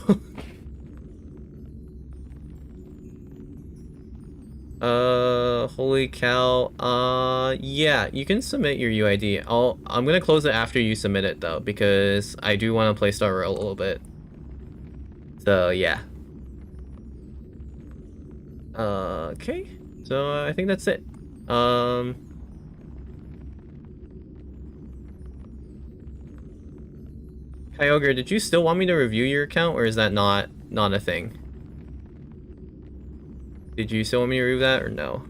Holy cow. Yeah, you can submit your UID. I'm gonna close it after you submit it though, because I do want to play Star Rail a little bit. So yeah. Okay. So I think that's it. Kyogre, did you still want me to review your account, or is that not a thing? Did you still want me to review that, or no?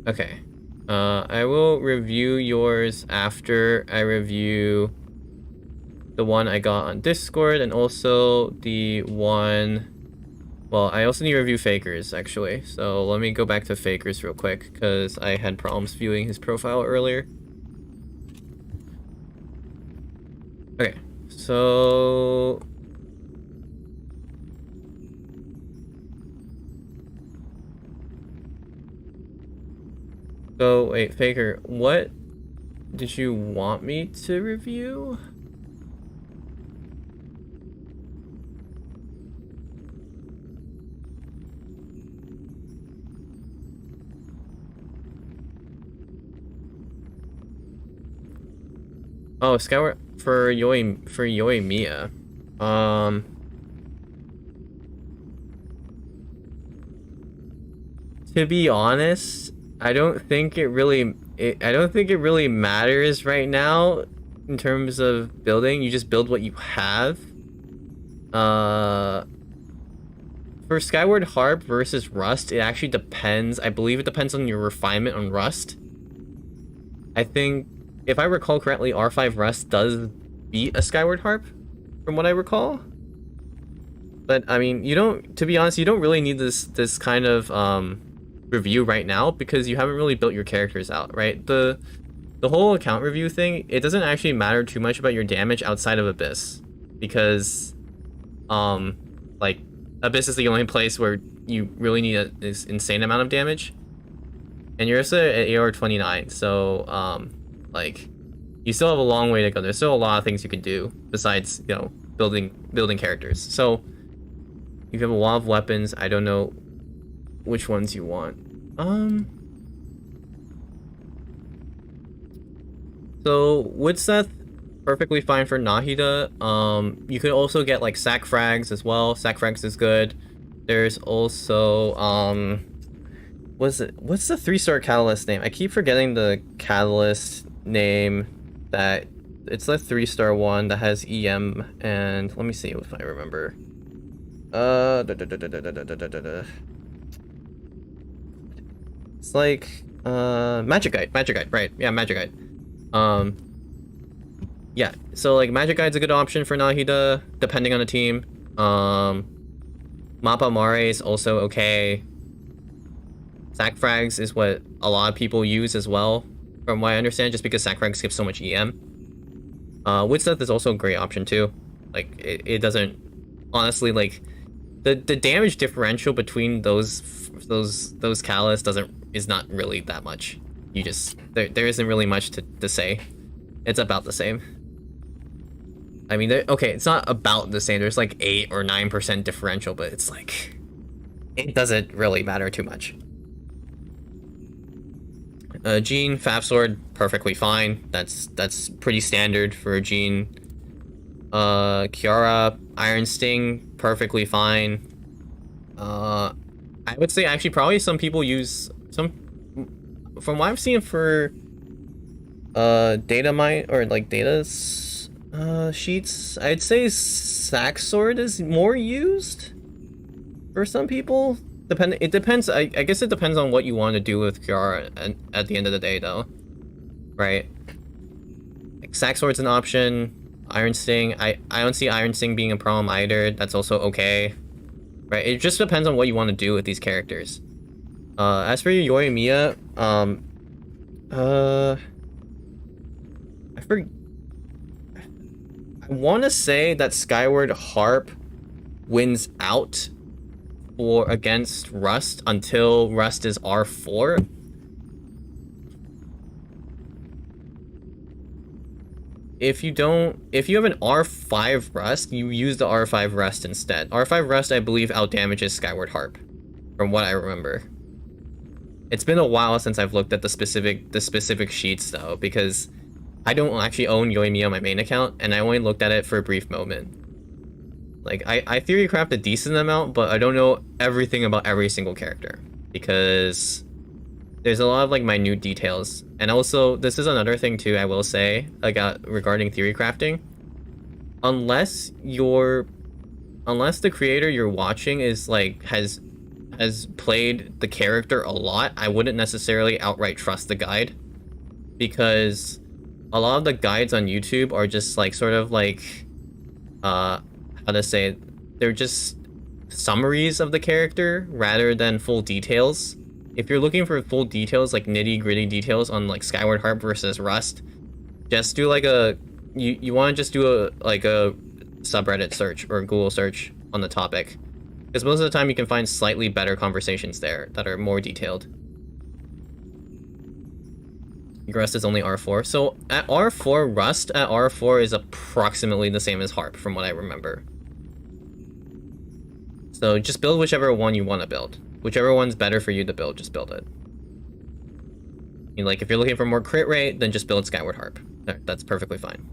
Okay. I will review yours after I review the one I got on Discord, and also the one... Well, I also need to review Faker's, actually. So let me go back to Faker's real quick, because I had problems viewing his profile earlier. Okay, so... So, wait, Faker, what did you want me to review? Oh, Skyward for Yoimiya. To be honest, I don't think it really matters right now in terms of building. You just build what you have. For Skyward Harp versus Rust, it actually depends. I believe it depends on your refinement on Rust. I think, if I recall correctly, R5 Rust does beat a Skyward Harp, from what I recall. But I mean, to be honest, you don't really need this kind of review right now, because you haven't really built your characters out, right? The whole account review thing, it doesn't actually matter too much about your damage outside of Abyss, because like Abyss is the only place where you really need this insane amount of damage, and you're also at AR 29, so like, you still have a long way to go. There's still a lot of things you can do besides, you know, building characters. So you have a lot of weapons. I don't know which ones you want. So Woodseth, perfectly fine for Nahida. You could also get like Sack Frags as well. Sack Frags is good. There's also what's the 3-star catalyst name? I keep forgetting the catalyst name. That it's the 3-star one that has EM, and let me see if I remember. It's like Magicite, right? Yeah, Magicite. Yeah, so like Magicite's a good option for Nahida, depending on the team. Mappa Mare is also okay. Sack Frags is what a lot of people use as well, from what I understand, just because Sack Frags gives so much EM. Woodseth is also a great option too. Like, it doesn't... Honestly, like, the damage differential between those catalysts is not really that much. You just... There isn't really much to say. It's about the same. I mean, okay, it's not about the same. There's like 8 or 9% differential, but it's like it doesn't really matter too much. Jean, Faf Sword, perfectly fine. That's pretty standard for a Jean. Kiara, Iron Sting, perfectly fine. I would say actually probably some people use some, from what I've seen for data mine or like data sheets, I'd say Sax Sword is more used for some people. It depends. I guess it depends on what you want to do with Kiara at the end of the day, though, right? Like, Sax Sword's an option. Iron Sting, I don't see Iron Sting being a problem either. That's also okay, right? It just depends on what you want to do with these characters. As for Yoimiya, I want to say that Skyward Harp wins out against Rust until Rust is R4. If you have an R5 Rust, you use the R5 Rust instead. R5 Rust, I believe, outdamages Skyward Harp, from what I remember. It's been a while since I've looked at the specific sheets, though, because I don't actually own Yoimiya on my main account, and I only looked at it for a brief moment. Like, I theory craft a decent amount, but I don't know everything about every single character, because there's a lot of, like, minute details. And also, this is another thing, too, I will say, like, regarding theory crafting. Unless the creator you're watching is, like, has played the character a lot, I wouldn't necessarily outright trust the guide. Because a lot of the guides on YouTube are just, like, sort of, like, how to say it? They're just summaries of the character rather than full details. If you're looking for full details, like nitty-gritty details on like Skyward Harp versus Rust, just do like you want to just do a subreddit search or Google search on the topic, because most of the time you can find slightly better conversations there that are more detailed. Rust is only R4, so at R4, Rust at R4 is approximately the same as Harp from what I remember. So just build whichever one you want to build. Whichever one's better for you to build, just build it. Like, if you're looking for more crit rate, then just build Skyward Harp. That's perfectly fine.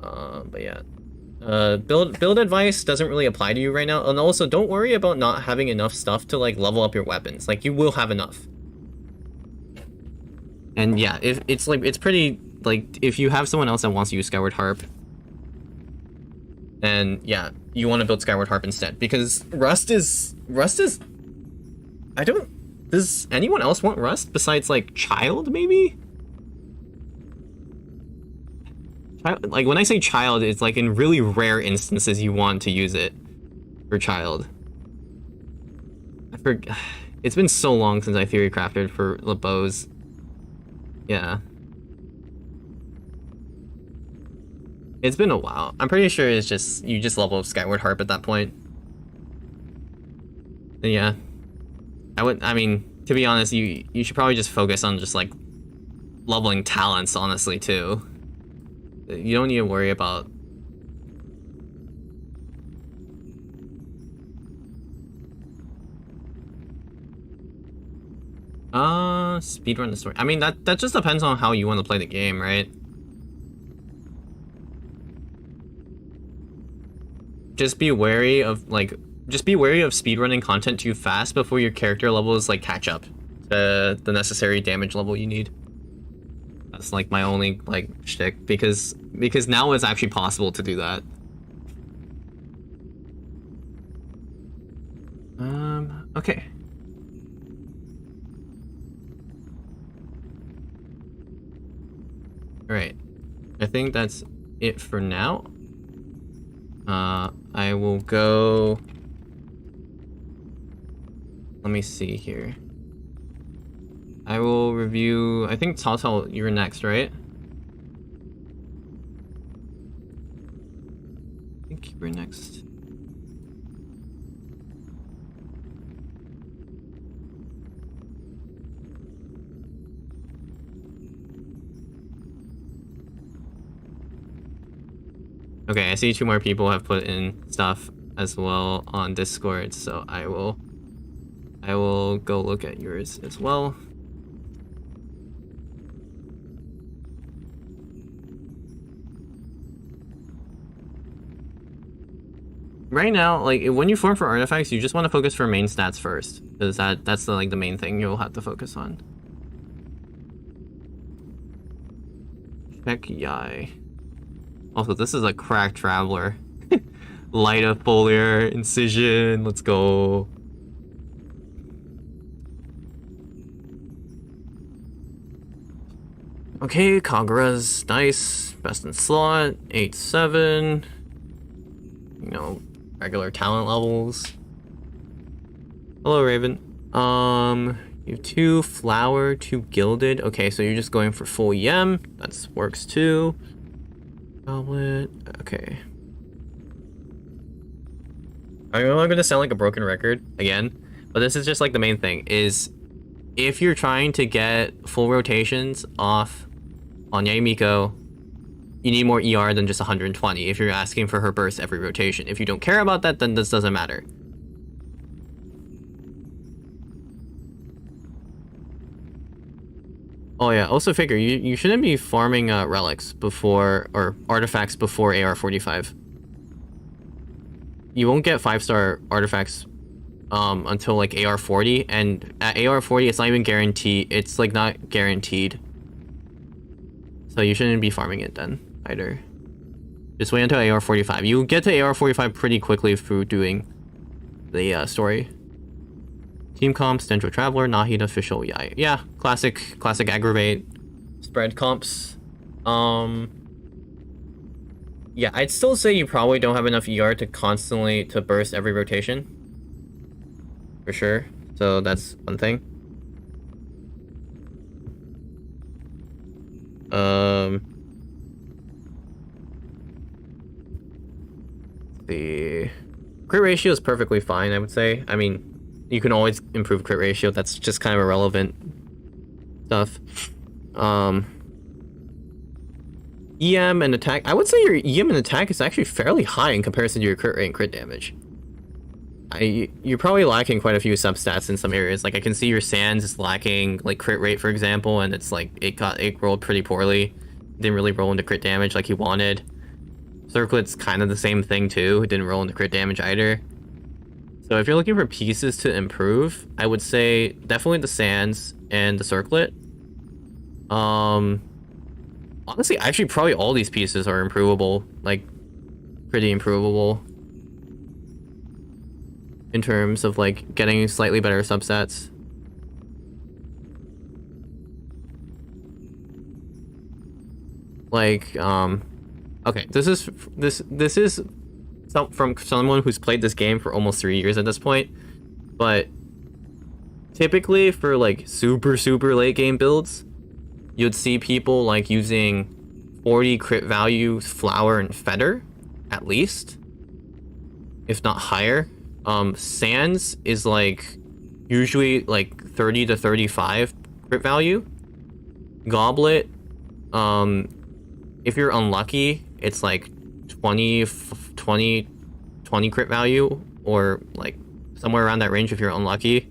But yeah. Build advice doesn't really apply to you right now. And also, don't worry about not having enough stuff to, like, level up your weapons. Like, you will have enough. And yeah, it's pretty, like, if you have someone else that wants to use Skyward Harp, and yeah, you want to build Skyward Harp instead, because Rust is does anyone else want Rust besides like Child, maybe? Like, when I say Child, it's like in really rare instances you want to use it for Child. It's been so long since I theory crafted for the bows. Yeah. It's been a while. I'm pretty sure it's just, you just level up Skyward Harp at that point. And yeah. I mean, to be honest, you should probably just focus on just, like, leveling talents, honestly, too. You don't need to worry about... Speedrun the story. I mean, that just depends on how you want to play the game, right? Just be wary of speedrunning content too fast before your character levels like catch up to the necessary damage level you need. That's like my only like shtick, because now it's actually possible to do that. Okay. All right. I think that's it for now. I will go... Let me see here. I will review... I think Tao, you're next, right? I think you're next. Okay, I see 2 more people have put in stuff as well on Discord, so I will go look at yours as well. Right now, like when you farm for artifacts, you just want to focus for main stats first, because that's the like the main thing you'll have to focus on. Check Yai. Also, this is a cracked traveler. Light of foliar, incision, let's go. Okay, Kagura's nice. Best in slot, 8-7. You know, regular talent levels. Hello, Raven. You have 2 flower, 2 gilded. Okay, so you're just going for full EM. That works too. Goblet. Okay. I'm gonna sound like a broken record again, but this is just like the main thing is if you're trying to get full rotations off on Yayimiko, you need more ER than just 120 if you're asking for her burst every rotation. If you don't care about that, then this doesn't matter. Oh yeah, also figure, you shouldn't be farming relics before, or artifacts before AR45. You won't get 5-star artifacts until like AR40, and at AR40 it's not even guaranteed, it's like not guaranteed. So you shouldn't be farming it then, either. Just wait until AR45. You get to AR45 pretty quickly through doing the story. Team comps, Central Traveler, Nahid Official, yeah, classic aggravate, spread comps. Yeah, I'd still say you probably don't have enough ER to constantly to burst every rotation. For sure. So that's one thing. The crit ratio is perfectly fine, I would say. I mean, you can always improve crit ratio. That's just kind of irrelevant stuff. EM and attack. I would say your EM and attack is actually fairly high in comparison to your crit rate and crit damage. You're probably lacking quite a few substats in some areas. Like I can see your Sands is lacking like crit rate, for example, and it's like it rolled pretty poorly. Didn't really roll into crit damage like you wanted. Circlet's kind of the same thing too. It didn't roll into crit damage either. So if you're looking for pieces to improve, I would say definitely the Sands and the Circlet. Honestly, actually probably all these pieces are improvable, like pretty improvable in terms of like getting slightly better subsets. Like okay, this is from someone who's played this game for almost 3 years at this point, but typically for like super late game builds, you'd see people like using 40 crit value flower and feather at least, if not higher. Sands is like usually like 30 to 35 crit value. Goblet, if you're unlucky, it's like 20 crit value, or like somewhere around that range if you're unlucky.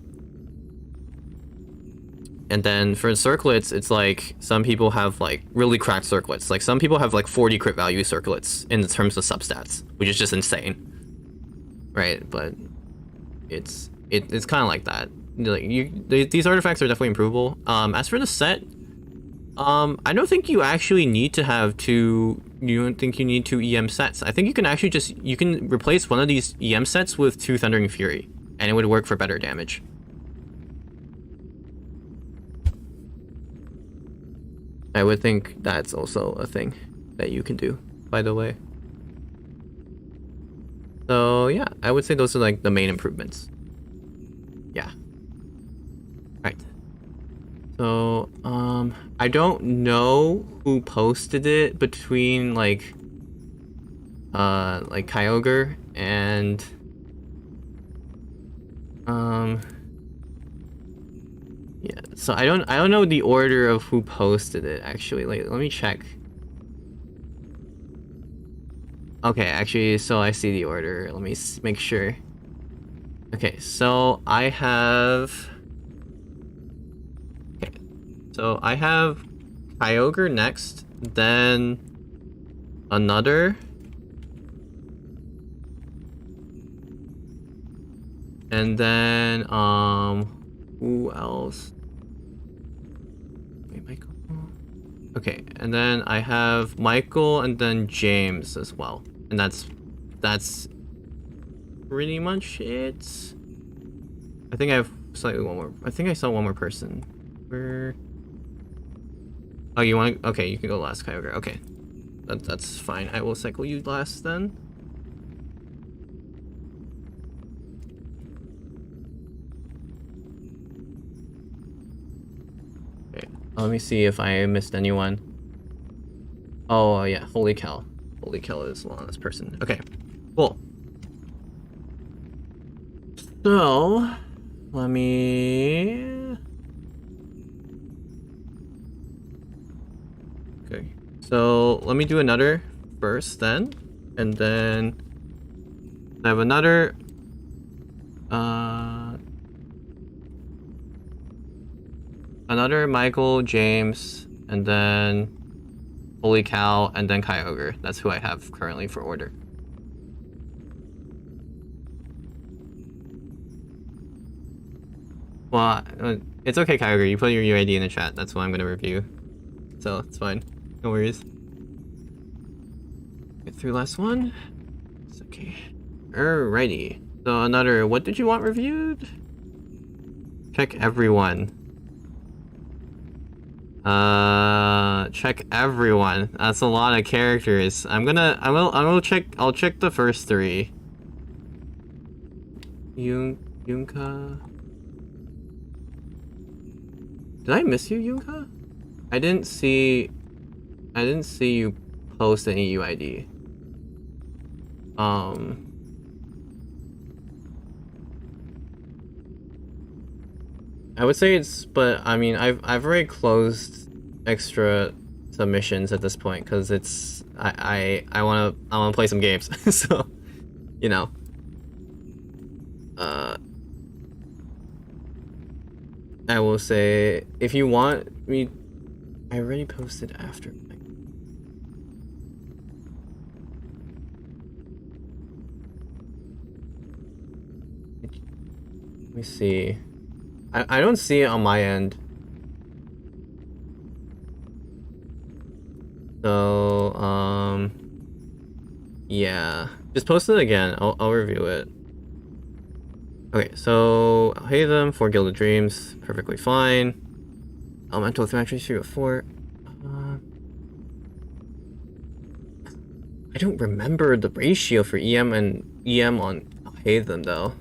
And then for circlets, it's like some people have like really cracked circlets. Like some people have like 40 crit value circlets in terms of substats, which is just insane, right? But it's kind of like that. Like these artifacts are definitely improvable. As for the set, I don't think you actually need to have two. You don't think you need 2 EM sets. I think you can actually you can replace one of these EM sets with 2 Thundering Fury, and it would work for better damage. I would think that's also a thing that you can do, by the way. So yeah, I would say those are like the main improvements. Yeah. Right. So I don't know who posted it between like Kyogre and yeah, so I don't know the order of who posted it actually. Like let me check. Okay, actually, so I see the order. Let me make sure. Okay, so I have... Okay, so I have Kyogre next, then another, and then who else? Wait, Michael. Okay, and then I have Michael and then James as well, and that's pretty much it. I think I have slightly one more. I think I saw one more person. Where? Oh, you want? Okay, you can go last, Kyogre. Okay, that's fine. I will cycle you last then. Okay, let me see if I missed anyone. Oh yeah, holy cow. Holy cow is the last person. Okay, cool. So, let me... Okay, so let me do another first then, and then I have another, another Michael, James, and then holy cow, and then Kyogre. That's who I have currently for order. Well, it's okay, Kyogre. You put your UID in the chat. That's what I'm gonna review. So, it's fine. No worries. Get through last one. It's okay. Alrighty. So, another, what did you want reviewed? Check everyone. Check everyone. That's a lot of characters. I'll check the first three. Yunka. Did I miss you, Yunka? I didn't see you post any UID. I would say it's, but I mean, I've already closed extra submissions at this point because it's I wanna play some games, so you know. I will say if you want me, I already posted after. Let me see. I don't see it on my end. So, yeah. Just post it again. I'll review it. Okay, so I'll hate them for Gilded Dreams. Perfectly fine. Elemental Thrashing 3 4. I don't remember the ratio for EM and EM on I'll hate them though.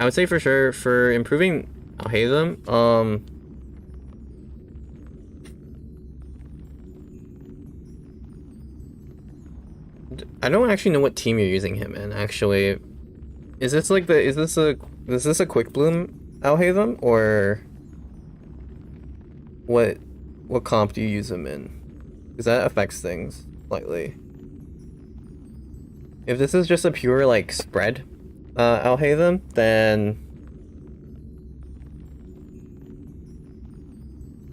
I would say for sure for improving I'll hate them. I don't actually know what team you're using him in. Actually, is this like the is this a quick bloom Alhaven or what comp do you use him in? Because that affects things slightly. If this is just a pure like spread Alhaven, then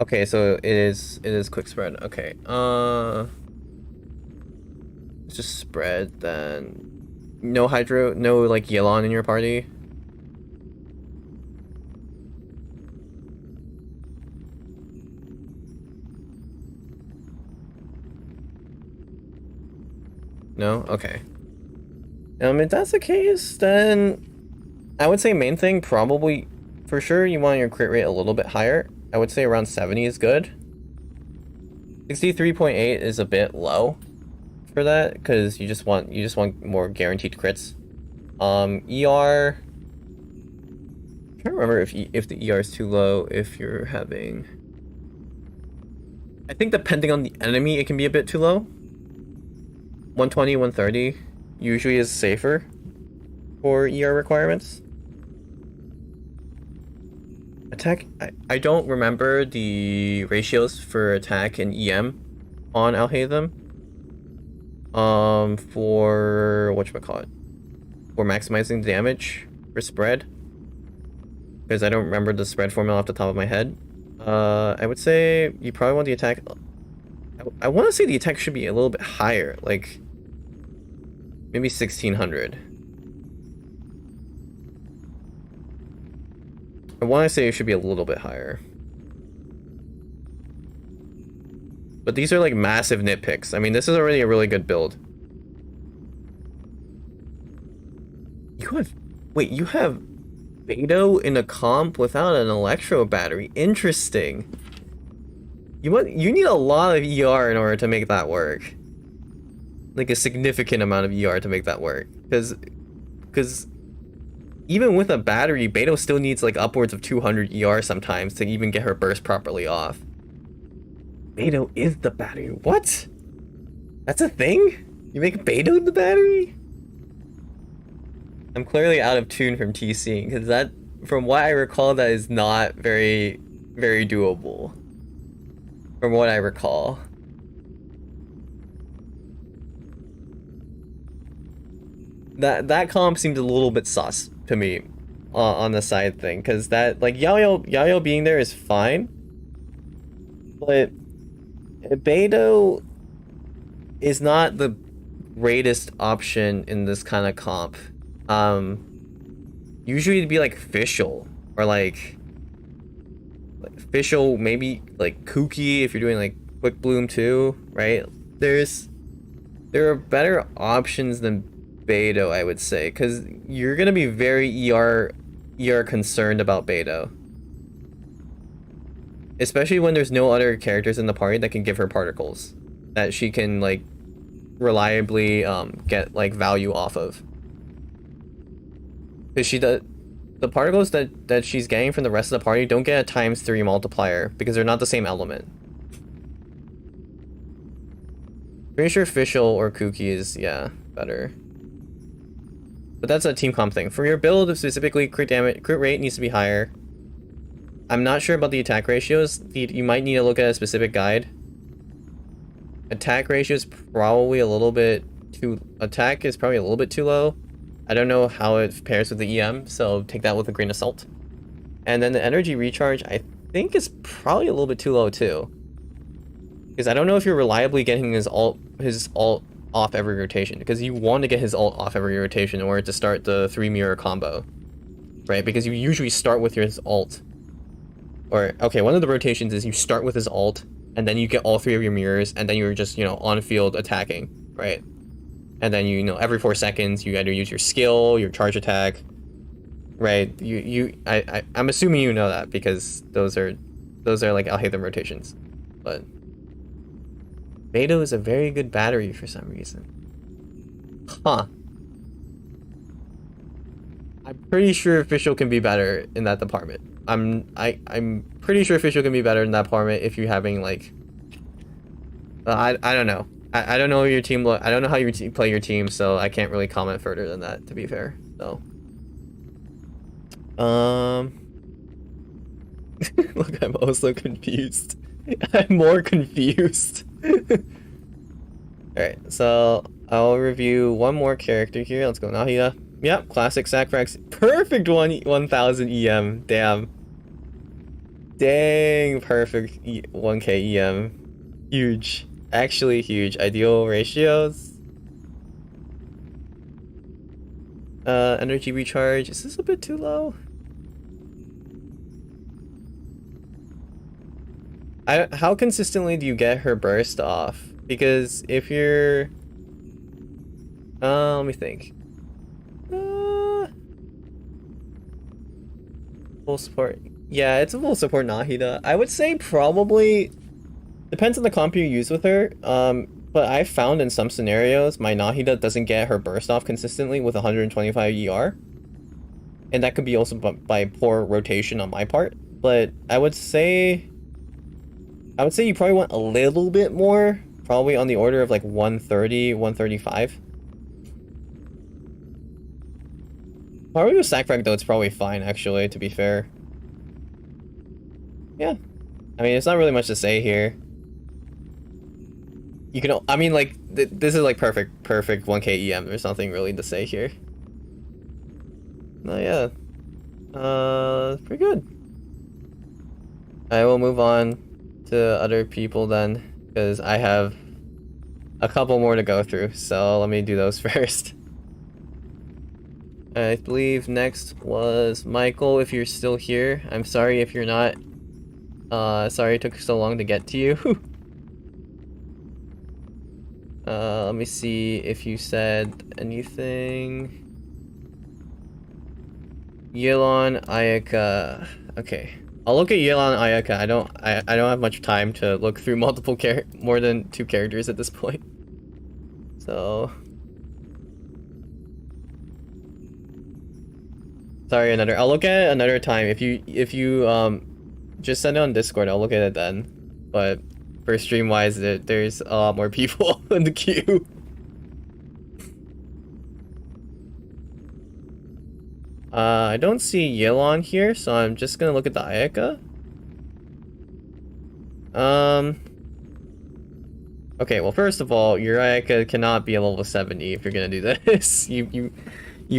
okay, so it is quick spread. Okay. Just spread then. No hydro, no like Yelan in your party. No? Okay. If that's the case, then I would say main thing probably for sure you want your crit rate a little bit higher. I would say around 70 is good. 63.8 is a bit low for that because you just want more guaranteed crits. ER, I'm trying to remember if the ER is too low if you're having, I think depending on the enemy it can be a bit too low. 120, 130 usually is safer for ER requirements. Attack, I don't remember the ratios for attack and EM on Alhaitham. For whatchamacallit? For maximizing the damage for spread. Because I don't remember the spread formula off the top of my head. I would say you probably want the attack. I want to say the attack should be a little bit higher, like maybe 1600. I want to say it should be a little bit higher. But these are like massive nitpicks. I mean, this is already a really good build. You have Beto in a comp without an electro battery. Interesting. You need a lot of ER in order to make that work. Like a significant amount of ER to make that work. Because even with a battery, Beto still needs like upwards of 200 ER sometimes to even get her burst properly off. Beto is the battery. What? That's a thing? You make Beto the battery? I'm clearly out of tune from TCing, because that, from what I recall, that is not very, very doable. From what I recall. That comp seemed a little bit sus to me on the side thing, because that, like, Yayo being there is fine, but Beto is not the greatest option in this kind of comp. Usually it'd be like Fischl, or like Fischl, maybe like Kooky if you're doing like Quick Bloom too, right? There are better options than Beto, I would say, because you're gonna be very ER concerned about Beto. Especially when there's no other characters in the party that can give her particles that she can like reliably get like value off of. Because the particles that she's getting from the rest of the party don't get a ×3 multiplier because they're not the same element. Pretty sure Fischl or Kooky is, yeah, better. But that's a team comp thing. For your build, specifically, crit rate needs to be higher. I'm not sure about the attack ratios. You might need to look at a specific guide. Attack ratio is probably a little bit too... Attack is probably a little bit too low. I don't know how it pairs with the EM, so take that with a grain of salt. And then the energy recharge, I think is probably a little bit too low too. Because I don't know if you're reliably getting his ult off every rotation. Because you want to get his ult off every rotation in order to start the 3 mirror combo. Right? Because you usually start with your ult. Or, okay, one of the rotations is you start with his ult, and then you get all 3 of your mirrors, and then you're just, you know, on field attacking, right? And then you know, every 4 seconds, you either use your skill, your charge attack, right? I'm assuming you know that, because those are like Alhaitham rotations. But Beto is a very good battery for some reason. Huh. I'm pretty sure Fischl can be better in that department. I'm pretty sure Fischl can be better in that department if you're having like... I don't know. I don't know your team. I don't know how you play your team, so I can't really comment further than that, to be fair. So, look, I'm also confused. I'm more confused. All right, so I'll review one more character here. Let's go, Nahida. Yep, classic Sacrifice. Perfect 1000 EM. Damn. Dang, perfect 1k EM. Huge. Actually huge. Ideal ratios. Energy recharge. Is this a bit too low? How consistently do you get her burst off? Because if you're... let me think. Full support. Yeah, it's a full support Nahida. I would say probably... Depends on the comp you use with her, but I've found in some scenarios my Nahida doesn't get her burst off consistently with 125 ER. And that could be also by poor rotation on my part. But I would say you probably want a little bit more, probably on the order of like 130, 135. Probably with Sack Frag though, it's probably fine actually, to be fair. Yeah. I mean, it's not really much to say here. You can, I mean, like, this is like perfect 1k EM. There's nothing really to say here. Oh yeah. Pretty good. I will move on to other people then, because I have a couple more to go through, so let me do those first. I believe next was Michael, if you're still here. I'm sorry if you're not. Sorry it took so long to get to you. Let me see if you said anything. Yelan, Ayaka. Okay. I'll look at Yelan and Ayaka. I don't have much time to look through multiple more than 2 characters at this point. So sorry, I'll look at it another time. If you just send it on Discord, I'll look at it then. But for stream wise, there's a lot more people in the queue. I don't see Yelan here, so I'm just gonna look at the Ayaka. Okay, well, first of all, your Ayaka cannot be a level 70 if you're gonna do this. You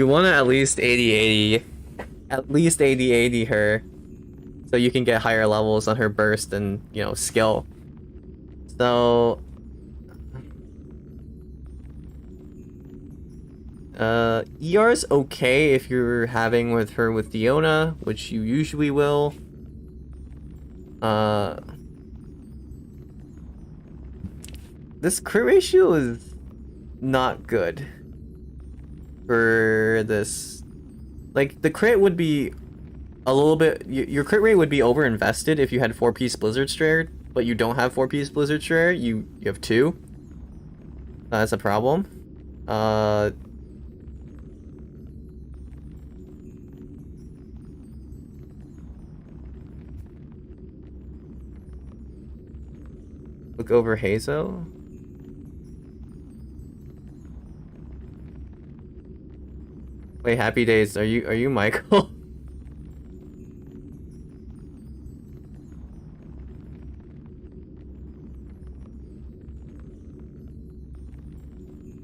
wanna at least 80 her, so you can get higher levels on her burst and, you know, skill. So ER's okay if you're having with her with Diona, which you usually will. This crit ratio is not good for this. Like, the crit would be a little bit, your crit rate would be over invested if you had 4-piece Blizzard Strayer, but you don't have 4-piece Blizzard Strayer, you have 2. That's a problem. Look over Hazo. Wait, Happy Days, are you Michael?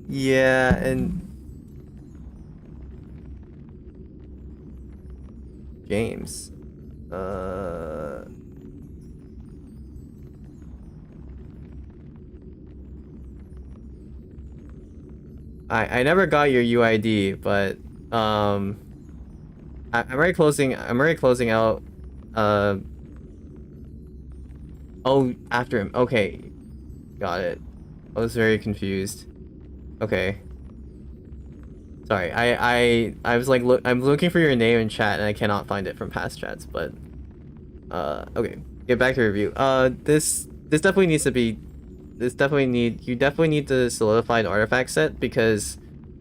Yeah, and James. I never got your UID, but I'm already closing out. Oh, after him. Okay, got it. I was very confused. Okay. Sorry, I was like, I'm looking for your name in chat and I cannot find it from past chats, but okay, get back to review. This definitely needs to be, you definitely need to solidify an artifact set, because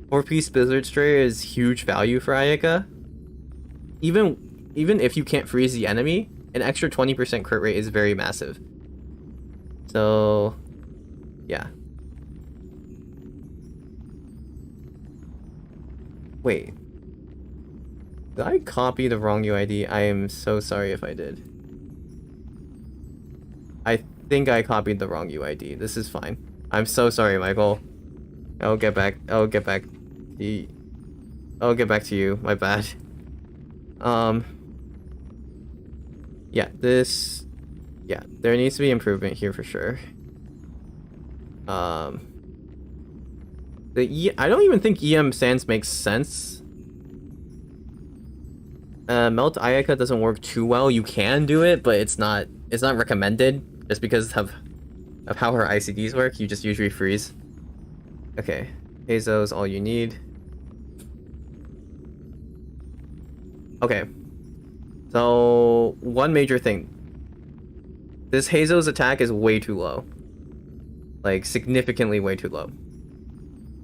4-piece Blizzard Strayer is huge value for Ayaka. Even if you can't freeze the enemy, an extra 20% crit rate is very massive. So yeah. Wait. Did I copy the wrong UID? I am so sorry if I did. I think I copied the wrong UID. This is fine. I'm so sorry, Michael. I'll get back to you. My bad. Yeah, there needs to be improvement here for sure. I don't even think EM Sands makes sense. Melt Ayaka doesn't work too well. You can do it, but it's not recommended, just because of how her ICDs work. You just usually freeze. Okay, Hazo is all you need. Okay, so one major thing. This Hazo's attack is way too low. Like, significantly way too low.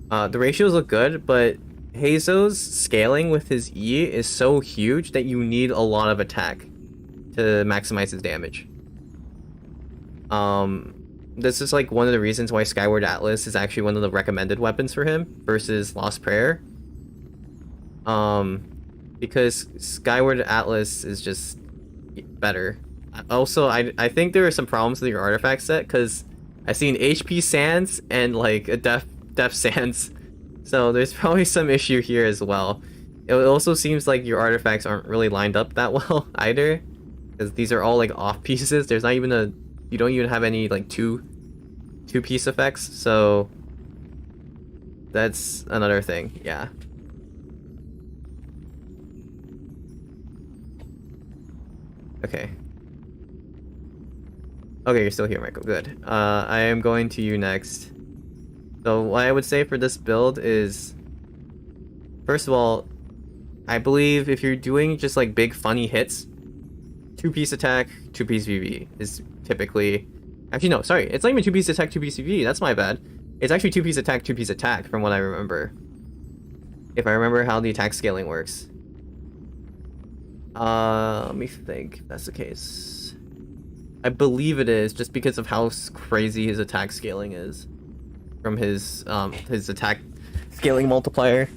The ratios look good, but Hazo's scaling with his E is so huge that you need a lot of attack to maximize his damage. This is like one of the reasons why Skyward Atlas is actually one of the recommended weapons for him versus Lost Prayer. Because Skyward Atlas is just better. Also, I think there are some problems with your artifact set, because I see an HP Sans and like a Def Sans. So there's probably some issue here as well. It also seems like your artifacts aren't really lined up that well either, because these are all like off pieces. There's not even a, you don't even have any like two piece effects, so that's another thing. Yeah. Okay. Okay, you're still here, Michael. Good. I am going to you next. So what I would say for this build is, first of all, I believe if you're doing just like big funny hits, 2-piece attack, 2-piece VV is typically... Actually, no, sorry. It's not even 2-piece attack, 2-piece VV. That's my bad. It's actually 2-piece attack, 2-piece attack from what I remember. If I remember how the attack scaling works. Let me think if that's the case. I believe it is, just because of how crazy his attack scaling is. From his attack scaling multiplier.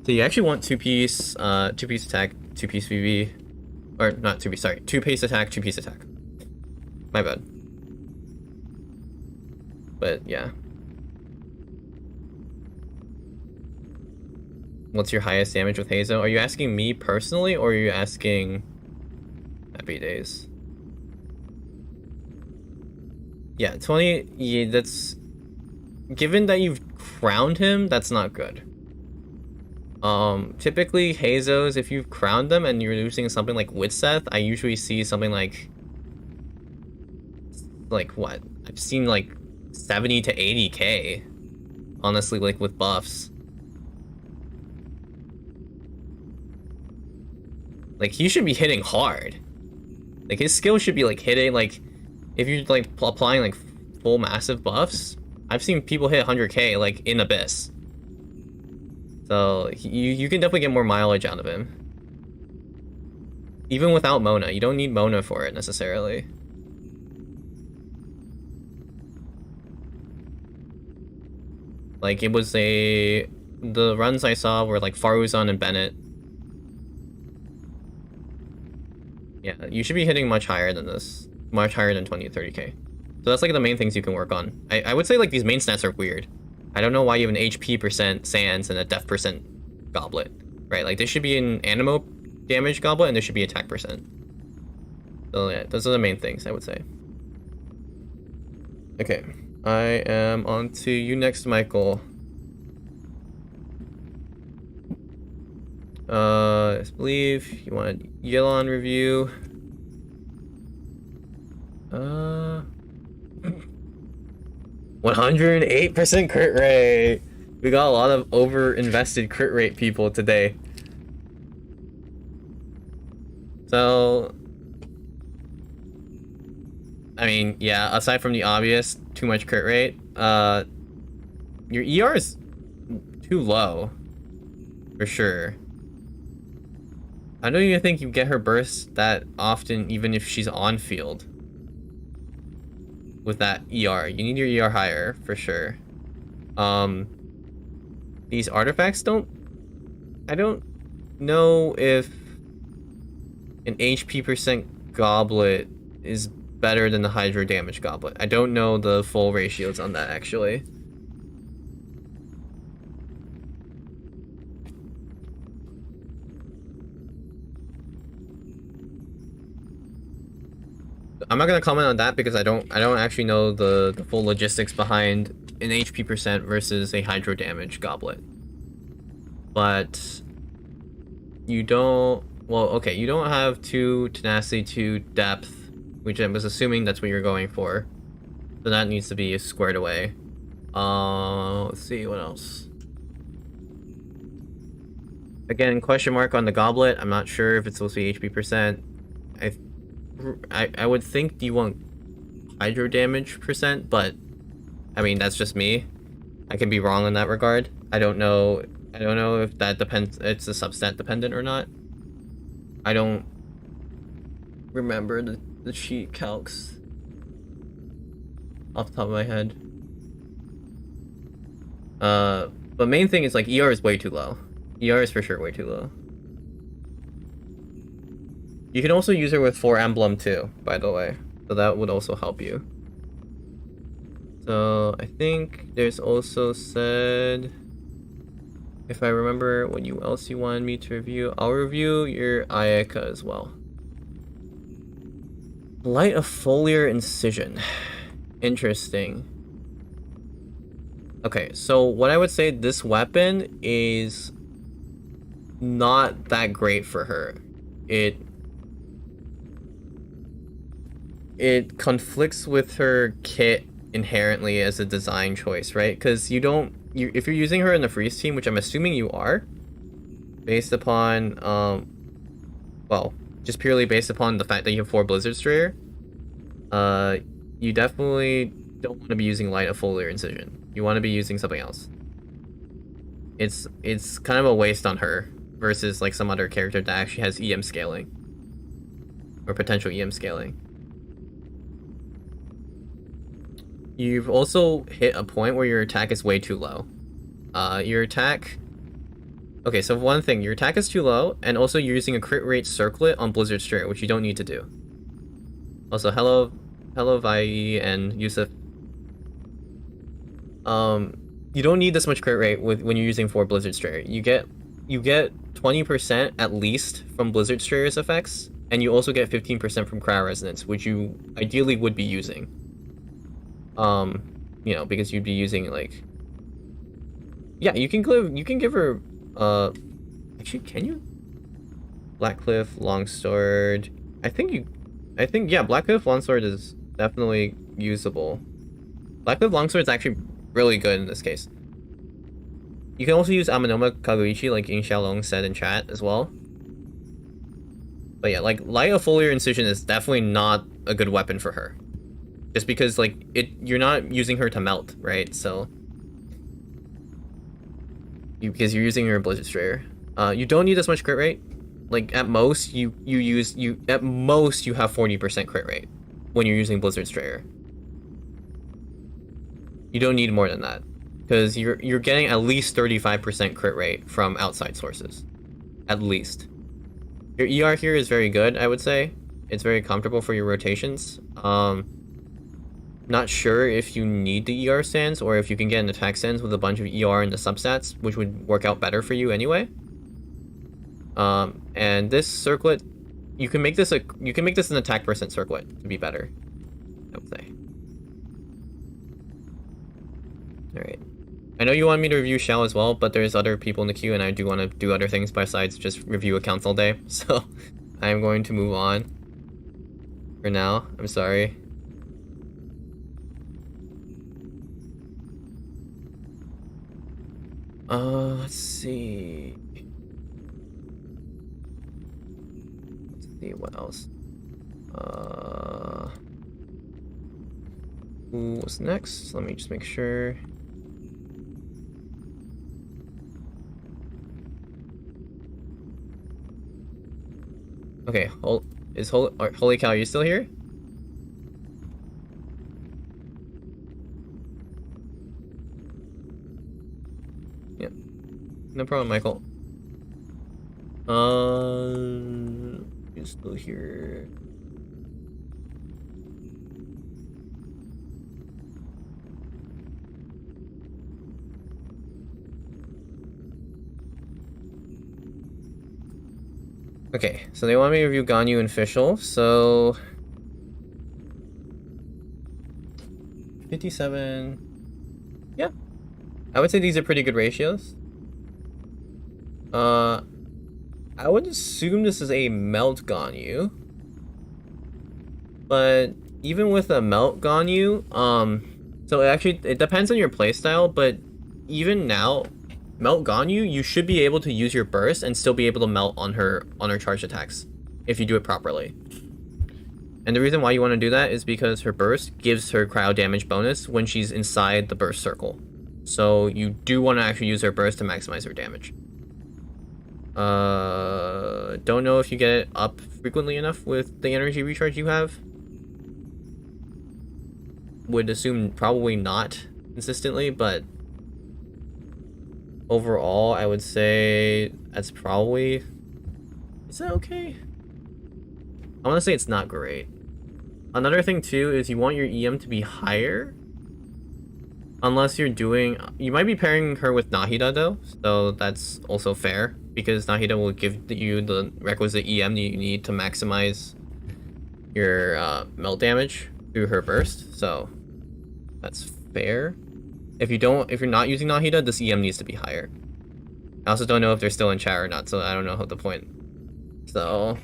So you actually want 2-piece attack, 2-piece VV. Or not 2-piece, sorry. 2-piece attack, 2-piece attack. My bad. But yeah. What's your highest damage with Hazo? Are you asking me personally, or are you asking Happy Days? Yeah, 20, yeah, that's... Given that you've crowned him, that's not good. Typically, Hazos, if you've crowned them and you're using something like Witseth, I usually see something like what? I've seen like 70 to 80k, honestly, like with buffs. Like, he should be hitting hard. Like, his skill should be like hitting, like, if you're like applying like full massive buffs, I've seen people hit 100k like in Abyss. So you can definitely get more mileage out of him. Even without Mona. You don't need Mona for it necessarily. Like, it was the runs I saw were like Faruzan and Bennett. Yeah, you should be hitting much higher than this. Much higher than 20 to 30k. So that's like the main things you can work on. I would say like these main stats are weird. I don't know why you have an HP % Sans and a Def % Goblet, right? Like, this should be an Anemo damage Goblet, and there should be attack %. So yeah, those are the main things I would say. Okay, I am on to you next, Michael. I believe you want Yelon review. 108% crit rate. We got a lot of over-invested crit rate people today. So, I mean, yeah, aside from the obvious, too much crit rate, your ER is too low, for sure. I don't even think you get her bursts that often, even if she's on field. With that ER, you need your ER higher for sure. These artifacts I don't know if an HP % goblet is better than the Hydro damage goblet. I don't know the full ratios on that actually. I'm not gonna comment on that because I don't actually know the full logistics behind an HP % versus a Hydro damage goblet. But you don't, well, okay, you don't have 2 tenacity, 2 depth, which I was assuming that's what you're going for. So that needs to be squared away. Let's see what else. Again, question mark on the goblet. I'm not sure if it's supposed to be HP %. I would think you want Hydro damage %, but I mean, that's just me. I can be wrong in that regard. I don't know if that depends, it's a substat dependent or not. I don't remember the sheet calcs off the top of my head. But main thing is like ER is way too low. ER is for sure way too low. You can also use her with 4 Emblem too, by the way. So that would also help you. So I think there's also said, if I remember what else you wanted me to review, I'll review your Ayaka as well. Light of foliar incision. Interesting. Okay, so what I would say, this weapon is not that great for her. It conflicts with her kit inherently as a design choice, right? Because if you're using her in the freeze team, which I'm assuming you are, based upon well, just purely based upon the fact that you have 4 Blizzard Strayer, you definitely don't want to be using Light of Foliar Incision. You want to be using something else. It's kind of a waste on her versus like some other character that actually has EM scaling or potential EM scaling. You've also hit a point where your attack is way too low. Your attack... Okay, so one thing, your attack is too low, and also you're using a crit rate circlet on Blizzard Strayer, which you don't need to do. Also, hello Vi and Yusuf. You don't need this much crit rate when you're using 4 Blizzard Strayer. You get 20% at least from Blizzard Strayer's effects, and you also get 15% from Cryo Resonance, which you ideally would be using. You know, because you'd be using like... Yeah, you can give her, actually, can you? Blackcliff, Longsword. I think, yeah, Blackcliff Longsword is definitely usable. Blackcliff Longsword is actually really good in this case. You can also use Amanoma Kaguichi, like Ying Xiaolong said in chat as well. But yeah, like, Light of Foliar Incision is definitely not a good weapon for her. Just because, like, you're not using her to melt, right? So... because you're using her Blizzard Strayer. You don't need as much crit rate. Like, at most, you have 40% crit rate when you're using Blizzard Strayer. You don't need more than that. Because you're getting at least 35% crit rate from outside sources. At least. Your ER here is very good, I would say. It's very comfortable for your rotations. Not sure if you need the ER stands or if you can get an attack stands with a bunch of ER in the substats, which would work out better for you anyway. And this circlet, you can make this an attack percent circlet to be better, I would say. Alright. I know you want me to review Shell as well, but there's other people in the queue and I do want to do other things besides just review accounts all day, so I'm going to move on for now. I'm sorry. Let's see. Let's see what else. What's next? Let me just make sure. Okay, Holy Cow, are you still here? Yeah. No problem, Michael. You're still here. Okay, so they want me to review Ganyu and Fischl, so... 57... Yeah. I would say these are pretty good ratios. I would assume this is a Melt Ganyu. But even with a Melt Ganyu, so it depends on your playstyle, but even now, Melt Ganyu, you should be able to use your burst and still be able to melt on her charged attacks if you do it properly. And the reason why you want to do that is because her burst gives her cryo damage bonus when she's inside the burst circle. So you do want to actually use her burst to maximize her damage. Don't know if you get it up frequently enough with the energy recharge you have. Would assume probably not consistently, but overall, I would say that's probably... Is that okay? I want to say it's not great. Another thing too is you want your EM to be higher. Unless you're doing... You might be pairing her with Nahida though, so that's also fair. Because Nahida will give you the requisite EM that you need to maximize your melt damage through her burst, so that's fair. If you're not using Nahida, this EM needs to be higher. I also don't know if they're still in chat or not, so I don't know how the point. So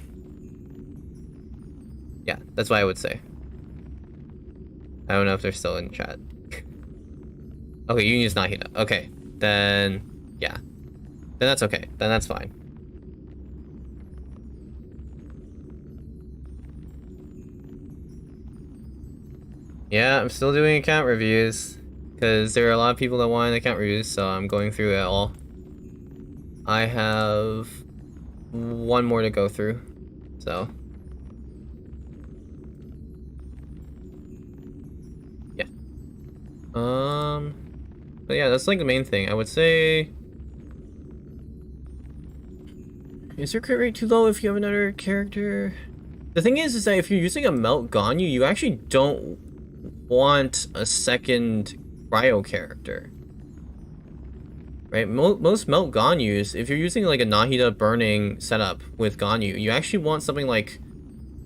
yeah, that's what I would say. I don't know if they're still in chat. Okay, you use Nahida. Okay, then yeah. Then that's okay. Then that's fine. Yeah, I'm still doing account reviews because there are a lot of people that want account reviews, so I'm going through it all. I have one more to go through, so yeah. But yeah, that's like the main thing. I would say, is your crit rate too low if you have another character? The thing is that if you're using a Melt Ganyu, you actually don't want a second cryo character, right? Most Melt Ganyus, if you're using like a Nahida burning setup with Ganyu, you actually want something like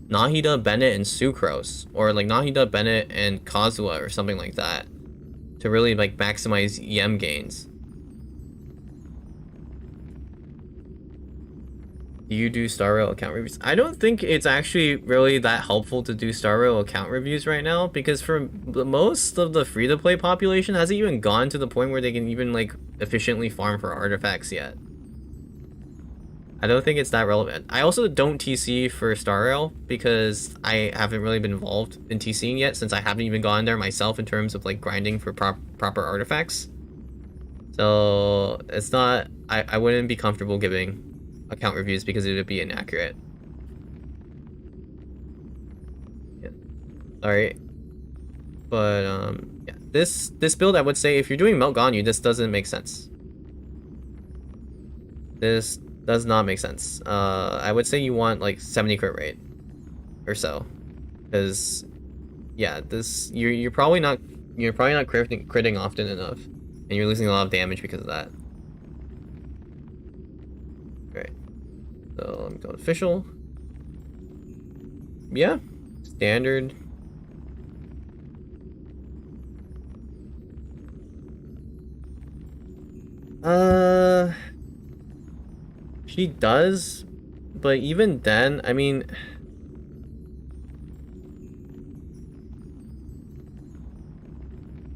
Nahida, Bennett, and Sucrose, or like Nahida, Bennett, and Kazuha, or something like that, to really like maximize EM gains. Do you do Star Rail account reviews? I don't think it's actually really that helpful to do Star Rail account reviews right now, because for most of the free-to-play population hasn't even gone to the point where they can even like efficiently farm for artifacts yet. I don't think it's that relevant. I also don't TC for Star Rail because I haven't really been involved in TCing yet, since I haven't even gone there myself in terms of like grinding for proper artifacts. So it's not, I wouldn't be comfortable giving account reviews because it would be inaccurate. Yeah. Sorry. But yeah, this build, I would say if you're doing Melt Ganyu, this doesn't make sense. This does not make sense. I would say you want like 70 crit rate or so, because yeah, this you're probably not critting often enough, and you're losing a lot of damage because of that. Right. So I'm going official. Yeah, standard. She does, but even then, I mean,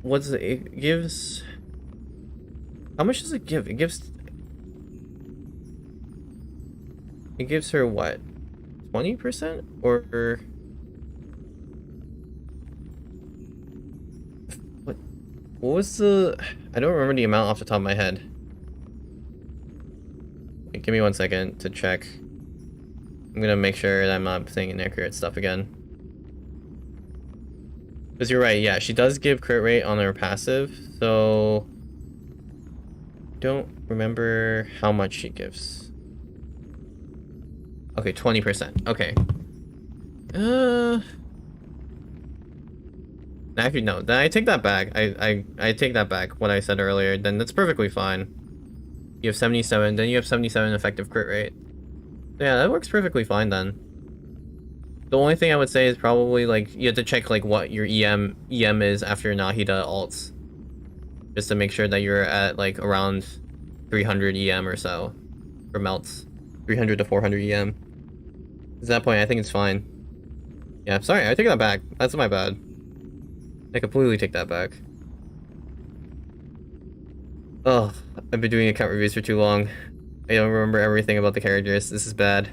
what's it gives? How much does it give? It gives her what? 20% or what? What was the? I don't remember the amount off the top of my head. Wait, give me 1 second to check. I'm gonna make sure that I'm not saying inaccurate stuff again. Because you're right, yeah, she does give crit rate on her passive, so don't remember how much she gives. Okay, 20%. Okay. Actually, no. Then I take that back. I take that back. What I said earlier. Then that's perfectly fine. You have 77. Then you have 77 effective crit rate. Yeah, that works perfectly fine then. The only thing I would say is probably like you have to check like what your EM is after Nahida ults, just to make sure that you're at like around 300 EM or so for melts. 300 to 400 EM. At that point, I think it's fine. Yeah, sorry, I take that back. That's my bad. I completely take that back. Oh, I've been doing account reviews for too long. I don't remember everything about the characters. This is bad.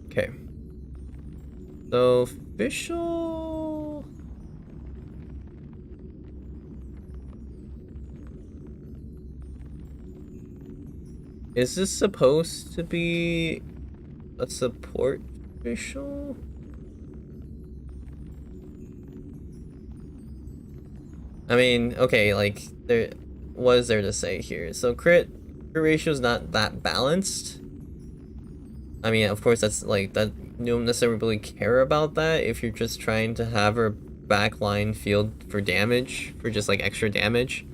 Okay. So, official... Is this supposed to be a support official? I mean, okay, like, what is there to say here? So crit crit ratio is not that balanced. I mean, of course, that's like that. You don't necessarily really care about that if you're just trying to have her backline field for damage, for just like extra damage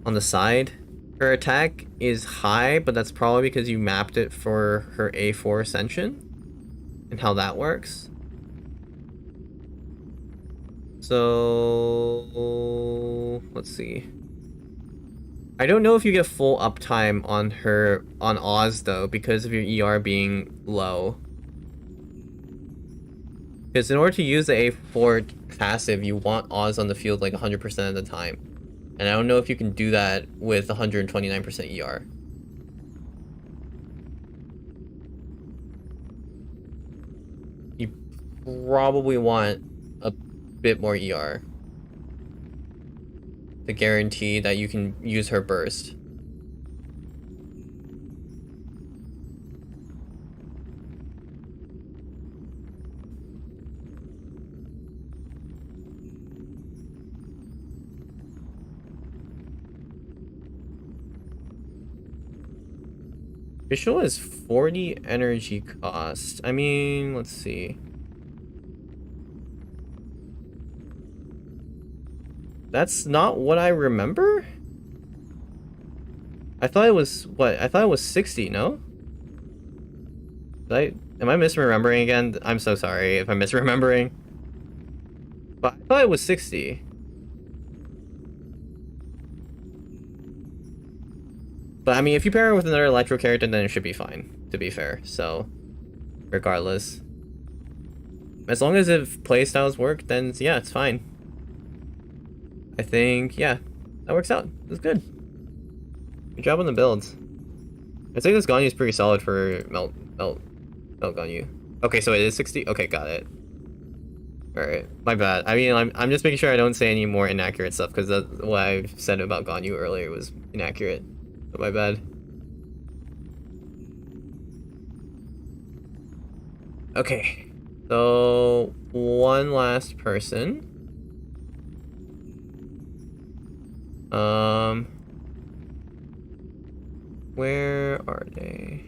on the side. Her attack is high, but that's probably because you mapped it for her A4 Ascension and how that works. So let's see. I don't know if you get full uptime on her on Oz though, because of your ER being low. Because in order to use the A4 passive, you want Oz on the field like 100% of the time. And I don't know if you can do that with 129% ER. You probably want a bit more ER to guarantee that you can use her burst. Official is 40 energy cost. I mean, let's see. That's not what I remember? I thought it was, what? I thought it was 60, no? Am I misremembering again? I'm so sorry if I'm misremembering. But I thought it was 60. But I mean, if you pair it with another electro character, then it should be fine, to be fair. So, regardless. As long as if playstyles work, then yeah, it's fine. I think, yeah, that works out. That's good. Good job on the builds. I think this Ganyu is pretty solid for melt Ganyu. Okay, so it is 60? Okay, got it. Alright, my bad. I mean, I'm just making sure I don't say any more inaccurate stuff, because what I said about Ganyu earlier was inaccurate. But my bad. Okay, so one last person. Where are they?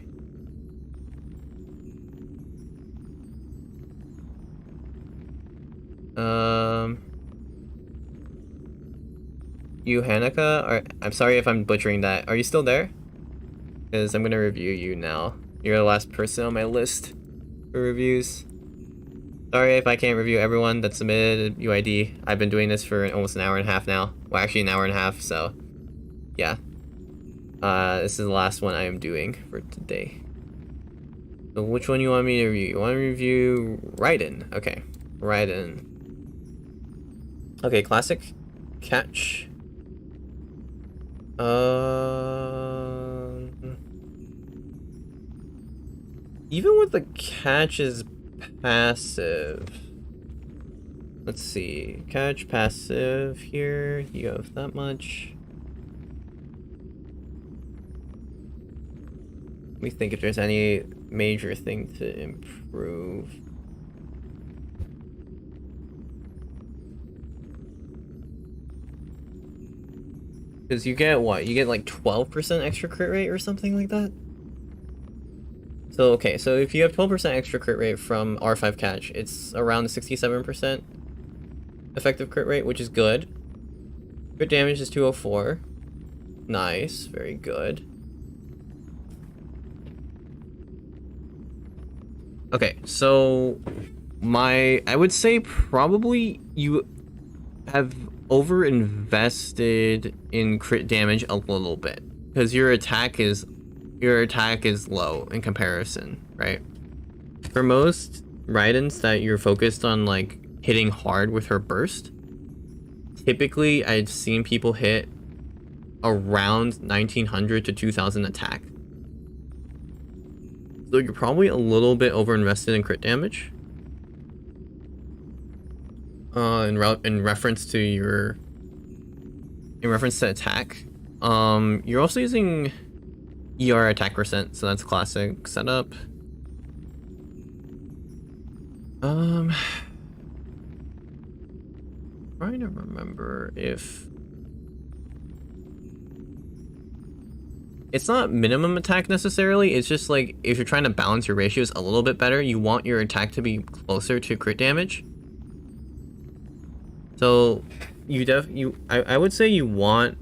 You, Hanukkah? I'm sorry if I'm butchering that. Are you still there? Because I'm gonna review you now. You're the last person on my list for reviews. Sorry if I can't review everyone that submitted UID. I've been doing this for almost an hour and a half now. Well, actually an hour and a half, so yeah. This is the last one I am doing for today. So which one you want me to review? You want to review Raiden? Okay, Raiden. Okay, classic catch. Even with the catch is passive. Let's see. Catch passive here. You have that much. Let me think if there's any major thing to improve. Because you get what? You get like 12% extra crit rate or something like that? So, okay, so if you have 12% extra crit rate from R5 catch, it's around 67% effective crit rate, which is good. Crit damage is 204. Nice, very good. Okay, so I would say probably you have over-invested in crit damage a little bit, because your attack is low in comparison, right? For most Raidens that you're focused on like hitting hard with her burst, typically I've seen people hit around 1900 to 2000 attack. So you're probably a little bit over-invested in crit damage. In reference to attack. You're also using ER attack percent, so that's classic setup. Trying to remember if it's not minimum attack necessarily. It's just like if you're trying to balance your ratios a little bit better, you want your attack to be closer to crit damage. So I would say you want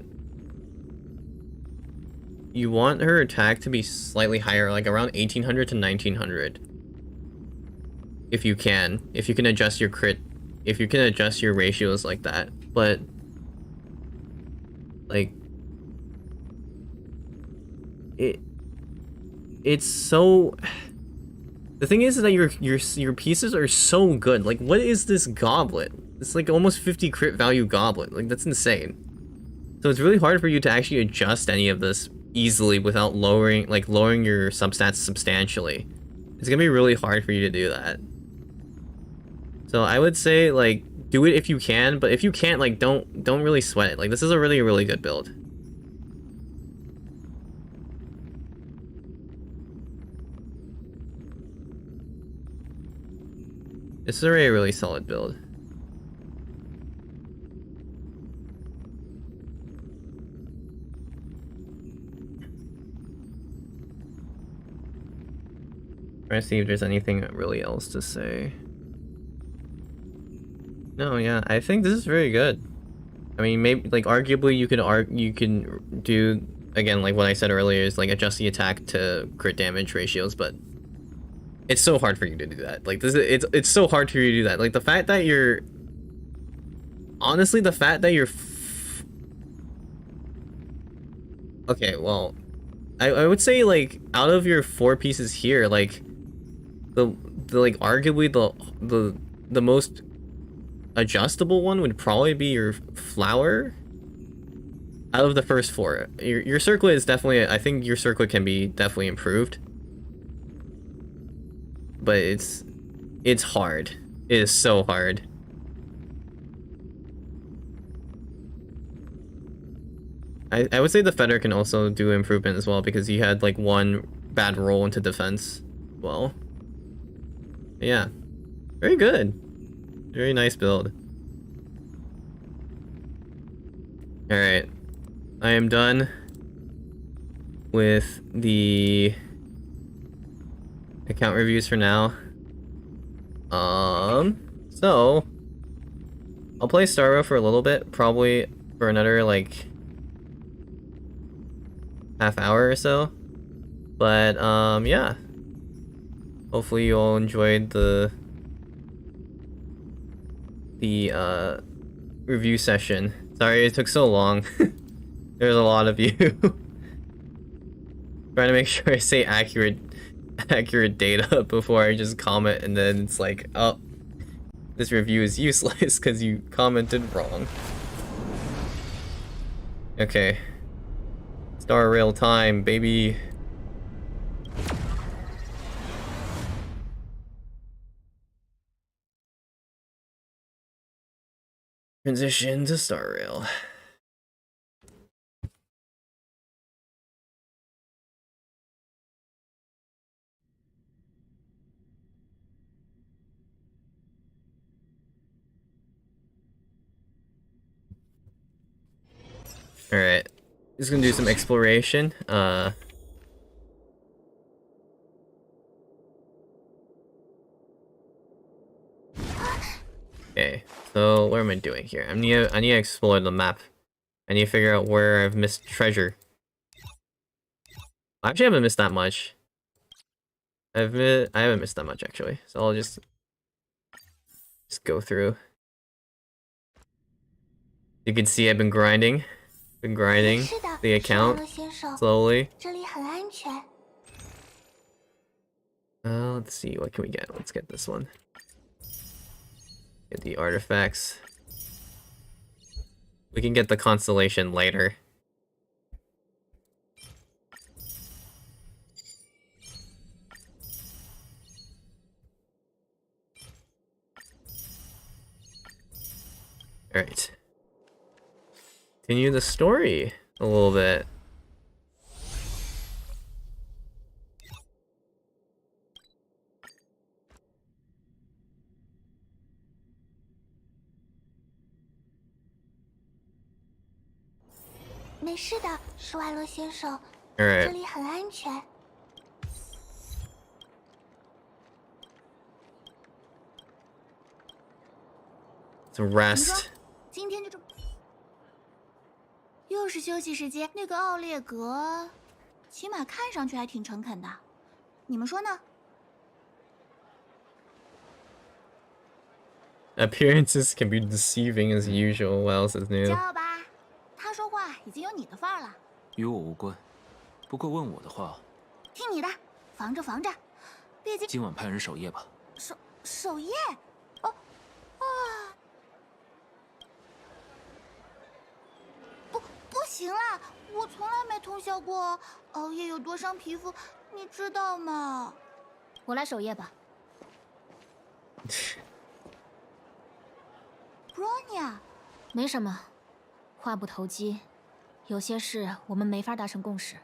her attack to be slightly higher, like around 1800 to 1900. If you can adjust your crit, if you can adjust your ratios like that. But like it's so, the thing is that your pieces are so good. Like, what is this goblet? It's like almost 50 crit value goblet. Like, that's insane. So it's really hard for you to actually adjust any of this easily without lowering your substats substantially. It's gonna be really hard for you to do that. So I would say, like, do it if you can, but if you can't, like, don't really sweat it. Like, this is a really, really good build. This is already a really solid build. Trying to see if there's anything really else to say. No, yeah, I think this is very good. I mean, maybe, like, arguably you can do, again, like what I said earlier, is like adjust the attack to crit damage ratios, but it's so hard for you to do that. Like, it's so hard for you to do that. Like, the fact that you're, honestly, the fact that you're okay, well, I would say, like, out of your 4 pieces here, like, the like arguably the most adjustable one would probably be your flower out of the first 4. Your circlet is definitely, I think your circlet can be definitely improved, but it's hard. It is so hard. I would say the feather can also do improvement as well, because he had like 1 bad roll into defense. Well, yeah, very good. Very nice build. Alright. I am done with the account reviews for now. So I'll play Starro for a little bit, probably for another like half hour or so. But yeah. Hopefully you all enjoyed the review session. Sorry it took so long. There's a lot of you. Trying to make sure I say accurate data before I just comment, and then it's like, oh, this review is useless because you commented wrong. Okay. Star Rail time, baby. Transition to Star Rail. Alright. Just gonna do some exploration. Okay, so what am I doing here? I need to explore the map. I need to figure out where I've missed treasure. Actually, I haven't missed that much. I haven't missed that much actually. So I'll just go through. You can see I've been grinding the account slowly. Let's see, what can we get? Let's get this one. Get the artifacts. We can get the constellation later. Alright. Continue the story a little bit. 这 Alright. 里很安全。 Let's rest. 今天就这么，又是休息时间。那个奥列格，起码看上去还挺诚恳的，你们说呢？ Appearances can be deceiving as usual. What else is 骄 new? 傲吧，他说话已经有你的范儿了。与我无关。不过问我的话，听你的，防着防着，毕竟今晚派人守夜吧。守夜。哦，啊，不行啦，我从来没通宵过，熬夜有多伤皮肤，你知道吗？我来守夜吧。Bronya， 没什么，话不投机，有些事我们没法达成共识。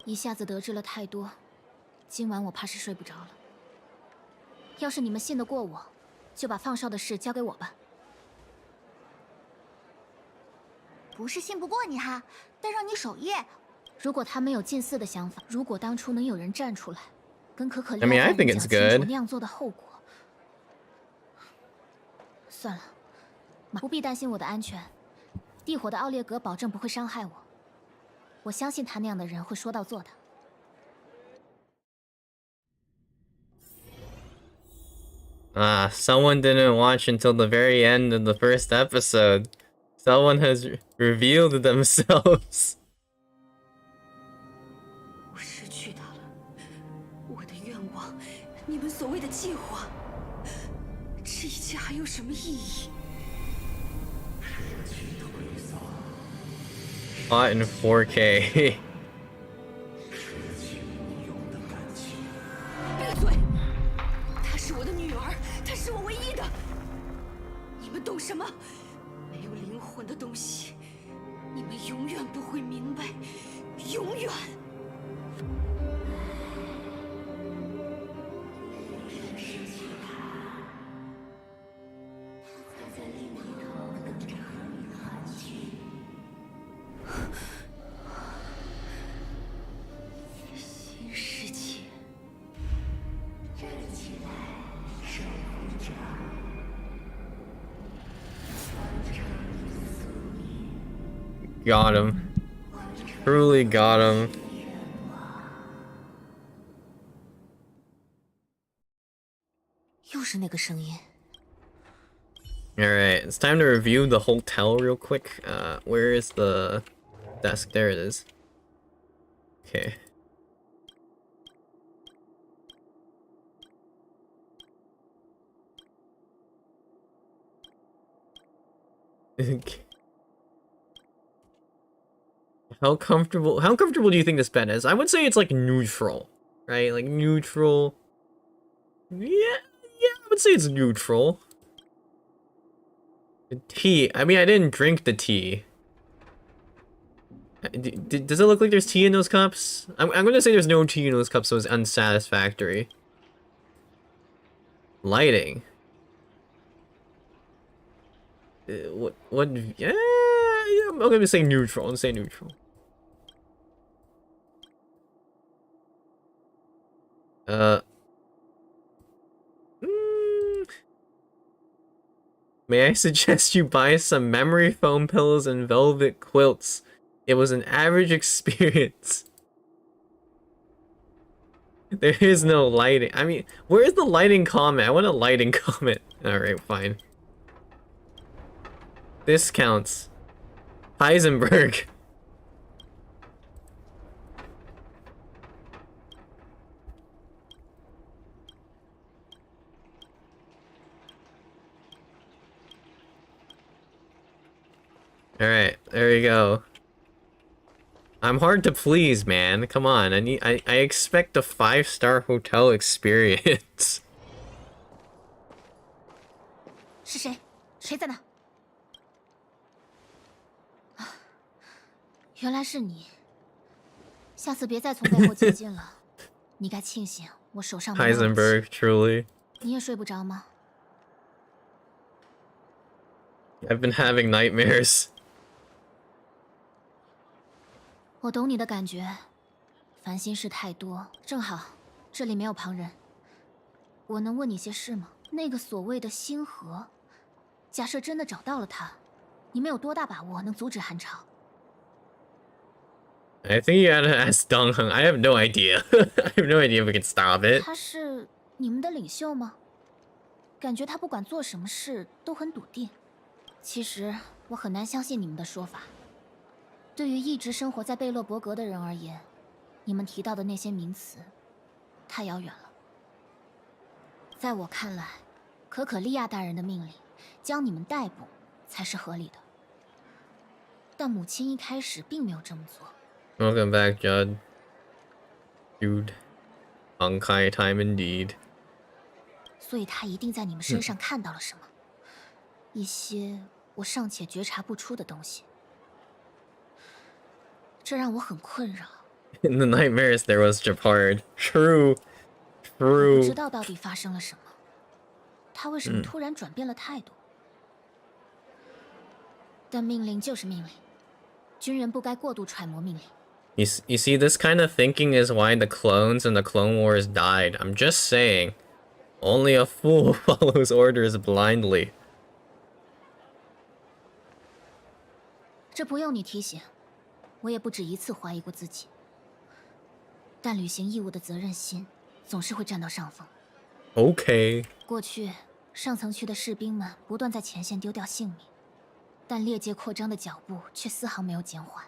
一下子得知了太多，今晚我怕是睡不着了。要是你们信得过我，就把放哨的事交给我吧。不是信不过你哈，但让你守夜。如果他没有近似的想法，如果当初能有人站出来，跟可可利 I mean, 亚 I 大人 think 讲 it's 清楚 good. 那样做的后果。算了，不必担心我的安全。地火的奥列格保证不会伤害我。我相信他那样的人会说到做到。 Someone didn't watch until the very end of the first episode. Someone has revealed themselves. 我失去他了，我的愿望，你们所谓的计划，这一切还有什么意义？ Caught in 4K. 闭嘴！她是我的女儿，她是我唯一的。你们懂什么？没有灵魂的东西，你们永远不会明白，永远。新世界。 Got him. Truly got him. Alright, it's time to review the hotel real quick. Where is the desk? There it is. Okay. How comfortable do you think this bed is? I would say it's like neutral, right? Like neutral. Yeah, I would say it's neutral. The tea. I mean, I didn't drink the tea. Does it look like there's tea in those cups? I'm gonna say there's no tea in those cups, so it's unsatisfactory. Lighting. What? Yeah, I'm gonna say neutral. I'm gonna say neutral. May I suggest you buy some memory foam pillows and velvet quilts? It was an average experience. There is no lighting. I mean, where is the lighting comment? I want a lighting comment. Alright, fine. Discounts. Heisenberg. Alright, there we go. I'm hard to please, man. Come on, I expect a 5-star hotel experience. 是谁？谁在那？原来是你。下次别再从背后接近了。你该庆幸我手上没有武器。 Heisenberg, truly. 你也睡不着吗？ I've been having nightmares. 我懂你的感觉，烦心事太多。正好，这里没有旁人，我能问你些事吗？那个所谓的星河，假设真的找到了他，你们有多大把握能阻止韩朝？ I think you gotta ask Dongheng. I have no idea. I have no idea if we can stop it. 他是你们的领袖吗？感觉他不管做什么事都很笃定。其实我很难相信你们的说法。对于一直生活在贝勒伯格的人而言，你们提到的那些名词太遥远了。在我看来，可可利亚大人的命令将你们逮捕才是合理的。但母亲一开始并没有这么做。 Welcome back, Judd. Dude. Honkai time indeed. 所以他一定在你们身上看到了什么，一些我尚且觉察不出的东西，这让我很困扰。In the nightmares, there was Japard. True. 我不 True. 知道到底发生了什么，他为什么突然转变了态度？但命令就是命令，军人不该过度揣摩命令。 You see, this kind of thinking is why the clones in the Clone Wars died. I'm just saying. Only a fool follows orders blindly. 这不用你提醒，我也不止一次怀疑过自己。但履行义务的责任心总是会占到上风。Okay. 过去上层区的士兵们不断在前线丢掉性命，但猎界扩张的脚步却丝毫没有减缓。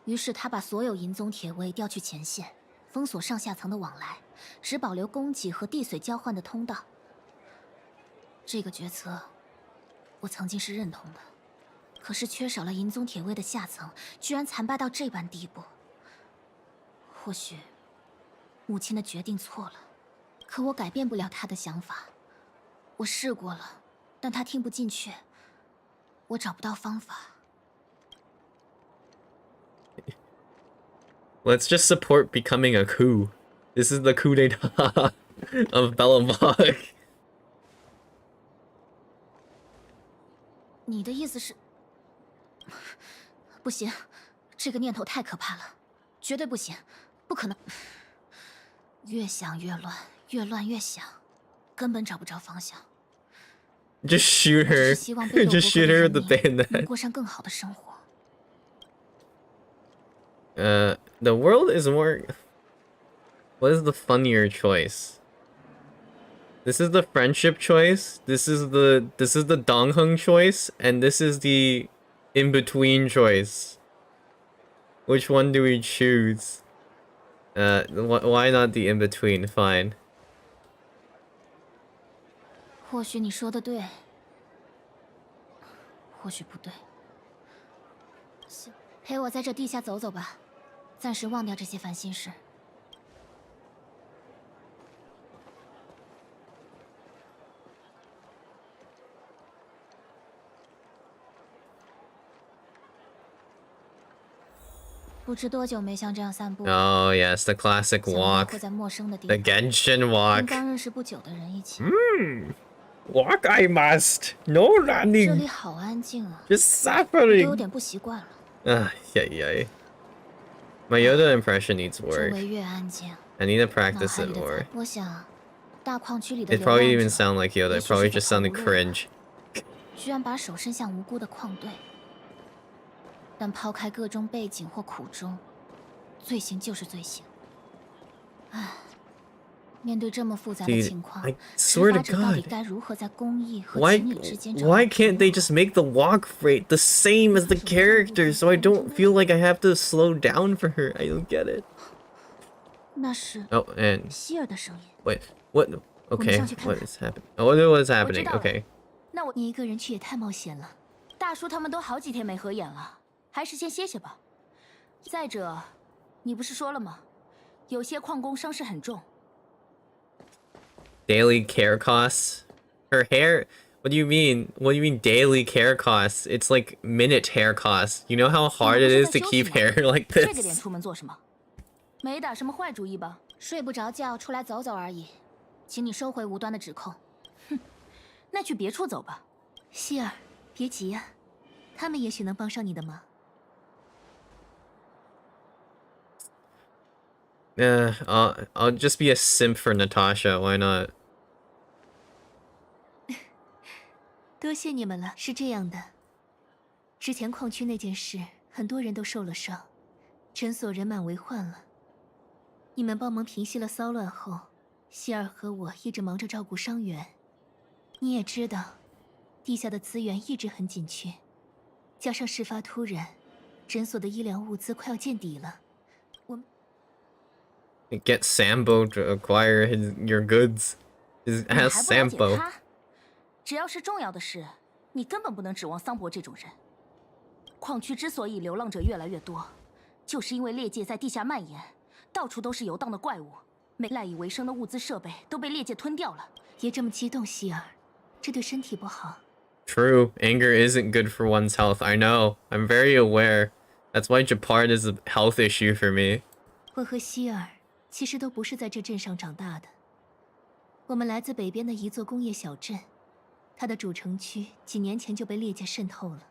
于是他把所有银宗铁卫调去前线，封锁上下层的往来，只保留供给和地髓交换的通道。这个决策，我曾经是认同的，可是缺少了银宗铁卫的下层，居然残败到这般地步。或许，母亲的决定错了，可我改变不了她的想法。我试过了，但她听不进去，我找不到方法。 Let's just support becoming a coup. This is the coup d'état of Belobog. 你的意思是？不行，这个念头太可怕了，绝对不行，不可能。越想越乱，越乱越想，根本找不着方向。 Just shoot her. 我只是希望贝洛 Just 伯 shoot 格 her 的 with 人 the 民能 bayonet. 过上更好的生活。 The world is more... What is the funnier choice? This is the friendship choice, this is the Dongheng choice, and this is the in-between choice. Which one do we choose? Why not the in-between? Fine. 或许你说的对，或许不对。陪我在这地下走走吧，暂时忘掉这些烦心事。不知多久没像这样散步。 Oh yes, the classic 想到 walk. 会在陌生的地 The 方， Genshin 跟 walk. 刚认识不久的人一起。 Walk I must. No 这 running. 里好安静啊， Just 我都有 suffering. 点不习惯了。 Yeah. My Yoda impression needs 周 work. 围越安静， I need to 脑 practice 海 it 里的 more. 我想，大矿区里的 It 流 probably 浪 even 者 sound like Yoda. 也 It 许 probably 是在 just 跑 sounded 路了 cringe. 居然把手伸向无辜的矿队。但抛开各种背景或苦衷，罪行就是罪行。唉，面对这么复杂的 Dude, 情况， I 执 swear 法 to 者到底 God. 该如何在公义和 Why 情理之间找到平 can't they 衡？ just make the walk rate the same as the character so I don't feel like I have to slow down for her? I don't get it. 那是 Oh, and 希尔的声音。 wait, what? Okay, 上去看看。 what is happening? Oh, what is 我 happening? 知道了。 Okay. 那你一个人去也太冒险了。大叔他们都好几天没合眼了，还是先歇歇吧。再者，你不是说了吗？有些矿工伤势很重。 Daily care costs? Her hair? What do you mean? What do you mean daily care costs? It's like minute hair costs. You know how hard it is to keep hair like 这个点 this? 出门做什么？没打什么坏主意吧？睡不着觉，出来走走而已。请你收回无端的指控。哼，那去别处走吧。希尔，别急呀，他们也许能帮上你的忙。I'll just be a simp for Natasha. Why not? 多谢你们了。是这样的，之前矿区那件事，很多人都受了伤，诊所人满为患了。你们帮忙平息了骚乱后，希尔和我一直忙着照顾伤员。你也知道，地下的资源一直很紧缺，加上事发突然，诊所的医疗物资快要见底了。Get Sambo to acquire your goods. Ask Sambo. 只要是重要的事，你根本不能指望桑博这种人。矿区之所以流浪者越来越多，就是因为猎界在地下蔓延，到处都是游荡的怪物，赖以为生的物资设备都被猎界吞掉了。别这么激动，希尔，这对身体不好。True, anger isn't good for one's health. I know. I'm very aware. That's why Japard is a health issue for me. 我和希尔其实都不是在这镇上长大的，我们来自北边的一座工业小镇。 它的主城区几年前就被猎界渗透了。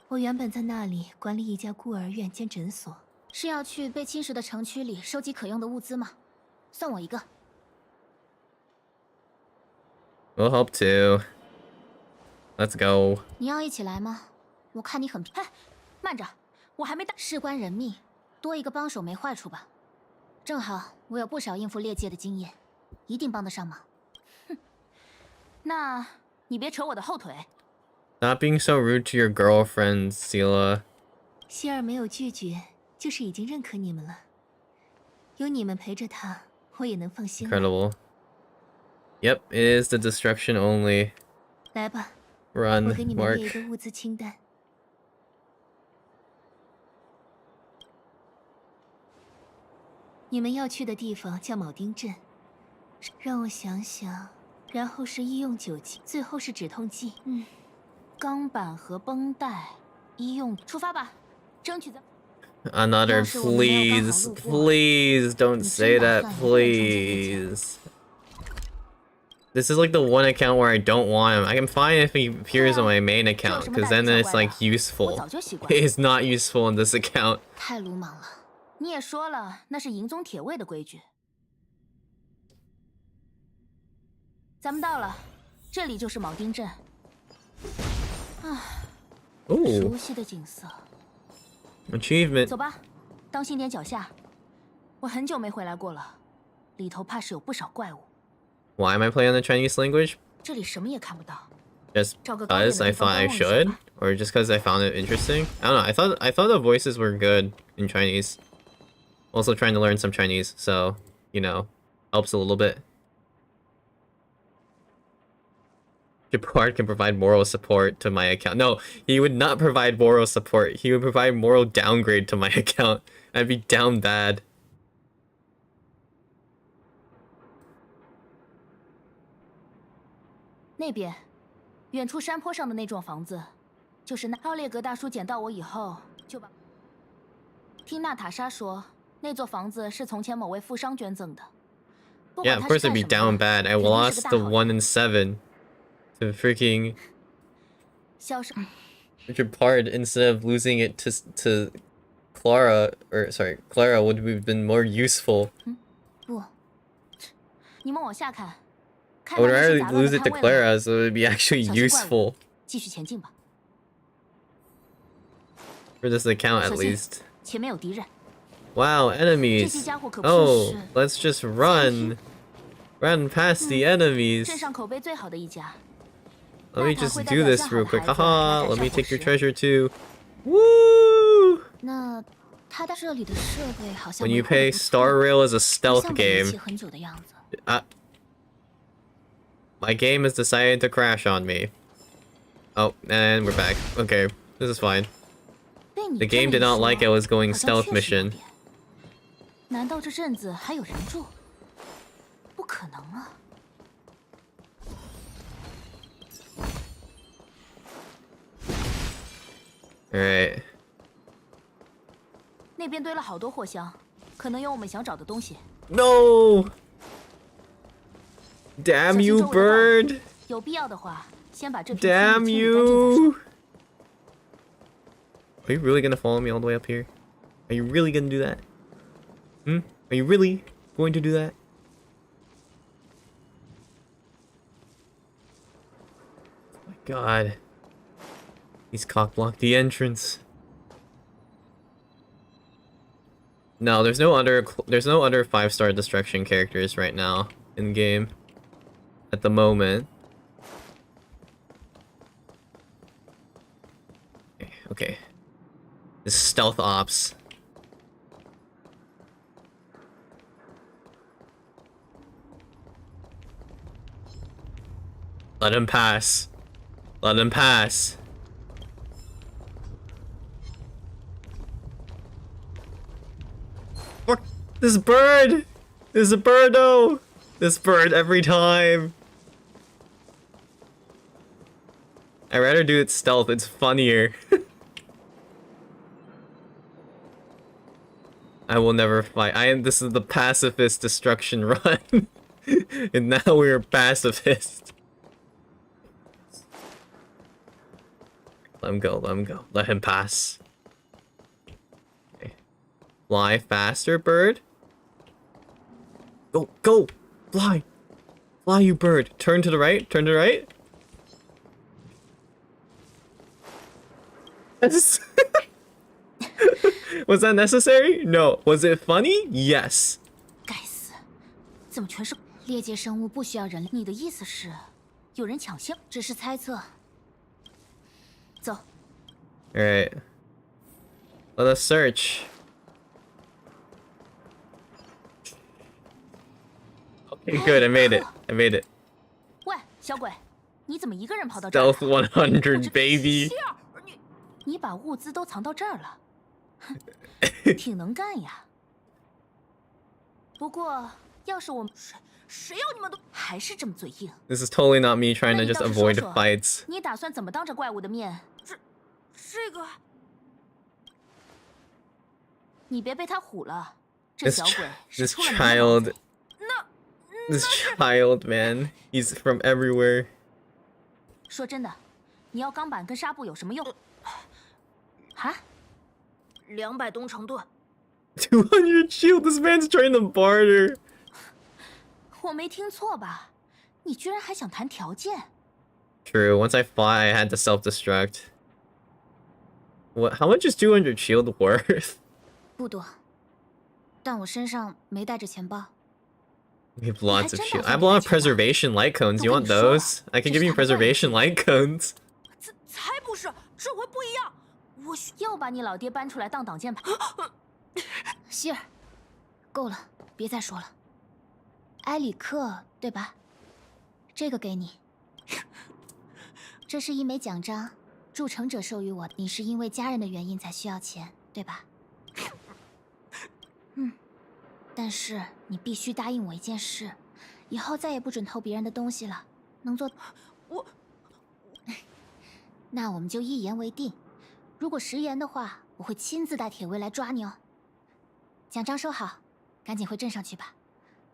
我原本在那里管理一家孤儿院兼诊所。是要去被侵蚀的城区里收集可用的物资吗？算我一个。We'll help too. Let's go. 你要一起来吗？我看你很……哎，慢着，我还没到。事关人命，多一个帮手没坏处吧？正好我有不少应付猎界的经验，一定帮得上忙。 那你别扯我的后腿。Not being so rude to your girlfriend, Sela. 希尔没有拒绝，就是已经认可你们了。有你们陪着他，我也能放心了。Incredible. Yep, it is the destruction only. 来吧 Run, 我给你们列一 Mark. 个物资清单。你们要去的地方叫铆钉镇，让我想想。 然后是医用酒精，最后是止痛剂。钢板和绷带，医用。出发吧，争取在。 Another, please, please don't say that, please. This is like the one account where I don't want him. I can fine if he appears on my main account, because then it's like useful. It is not useful on this account. 太鲁莽了，你也说了，那是银宗铁卫的规矩。 咱们到了，这里就是铆钉镇。啊，熟悉的景色。Achievement。走吧，当心点脚下。我很久没回来过了，里头怕是有不少怪物。Why am I playing the Chinese language? 这里什么也看不到。 Just because I thought I should, or just because I found it interesting? I don't know. I thought the voices were good in Chinese. Also trying to learn some Chinese, so you know, helps a little bit. Japard can provide moral support to my account. No, he would not provide moral support. He would provide moral downgrade to my account. I'd be down bad. 那边，远处山坡上的那幢房子，就是那奥列格大叔捡到我以后就把。听娜塔莎说，那座房子是从前某位富商捐赠的。Yeah, of course I'd be down bad. I lost the 1 and 7 to freaking Japard instead of losing it to Clara, or sorry, Clara would have been more useful. 不，你们往下看。 I would rather lose it to Clara, so it would be actually useful. 继续前进吧。 For this account, at least. 前面有敌人。 Wow, enemies! Oh, let's just run! Run past the enemies! 镇上口碑最好的一家。 Let me just do this real quick. Haha, let me take your treasure too. Woo! 那他在这里的设备好像 When you pay, Star Rail is a stealth game. 很久的样子。 My game has decided to crash on me. Oh, and we're back. Okay, this is fine. The game did not like I was going stealth mission. 难道这镇子还有人住？不可能啊！ Alright. 那边堆了好多货箱，可能有我们想找的东西。 No! Damn you, bird! 有必要的话，先把这 Damn you! Are you really gonna follow me all the way up here? Are you really gonna do that? Hmm? Are you really going to do that? Oh my god. He's cock-blocked the entrance. No, there's no other 5-star destruction characters right now in game. At the moment. Okay. This is stealth ops. Let him pass. Let him pass. Fuck this bird! There's a birdo! This bird every time. I'd rather do it stealth, it's funnier. I will never fight. This is the pacifist destruction run. And now we're pacifist. Let him go, let him go. Let him pass. Okay. Fly faster, bird. Go, go! Fly! Fly, you bird. Turn to the right, turn to the right. That's... Was that necessary? No. Was it funny? Yes. 该死，怎么全是猎界生物不需要人类？你的意思是，有人抢先？只是猜测。走。Alright. Let us search. Okay, good. I made it. I made it. 喂，小鬼，你怎么一个人跑到这儿？ Stealth 100, baby. 你把物资都藏到这儿了，哼，挺能干呀。不过，要是我们谁要你们都还是这么嘴硬。 This is totally not me trying to just avoid fights. 你打算怎么当着怪物的面？这个，你别被他唬了。这小鬼是出了名的毛贼。This child, man, he's from everywhere. 说真的，你要钢板跟纱布有什么用？哈？200东城盾。200 shield. This man's trying to barter. 我没听错吧？你居然还想谈条件 True. Once I fly, I had to self-destruct. What? How much is 200 shield worth? 不多，但我身上没带着钱包。 We have lots of shield. I have a lot of preservation light cones. You want those? I can give you preservation light cones. 才不是，这回不一样。我又把你老爹搬出来当挡箭牌。希尔，够了，别再说了。埃里克，对吧？这个给你。这是一枚奖章，铸成者授予我。你是因为家人的原因才需要钱，对吧？嗯。但是你必须答应我一件事，以后再也不准偷别人的东西了。能做？我。那我们就一言为定。如果食言的话，我会亲自带铁卫来抓你哦。奖章收好，赶紧回镇上去吧。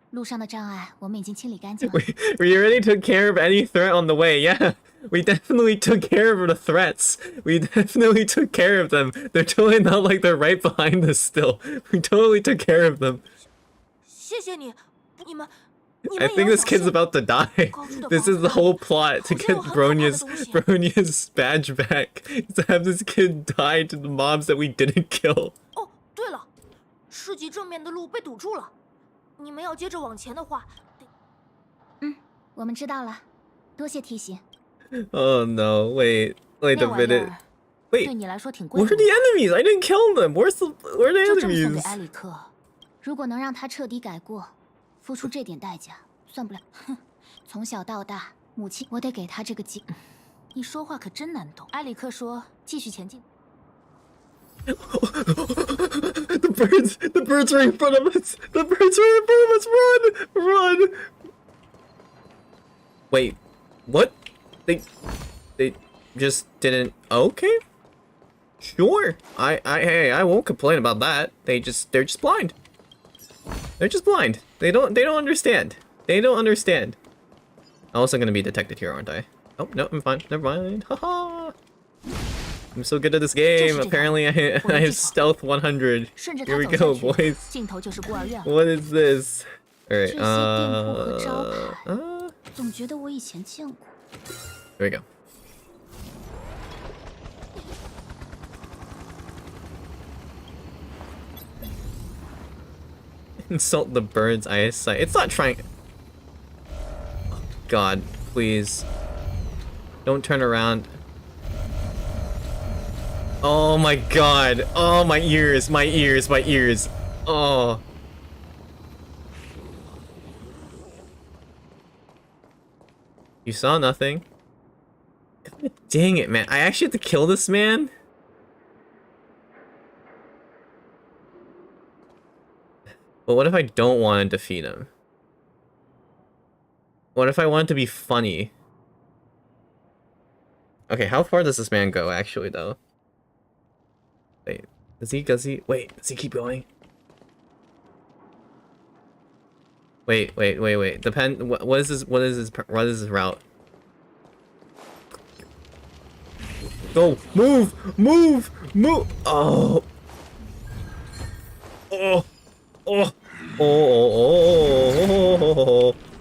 路上的障碍我们已经清理干净了。We already took care of any threat on the way. Yeah, we definitely took care of the threats. We definitely took care of them. They're totally not like they're right behind us still. We totally took care of them. 谢谢你，你们。 I think this kid's about to die. This is the whole plot to get Bronya's badge back. To have this kid die to the mobs that we didn't kill. 哦，对了，市集正面的路被堵住了。你们要接着往前的话，我们知道了，多谢提醒。Oh no! Wait a minute. Wait, 对你来说挺贵。 Where are the enemies? I didn't kill them. Where are the 就赠送给 enemies? 埃里克，如果能让他彻底改过。 付出这点代价，算不了。哼，从小到大，母亲，我得给他这个机。你说话可真难懂。埃里克说：“继续前进。” The birds are in front of us. The birds are in front of us. Run! Wait, what? They just didn't. Okay, sure. I won't complain about that. They're just blind. They're just blind. They don't understand. They don't understand. I'm also gonna be detected here, aren't I? Oh, no, I'm fine. Never mind. Haha. I'm so good at this game. Apparently, I have stealth 100. Here we go, boys. What is this? All right. There we go. Insult the bird's eyesight. It's not trying. Oh, God, please. Don't turn around. Oh my God. Oh, my ears, my ears, my ears. Oh. You saw nothing. God dang it, man. I actually have to kill this man? But what if I don't want to defeat him? What if I want it to be funny? Okay, how far does this man go, actually, though? Wait, does he keep going? Wait. What is his route? Go! Move! Oh! Oh! Oh!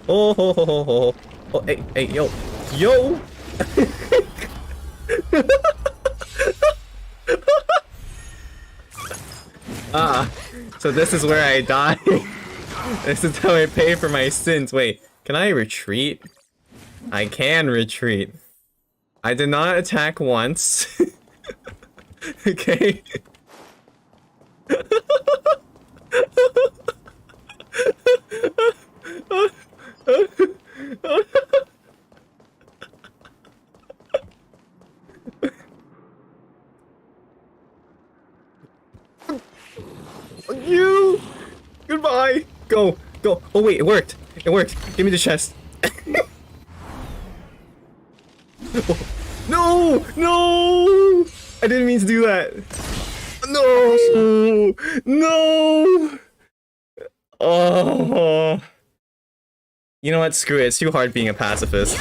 Oh! Hey, yo! So this is where I die. This is how I pay for my sins. Wait, can I retreat? I can retreat. I did not attack once. Okay. You! Goodbye! Go! Oh wait, it worked! Give me the chest. No! I didn't mean to do that. No! Oh. You know what? Screw it. It's too hard being a pacifist.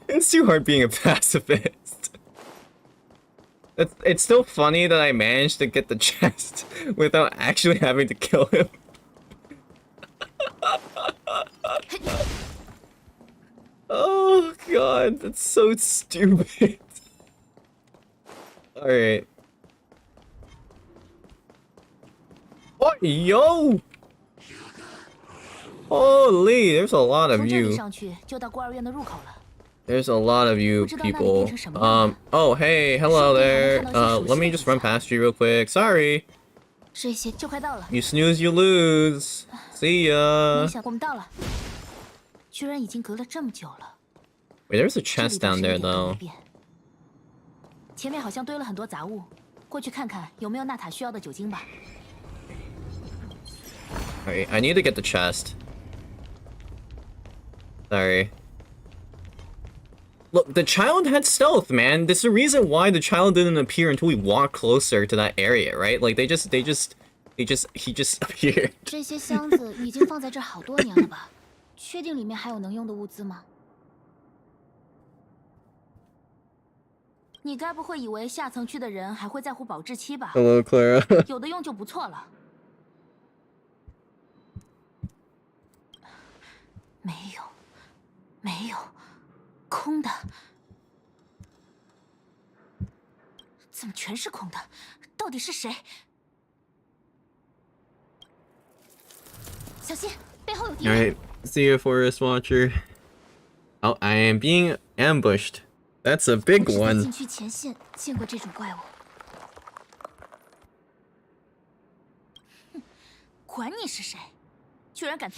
It's too hard being a pacifist. It's still funny that I managed to get the chest without actually having to kill him. Oh God, that's so stupid. Alright. Oh, yo! Holy, there's a lot of you. There's a lot of you people. Oh, hey, hello there. Let me just run past you real quick. Sorry. You snooze, you lose. See ya. Wait, there's a chest down there, though. Alright, I need to get the chest. Sorry. Look, the child had stealth, man. There's a reason why the child didn't appear until we walked closer to that area, right? Like, he just appeared. 这些箱子已经放在这儿好多年了吧？确定里面还有能用的物资吗？你该不会以为下层区的人还会在乎保质期吧 Hello, Clara. 有的用就不错了。没有，空的。怎么全是空的？到底是谁？小心，背后有敌人。 Alright, see you, Forest Watcher. Oh, I am being ambushed. That's a big one. 禁区前线见过这种怪物。管你是谁，居然敢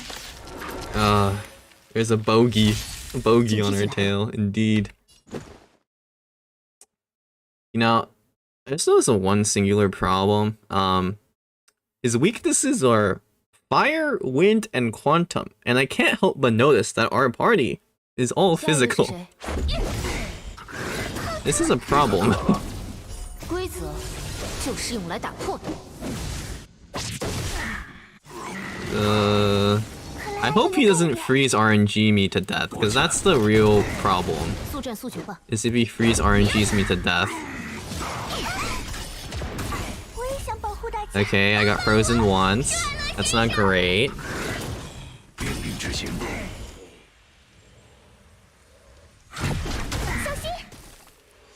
！There's a bogey on her tail, indeed. You know, this is a one singular problem. His weaknesses are fire, wind, and quantum, and I can't help but notice that our party is all physical. This is a problem. 就是用来打破的。I hope he doesn't freeze RNG me to death, because that's the real problem. 速战速决吧。 Is if he freeze RNGs me to death. Okay, I got frozen once. That's not great.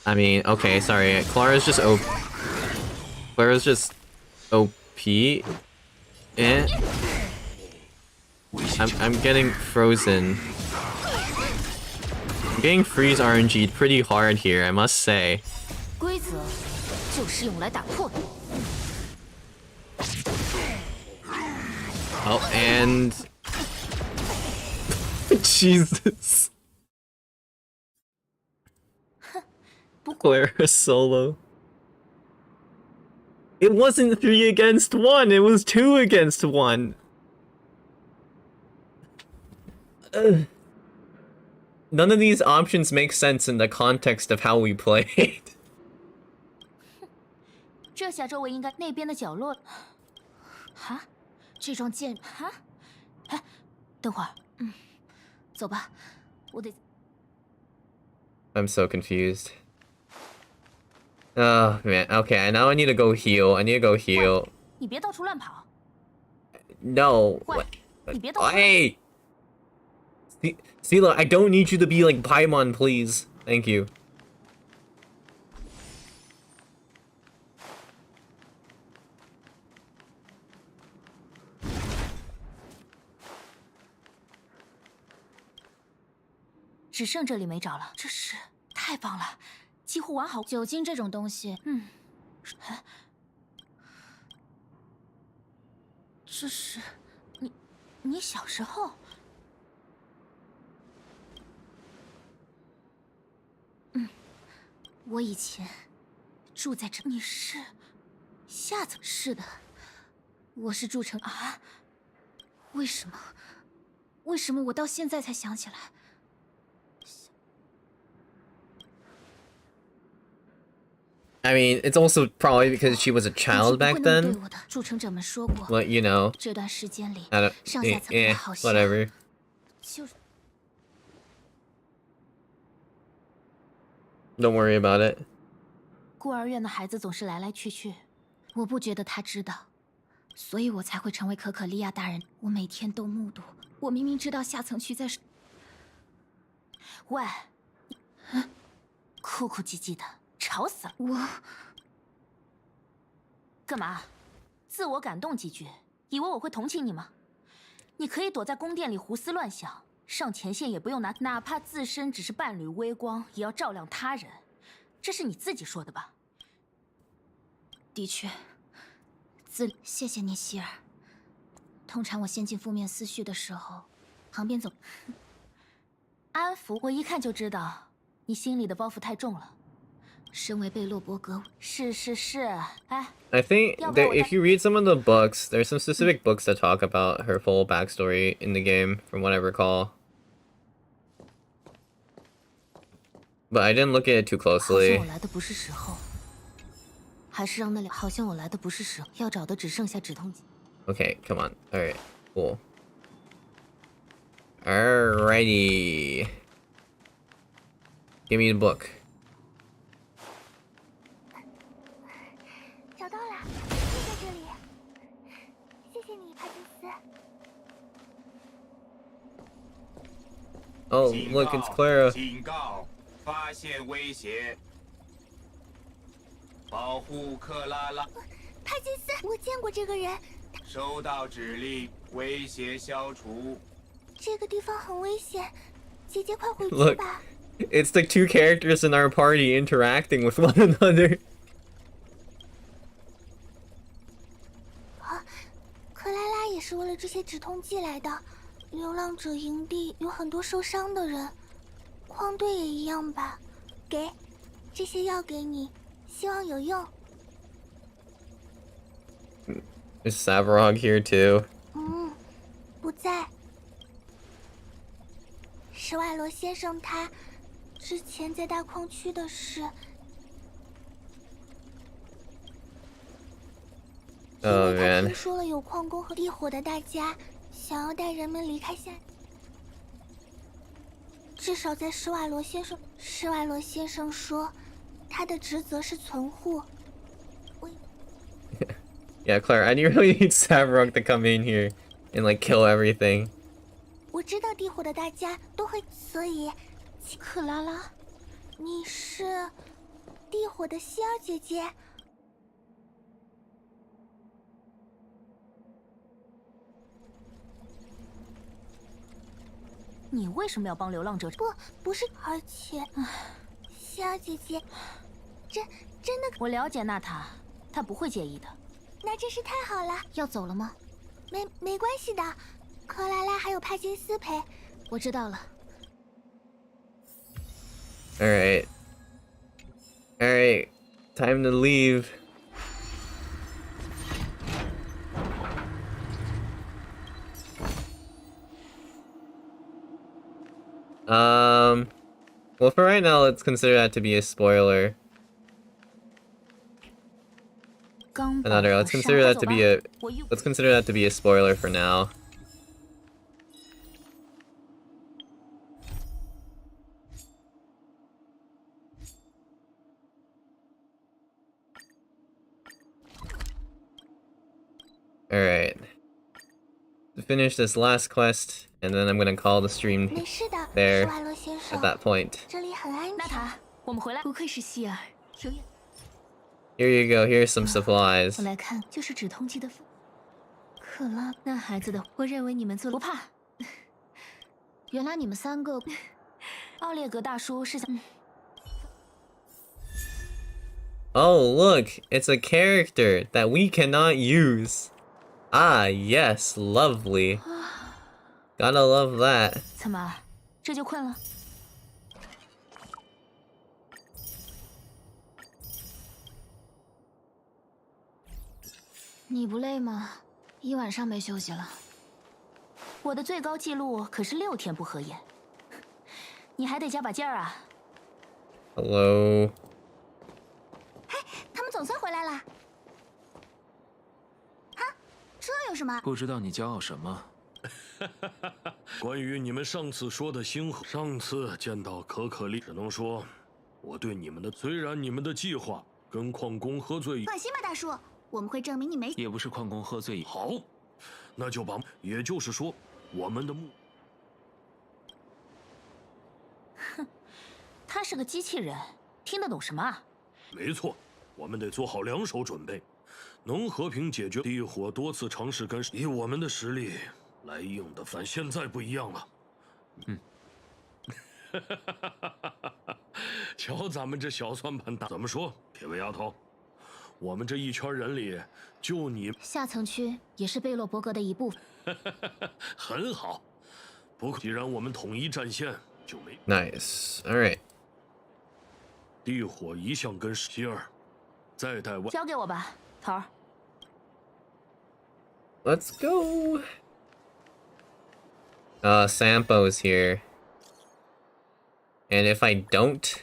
I mean, okay, sorry. Clara's just OP. Clara's just OP. Eh. I'm getting frozen. I'm getting freeze RNG'd pretty hard here, I must say. 规则就是用来打破的。 Oh, and... Jesus. Clara solo. It wasn't 3 against 1, it was 2 against 1. None of these options make sense in the context of how we played. 这下周围应该那边的角落。哈，这桩剑哈，哎，等会儿，走吧，我得。I'm so confused. Oh man, okay, now I need to go heal. I need to go heal. 你别到处乱跑。 No. 喂， What? 你别动我。 Hey! Sela, I don't need you to be like Paimon, please. Thank you. "只剩这里没找了，这是太棒了，几乎完好。酒精这种东西，这是你小时候。我以前住在这。你是下层？是的，我是住城啊。为什么？为什么我到现在才想起来？ I mean, it's also probably because she was a child back then. 筑城者们说过， But you know, 这段时间里， I don't, 上下层好像 whatever. 就是 Don't worry about it. 孤儿院的孩子总是来来去去，我不觉得他知道，所以我才会成为可可利亚大人。我每天都目睹，我明明知道下层区在。喂，哭哭唧唧的。 吵死了！我干嘛？自我感动几句，以为我会同情你吗？你可以躲在宫殿里胡思乱想，上前线也不用哪怕自身只是半缕微光，也要照亮他人。这是你自己说的吧？的确，谢谢你，希尔。通常我陷进负面思绪的时候，旁边总安抚我，一看就知道你心里的包袱太重了。 身为贝洛伯格，是，哎。I think if you read some of the books, there's some specific books that talk about her full backstory in the game, from what I recall. But I didn't look at it too closely. 好像我来的不是时候，还是让那俩。好像我来的不是时候，要找的只剩下止痛剂。Okay, come on. All right, cool. Alrighty. Give me the book. 找到了，就在这里。谢谢你，帕金斯。 Oh, look, it's Clara. 警告！发现威胁！保护克拉拉。帕金斯，我见过这个人。收到指令，威胁消除。这个地方很危险，姐姐快回去 Look, 吧。 it's the 2 characters in our party interacting with one another. 啊，克拉拉也是为了这些止痛剂来的。流浪者营地有很多受伤的人，矿队也一样吧。给，这些药给你，希望有用。 Is Savarog here too? 不在。史瓦罗先生他之前在大矿区的事， Oh 因为他 man. 听说了有矿工和地火的大家想要带人们离开下。至少在施瓦罗先生说，他的职责是存护。Yeah, Claire, I really need Savrok to come in here and like kill everything. 我知道地火的大家都会，所以，克拉拉，你是地火的希尔姐姐。你为什么要帮流浪者？不是，而且，希尔姐姐，真的，我了解娜塔，她不会介意的。那真是太好了。要走了吗？没关系的，克拉拉还有帕金斯陪。我知道了。Alright. Alright. Time to leave. Well, for right now, let's consider that to be a spoiler. Another, let's consider that to be a spoiler for now. Alright. To finish this last quest, and then I'm gonna call the stream there at that point. 这里很安全。娜塔，我们回来。不愧是希尔，有眼。 Here you go, here's some supplies. 我来看，就是止痛剂的。克拉，那孩子的，我认为你们做不怕。原来你们三个，奥列格大叔是想。 Oh, look, it's a character that we cannot use. Ah, yes, lovely. Gotta love that. 怎么，这就困了？你不累吗？一晚上没休息了。我的最高纪录可是6天不合眼，你还得加把劲儿啊。Hello. 他们总算回来了。哈，这有什么？不知道你骄傲什么？关于你们上次说的星河，上次见到可可丽，只能说，我对你们的，虽然你们的计划跟矿工喝醉，放心吧，大叔，我们会证明你没。也不是矿工喝醉。好，那就把，也就是说，我们的哼，他是个机器人，听得懂什么啊？没错，我们得做好2手准备，能和平解决地火多次尝试跟以我们的实力来硬的，反现在不一样了。嗯。瞧咱们这小算盘打，怎么说，铁尾丫头？我们这一圈人里，就你下层区也是贝洛伯格的一部分。很好，不过既然我们统一战线，就没 Nice. All right. 地火一向跟希尔，再带外交给我吧，头儿。Let's go. Sampo's here. And if I don't,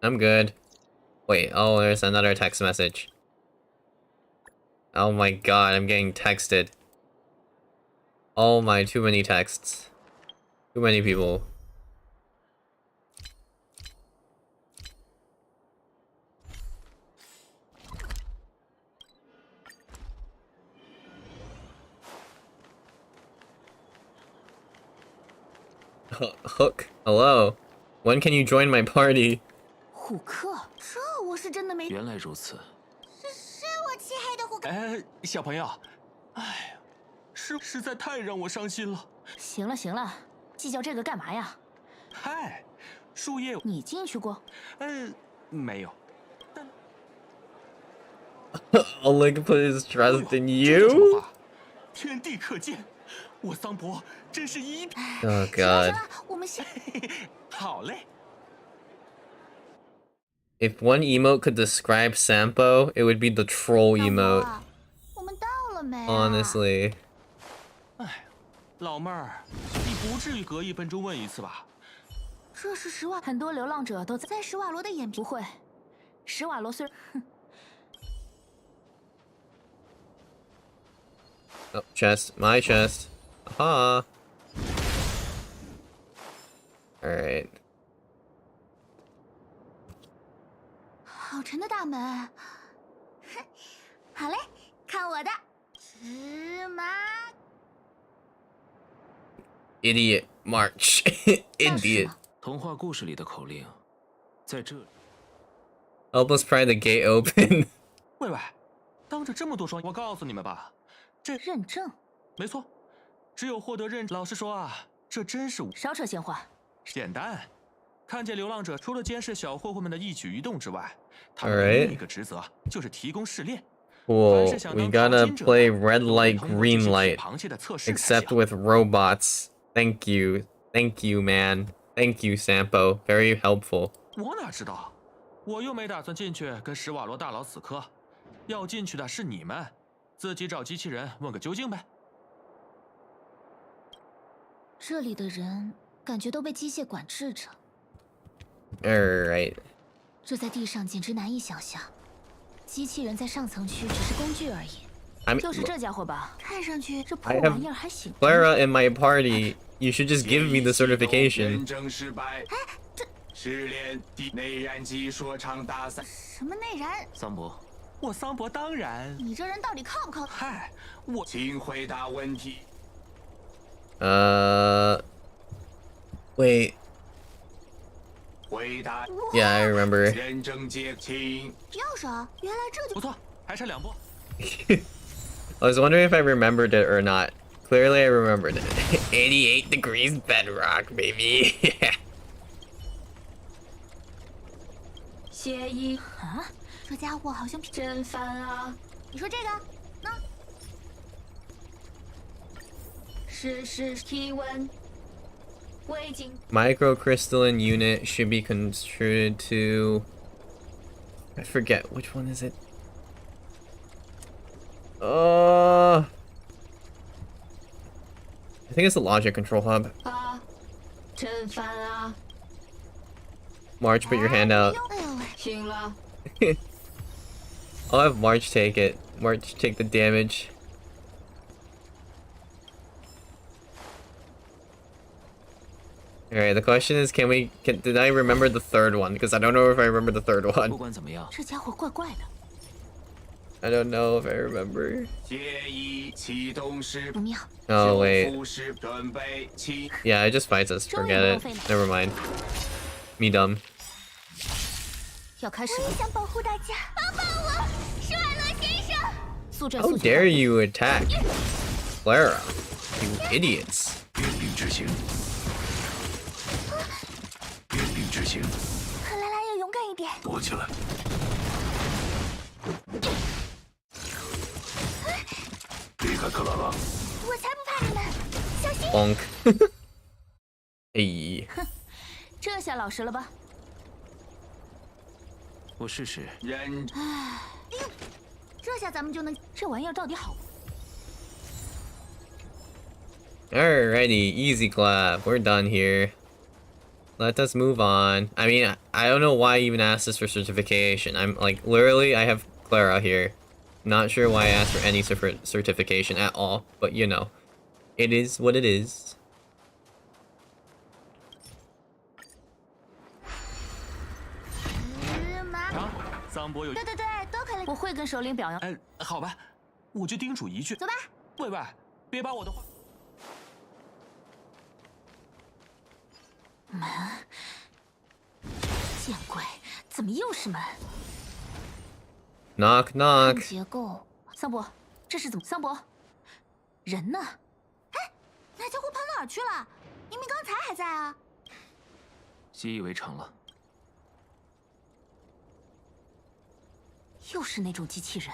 I'm good. Wait, oh, there's another text message. Oh my god, I'm getting texted. Oh my, too many texts. Too many people. Hook, hello. When can you join my party? 虎克，这我是真的没。原来如此。是我漆黑的虎克。哎，小朋友，哎，实在太让我伤心了。行了行了，计较这个干嘛呀？嗨，树叶，你进去过？没有。Oleg put his trust in you? 天地可见，我桑伯真是一。Oh god. 我们先。好嘞。If one emote could describe Sampo, it would be the troll emote. 我们到了没？Honestly. 哎，老妹儿，你不至于隔1分钟问一次吧？这是10万，很多流浪者都在史瓦罗的眼皮。不会，史瓦罗虽Oh, chest. My chest. Aha. Alright. 好沉的大门。哼，好嘞，看我的芝麻。Idiot march. Idiot. 童话故事里的口令，在这里。 Help us pry the gate open. 喂喂，当着这么多双，我告诉你们吧，这认证，没错，只有获得认证。老实说啊，这真是少扯闲话。简单，看见流浪者，除了监视小混混们的一举一动之外，他们 Alright. 的另一个职责就是提供试炼。 Cool. We gotta play red light, green light. Except with robots. Thank you. Thank you, man. Thank you, Sampo. Very helpful. 我哪知道？我又没打算进去跟史瓦罗大佬死磕，要进去的是你们，自己找机器人问个究竟呗。这里的人感觉都被机械管制着， Alright. 这在地上简直难以想象。机器人在上层区只是工具而已。 就是这家伙吧？看上去这破 I have 玩意儿还行。 Clara in my party. You should just give me the certification. 认证失败。试炼内燃机说唱大赛。什么内燃？桑博，我桑博当然。你这人到底靠不靠谱？嗨，我。请回答问题。Wait. 回答。 Yeah, I remember. 认证结请。钥匙啊，原来这就不错，还差2步。I was wondering if I remembered it or not. Clearly, I remembered it. 88 degrees bedrock, baby. 协议啊，这家伙好像真烦啊！你说这个，那试体温，胃镜。 Microcrystalline unit should be construed to. I forget which one is it. I think it's the logic control hub. 啊，真烦啊！ March, put your hand out. 行了。 I'll have March take it. March take the damage. Alright, the question is, did I remember the third one? Because I don't know if I remember the third one. 不管怎么样，这家伙怪怪的。 I don't know if I remember. 协议启动时。不妙。 Oh, wait. 准备起。 Yeah, it just fights us. Forget it. Never mind. Me dumb. 要开始了。我也想保护大家，帮帮我，施瓦罗先生。速战 How 速决。 dare you attack Clara? You idiots. 执行。克拉拉要勇敢一点。躲起来。离开克拉拉。我才不怕你们，小心。Bonk. Hey. 哼，这下老实了吧？我试试。人。唉，这下咱们就能，这玩意儿到底好？ Alrighty, easy clap. We're done here. Let us move on. I mean, I don't know why I even asked this for certification. I'm like, literally, I have Clara here. Not sure why I asked for any certification at all, but you know, it is what it is. 桑博有对，都可以。我会跟首领表扬。哎，好吧，我就叮嘱一句。走吧。喂喂，别把我的话。门，见鬼，怎么又是门 Knock knock. 结构，桑博，这是怎么？桑博，人呢？哎，那家伙跑哪儿去了？明明刚才还在啊。习以为常了。 又是那种机器人。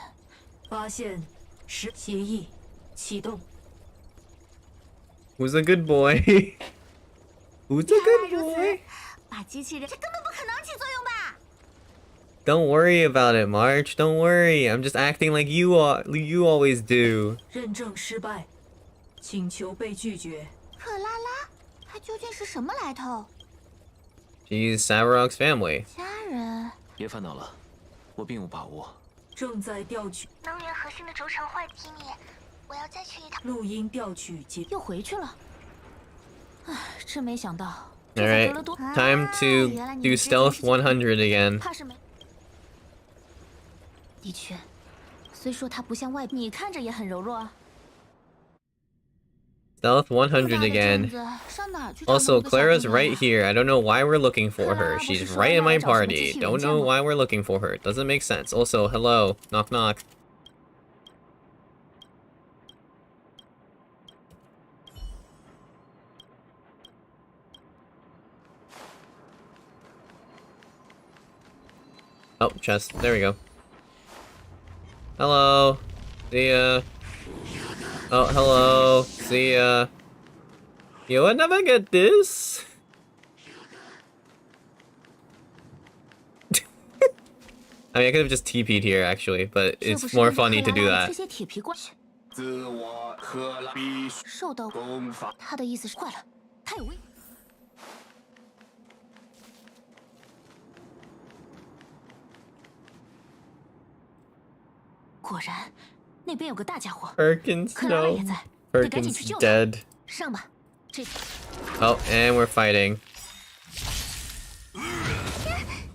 发现时协议启动。 Who's a good boy? Who's a good boy? 把机器人，这根本不可能起作用吧 Don't worry about it, March. Don't worry. I'm just acting like you always do. 认证失败，请求被拒绝。克拉拉，她究竟是什么来头？ She's Savarok's family. 家人。别烦恼了。我并无把握。正在调取能源核心的轴承坏，提米，我要再去一趟。录音调取结又回去了。唉，真没想到。 Alright, time to do stealth 100 again. 怕是没。的确，虽说他不像外，你看着也很柔弱啊。 Stealth 100 again. Also, Clara's right here. I don't know why we're looking for her. She's right in my party. Don't know why we're looking for her. Doesn't make sense. Also, hello. Knock knock. Oh, chest. There we go. Hello. See ya. Oh, hello. See ya. You would never get this. I mean, I could have just TP'd here, actually, but it's more funny to do that. 自我克拉必须受到攻法。他的意思是坏了，他有危。果然，那边有个大家伙。 Perkins, 克拉拉 no. 也在，得赶紧 Perkins 去救他。 dead. 上吧，这。 Oh, and we're fighting.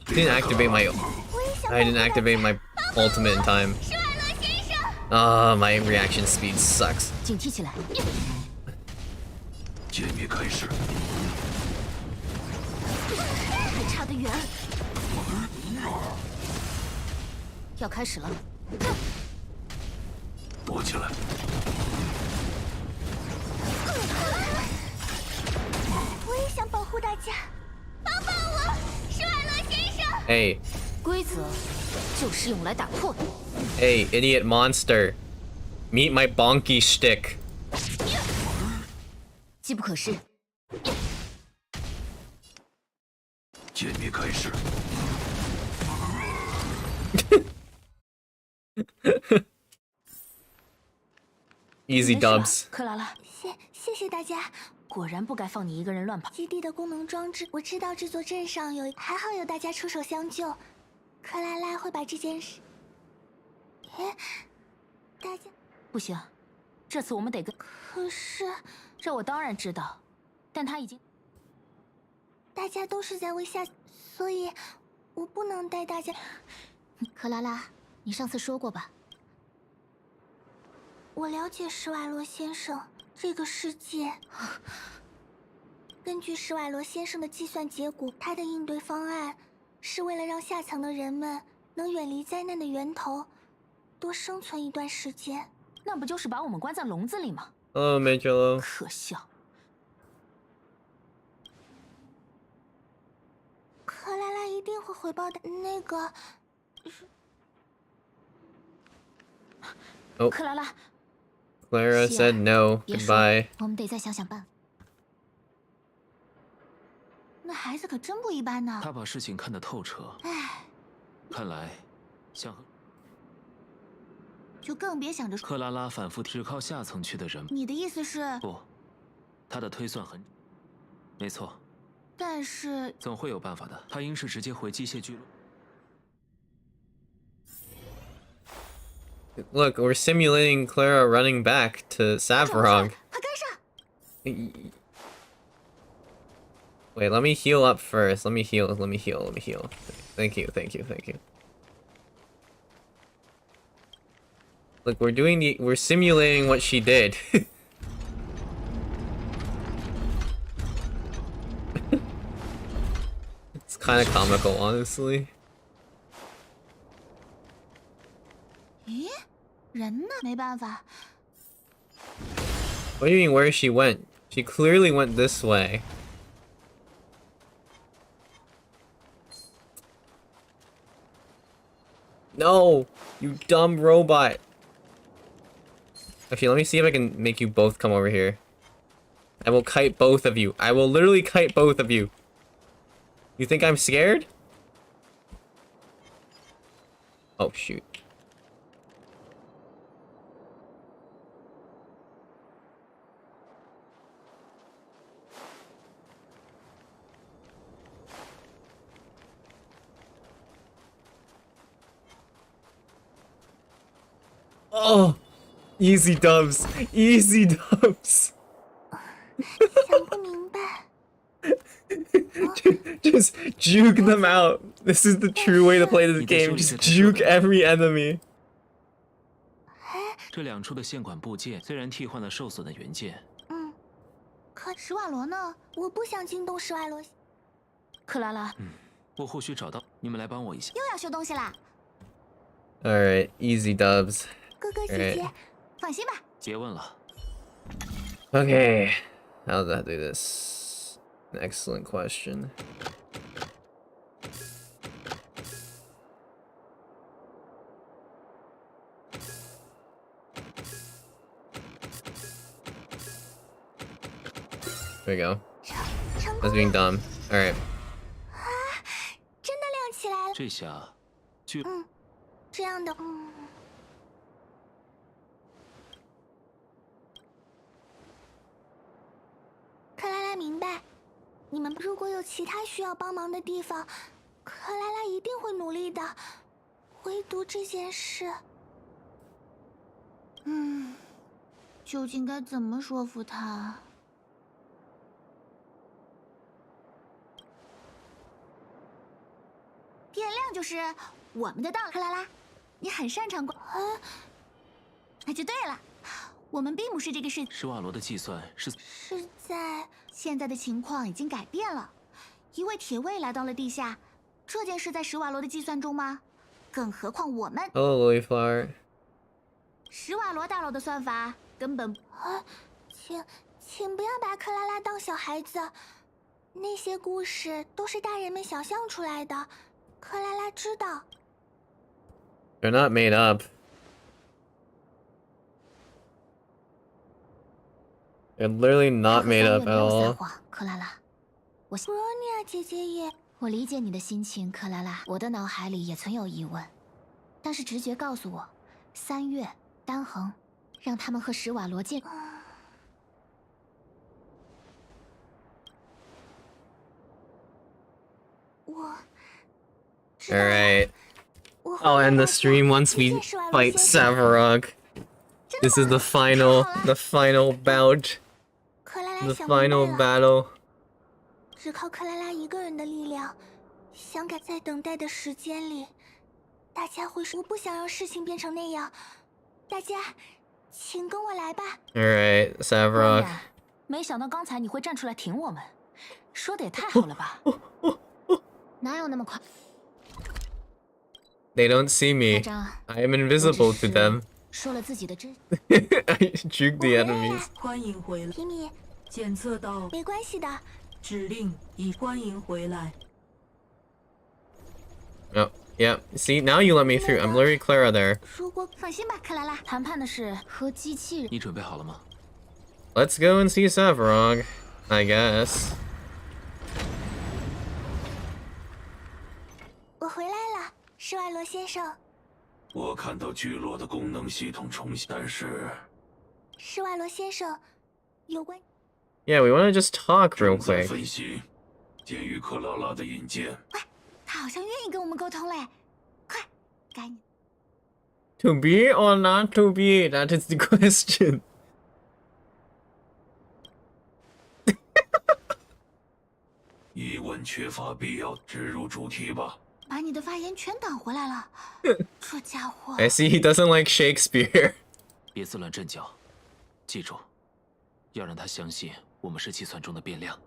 Didn't activate my. I didn't activate my ultimate in time. Ah, my reaction speed sucks. 警惕起来。歼灭开始。还差得远。要开始了。躲起来。我也想保护大家，帮帮我，施瓦罗先生。Hey. 规则就是用来打破的。 Hey, idiot monster. Meet my bonky stick. 机不可失。歼灭开始。Easy dubs. 克拉拉，谢谢大家。果然不该放你一个人乱跑。基地的功能装置，我知道这座镇上有，还好有大家出手相救。克拉拉会把这件事。大家不行，这次我们得跟。可是，这我当然知道，但他已经。大家都是在为下，所以我不能带大家。克拉拉，你上次说过吧？我了解施瓦罗先生，这个世界。根据施瓦罗先生的计算结果，他的应对方案是为了让下层的人们能远离灾难的源头，多生存一段时间。那不就是把我们关在笼子里吗？ Hello, Majolo. 可笑。克拉拉一定会回报的。那个。Oh. 克拉拉。 Clara said no. Goodbye. 我们得再想想办法。那孩子可真不一般呢。他把事情看得透彻。唉，看来，想和就更别想着克拉拉反复只靠下层区的人。你的意思是？不，他的推算很，没错。但是总会有办法的。他应是直接回机械聚落。 Look, we're simulating Clara running back to Savarog. Wait, let me heal up first. Let me heal. Thank you. Look, we're simulating what she did. It's kind of comical, honestly. 咦，人呢？没办法。 What do you mean where she went? She clearly went this way. No! You dumb robot! Actually, let me see if I can make you both come over here. I will kite both of you. I will literally kite both of you. You think I'm scared? Oh, shoot. Oh, easy dubs, easy dubs. 想不明白。Just juke them out. This is the true way to play this game. Just juke every enemy. 这2处的线管部件虽然替换了受损的元件，可史瓦罗呢？我不想惊动史瓦罗。克拉拉，我或许找到。你们来帮我一下。又要修东西啦。All right, easy dubs. 哥哥姐姐， Alright. 放心吧。别问了。 Okay, how does that do this? An excellent question. There we go. That's being dumb. All right. 真的亮起来了。这下，就这样的，克拉拉明白，你们如果有其他需要帮忙的地方，克拉拉一定会努力的。唯独这件事，究竟该怎么说服他？点亮就是我们的道，克拉拉，你很擅长那就对了，我们并不是这个事。施瓦罗的计算是在现在的情况已经改变了，一位铁卫来到了地下，这件事在史瓦罗的计算中吗？更何况我们。Hello, Lily 史瓦罗大佬的算法根本请不要把克拉拉当小孩子，那些故事都是大人们想象出来的。克拉拉知道。They're not made up. They're literally not made up at all. 克拉拉，罗尼亚姐姐也，我理解你的心情，克拉拉。我的脑海里也存有疑问，但是直觉告诉我，3月单横，让他们和史瓦罗见。Alright. I'll end the stream once we fight Savarog. This is the final bout. The final battle. 只靠克拉拉一个人的力量，想赶在等待的时间里，大家会说我不想让事情变成那样。大家，请跟我来吧。Alright, Savarog. 没想到刚才你会站出来挺我们，说的也太好了吧？哪有那么快？ They don't see me. I am invisible to them. 说了自己的真。I juke the enemies. 欢迎回来。提米，检测到。没关系的。指令已欢迎回来。Oh, yeah. See, now you let me through. I'm literally Clara there. 如果放心吧，克拉拉。谈判的事和机器人。你准备好了吗？ Let's go and see Savarog, I guess. 我回来了，施瓦罗先生。我看到聚落的功能系统重新，但是施瓦罗先生，有关。Yeah, we want to just talk real quick. 分析，鉴于克拉拉的引荐。喂，他好像愿意跟我们沟通嘞，快，该你。To be or not to be? That is the question. 疑问缺乏必要，直入主题吧。把你的发言全挡回来了，这家伙。I see he doesn't like Shakespeare. 别自乱阵脚，记住，要让他相信我们是计算中的变量。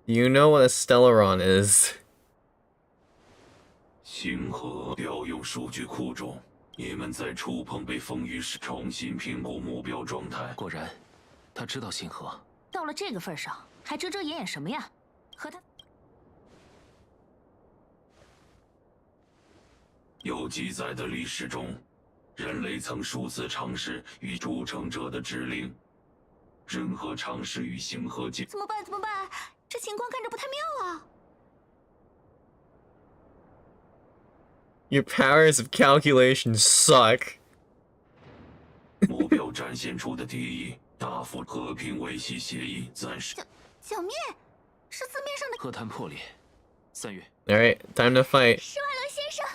You know what a Stellaron is. 星河调用数据库中，你们在触碰被封域时重新评估目标状态。果然，他知道星河。到了这个份上，还遮遮掩掩什么呀？和他。有记载的历史中，人类曾数次尝试与铸成者的指令，任何尝试与星河界。怎么办？怎么办？这情况看着不太妙啊！ Your powers of calculation suck. 目标展现出的敌意大幅和平维系协议暂时。剿灭，是字面上的。和谈破裂，3月。All right, time to fight. 施瓦罗先生。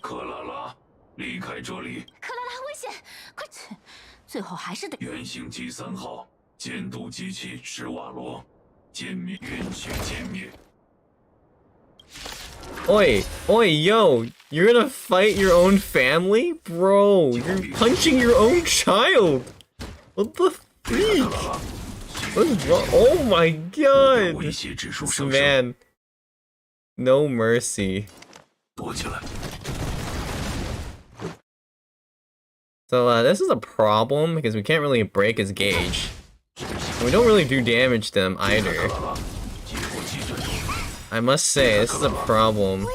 克拉拉，离开这里。克拉拉，危险！快，最后还是得。原型机3号，监督机器施瓦罗，歼灭，允许歼灭。 Oi, oi, yo, you're gonna fight your own family? Bro, you're punching your own child! What the freak? What's wrong? Oh my god! This man. No mercy. So, this is a problem because we can't really break his gauge. We don't really do damage to him either. I must say, this is a problem.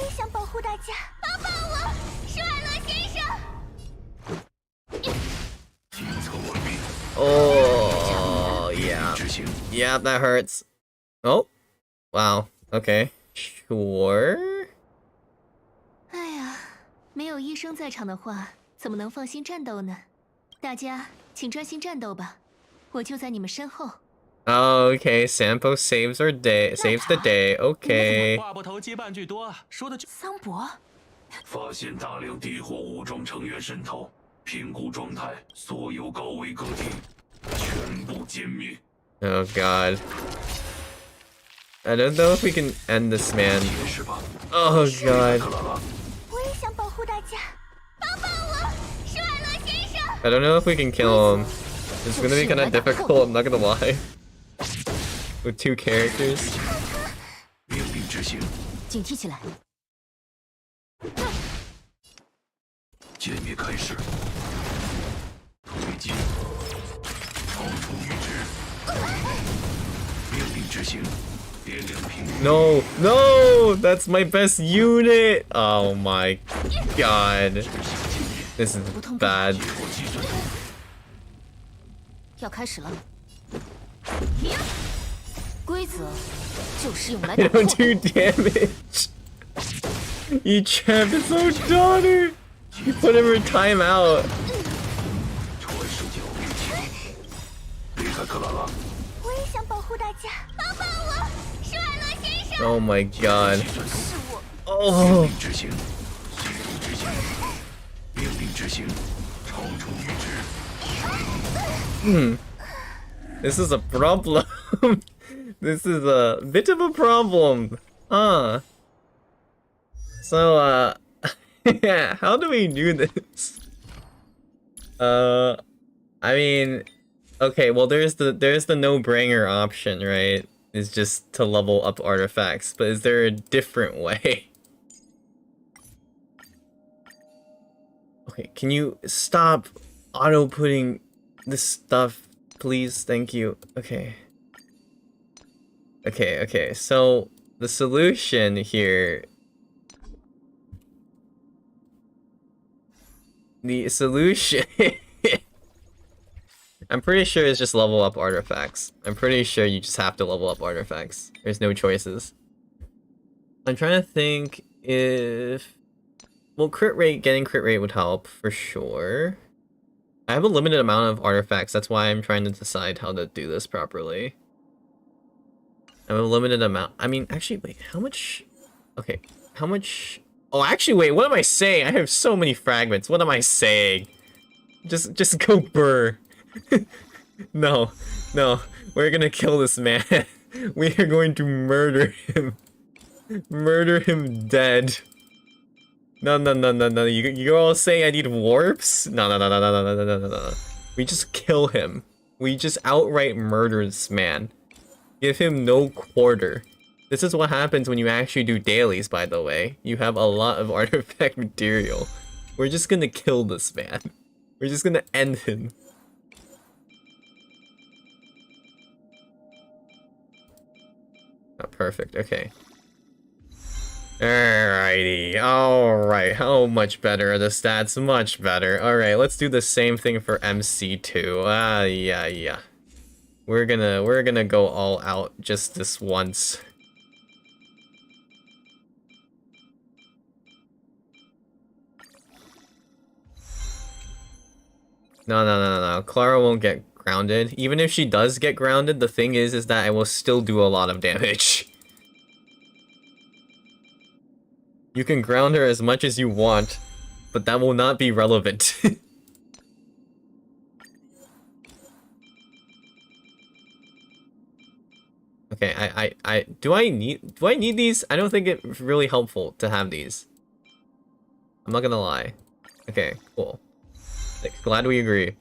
Oh, yeah. Yeah, that hurts. Oh, wow. Okay. Sure. 哎呀，没有医生在场的话，怎么能放心战斗呢？大家请专心战斗吧，我就在你们身后。 Oh, okay, Sampo saves our day, saves the day. Okay. 话不投机半句多，说的就。桑博，发现大量敌火武装成员渗透，评估状态，所有高危个体全部歼灭。Oh god. I don't know if we can end this man. Oh god. 我也想保护大家，帮帮我，施瓦罗先生。 I don't know if we can kill him. It's gonna be kind of difficult, I'm not gonna lie. With 2 characters. 命令执行，警惕起来。歼灭开始，推进，超出预知，命令执行，点亮屏幕。 No, no, that's my best unit. Oh my god. This is bad. 要开始了。规则就是用来 I 打破 don't do damage. You trapped his own daughter. You put him in timeout. 我也想保护大家，帮帮我，施瓦罗先生。 Oh my god. Oh. 执行，系统执行，命令执行，超出预知。This is a problem. This is a bit of a problem. Huh. So, yeah, how do we do this? I mean, okay, well there's the no-brainer option, right? It's just to level up artifacts, but is there a different way? Okay, can you stop auto-putting this stuff, please? Thank you. Okay. Okay, so the solution here... The solution... I'm pretty sure it's just level up artifacts. I'm pretty sure you just have to level up artifacts. There's no choices. I'm trying to think if... Well, getting crit rate would help, for sure. I have a limited amount of artifacts, that's why I'm trying to decide how to do this properly. I have a limited amount. I mean, actually, wait, how much... Okay, how much... Oh, actually, wait, what am I saying? I have so many fragments. What am I saying? Just go burr. No, we're gonna kill this man. We are going to murder him. Murder him dead. No. You're all saying I need warps? No. We just kill him. We just outright murder this man. Give him no quarter. This is what happens when you actually do dailies, by the way. You have a lot of artifact material. We're just gonna kill this man. We're just gonna end him. Oh, perfect, okay. Alrighty, alright, how much better are the stats? Much better. Alright, let's do the same thing for MC2. Yeah. We're gonna go all out just this once. No. Clara won't get grounded. Even if she does get grounded, the thing is that I will still do a lot of damage. You can ground her as much as you want. but that will not be relevant. Okay, do I need these? I don't think it's really helpful to have these. I'm not gonna lie. Okay, cool. Like, glad we agree.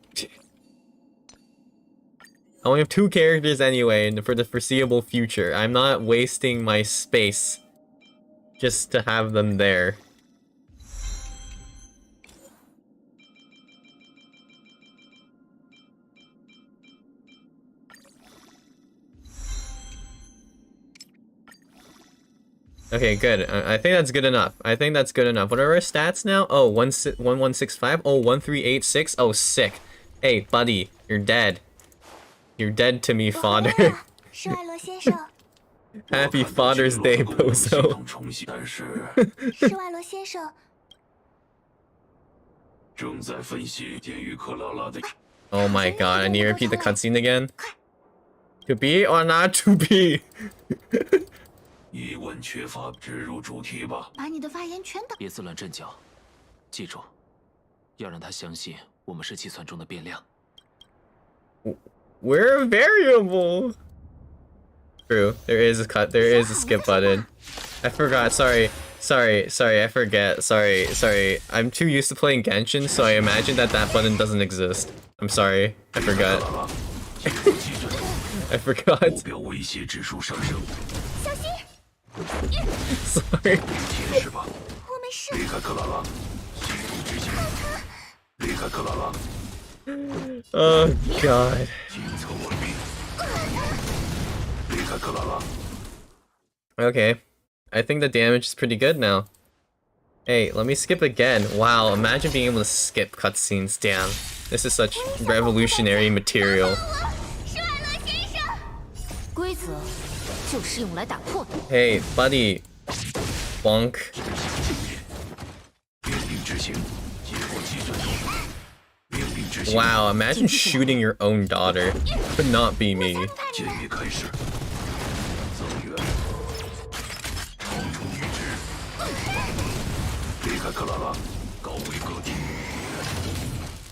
I only have 2 characters anyway, and for the foreseeable future. I'm not wasting my space just to have them there. Okay, good. I think that's good enough. I think that's good enough. What are our stats now? Oh, 1165. Oh, 1386. Oh, sick. Hey, buddy, you're dead. You're dead to me, father. Happy Father's Day, Bozo. Oh my god, I need to repeat the cutscene again. To be or not to be? 疑问缺乏，直入主题吧。把你的发言全打。别自乱阵脚，记住，要让他相信我们是计算中的变量。We're a variable. True. There is a cut. There is a skip button. I forgot. Sorry. I forget. Sorry. I'm too used to playing Genshin, so I imagine that button doesn't exist. I'm sorry. I forgot. I forgot. Sorry. Oh god. Okay. I think the damage is pretty good now. Hey, let me skip again. Wow, imagine being able to skip cutscenes. Damn. This is such revolutionary material. Hey, buddy. Bonk. Wow, imagine shooting your own daughter. Could not be me.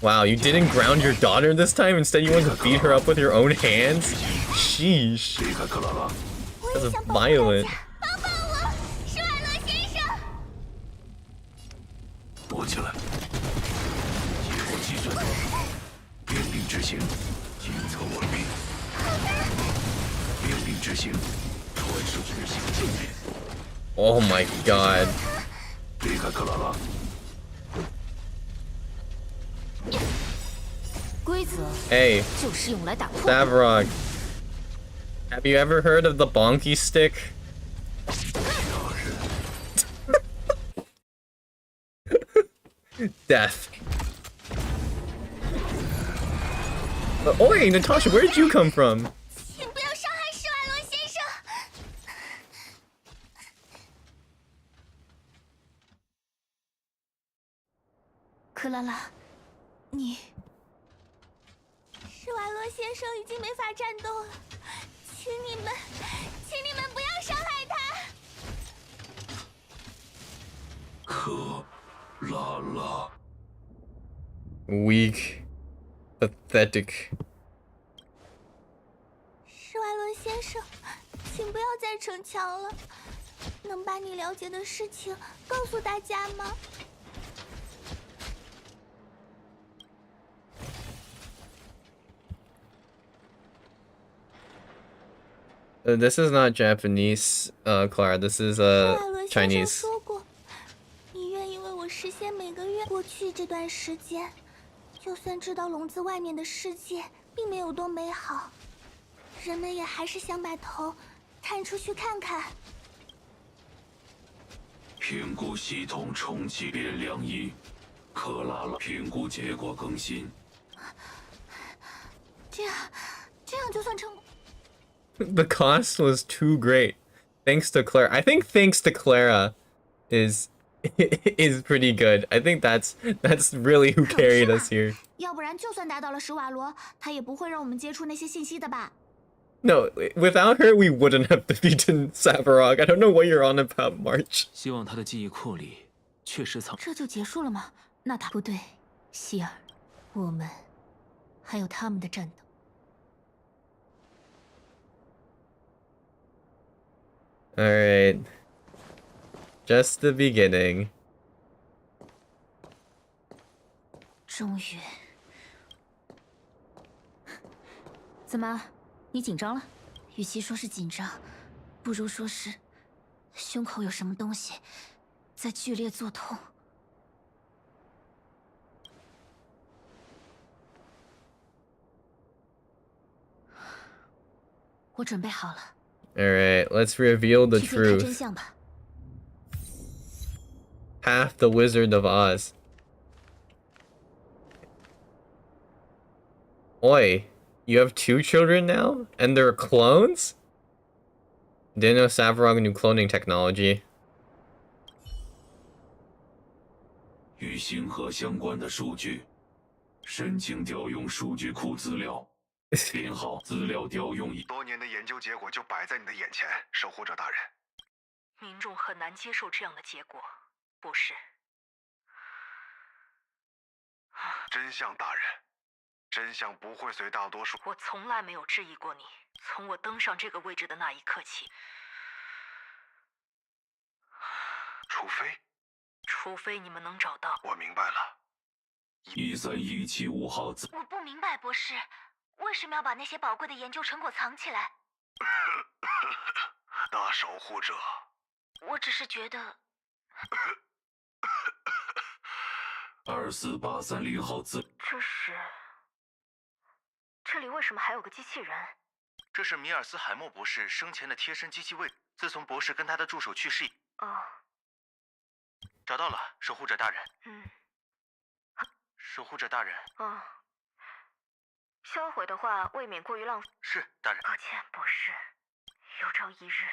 Wow, you didn't ground your daughter this time? Instead you wanted to beat her up with your own hands? Sheesh. That's violent. Oh my god. Hey, Stavrog. Have you ever heard of the bonky stick? Death. Oi, Natasha, where did you come from? Weak. Pathetic. 施瓦伦先生，请不要再逞强了。能把你了解的事情告诉大家吗？ This is not Japanese, Clara. This is Chinese. 说过，你愿意为我实现每个月过去这段时间，就算知道笼子外面的世界并没有多美好，人们也还是想把头探出去看看。评估系统重启变量1，克拉拉评估结果更新。这样就算成功。 The cost was too great. Thanks to Clara. I think thanks to Clara is pretty good. I think that's really who carried us here. 要不然就算打倒了施瓦罗，他也不会让我们接触那些信息的吧？ No, without her, we wouldn't have defeated Savarog. I don't know what you're on about, March. 希望他的记忆库里确实曾。这就结束了吗？那他不对，希尔，我们还有他们的战斗。All right, just the beginning. 终于，怎么，你紧张了？与其说是紧张，不如说是胸口有什么东西在剧烈作痛。我准备好了。All right, let's reveal the 去揭开真 truth. 相吧。Half the Wizard of Oz. Oi, you have 2 children now? And they're clones? Didn't know Savarog knew cloning technology. 与星河相关的数据，申请调用数据库资料，编号资料调用已。多年的研究结果就摆在你的眼前，守护者大人。民众很难接受这样的结果，不是？真相大人，真相不会随大多数。我从来没有质疑过你，从我登上这个位置的那一刻起。除非你们能找到。我明白了。13175号字。我不明白，博士，为什么要把那些宝贵的研究成果藏起来？大守护者，我只是觉得。24830号字。这里为什么还有个机器人？这是米尔斯海默博士生前的贴身机器位。自从博士跟他的助手去世，找到了，守护者大人。守护者大人。销毁的话未免过于浪费。是，大人。抱歉，博士。有朝一日。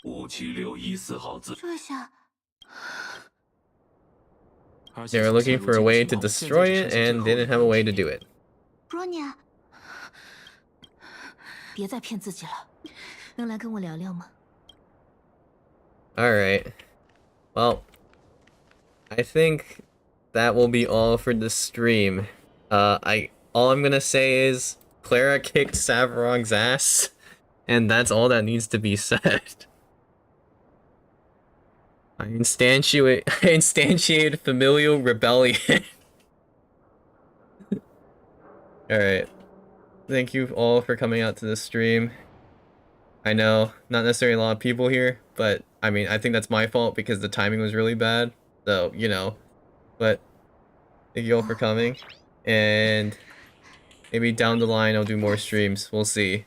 57614号字。这下。They were looking for a way to destroy it and didn't have a way to do it. Bronya， 别再骗自己了，能来跟我聊聊吗？ Alright. Well, I think that will be all for the stream. All I'm gonna say is Clara kicked Savarog's ass, and that's all that needs to be said. I instantiate familial rebellion. Alright. Thank you all for coming out to the stream. I know, not necessarily a lot of people here, but I mean, I think that's my fault because the timing was really bad. So, you know. But thank you all for coming. And maybe down the line I'll do more streams. We'll see.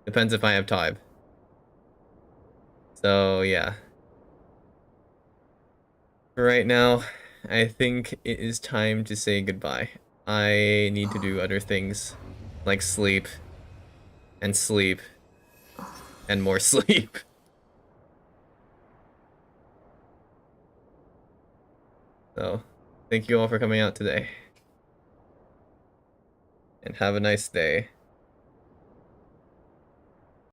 Depends if I have time. So, yeah. For right now, I think it is time to say goodbye. I need to do other things, like sleep, and sleep, and more sleep. So, thank you all for coming out today. And have a nice day.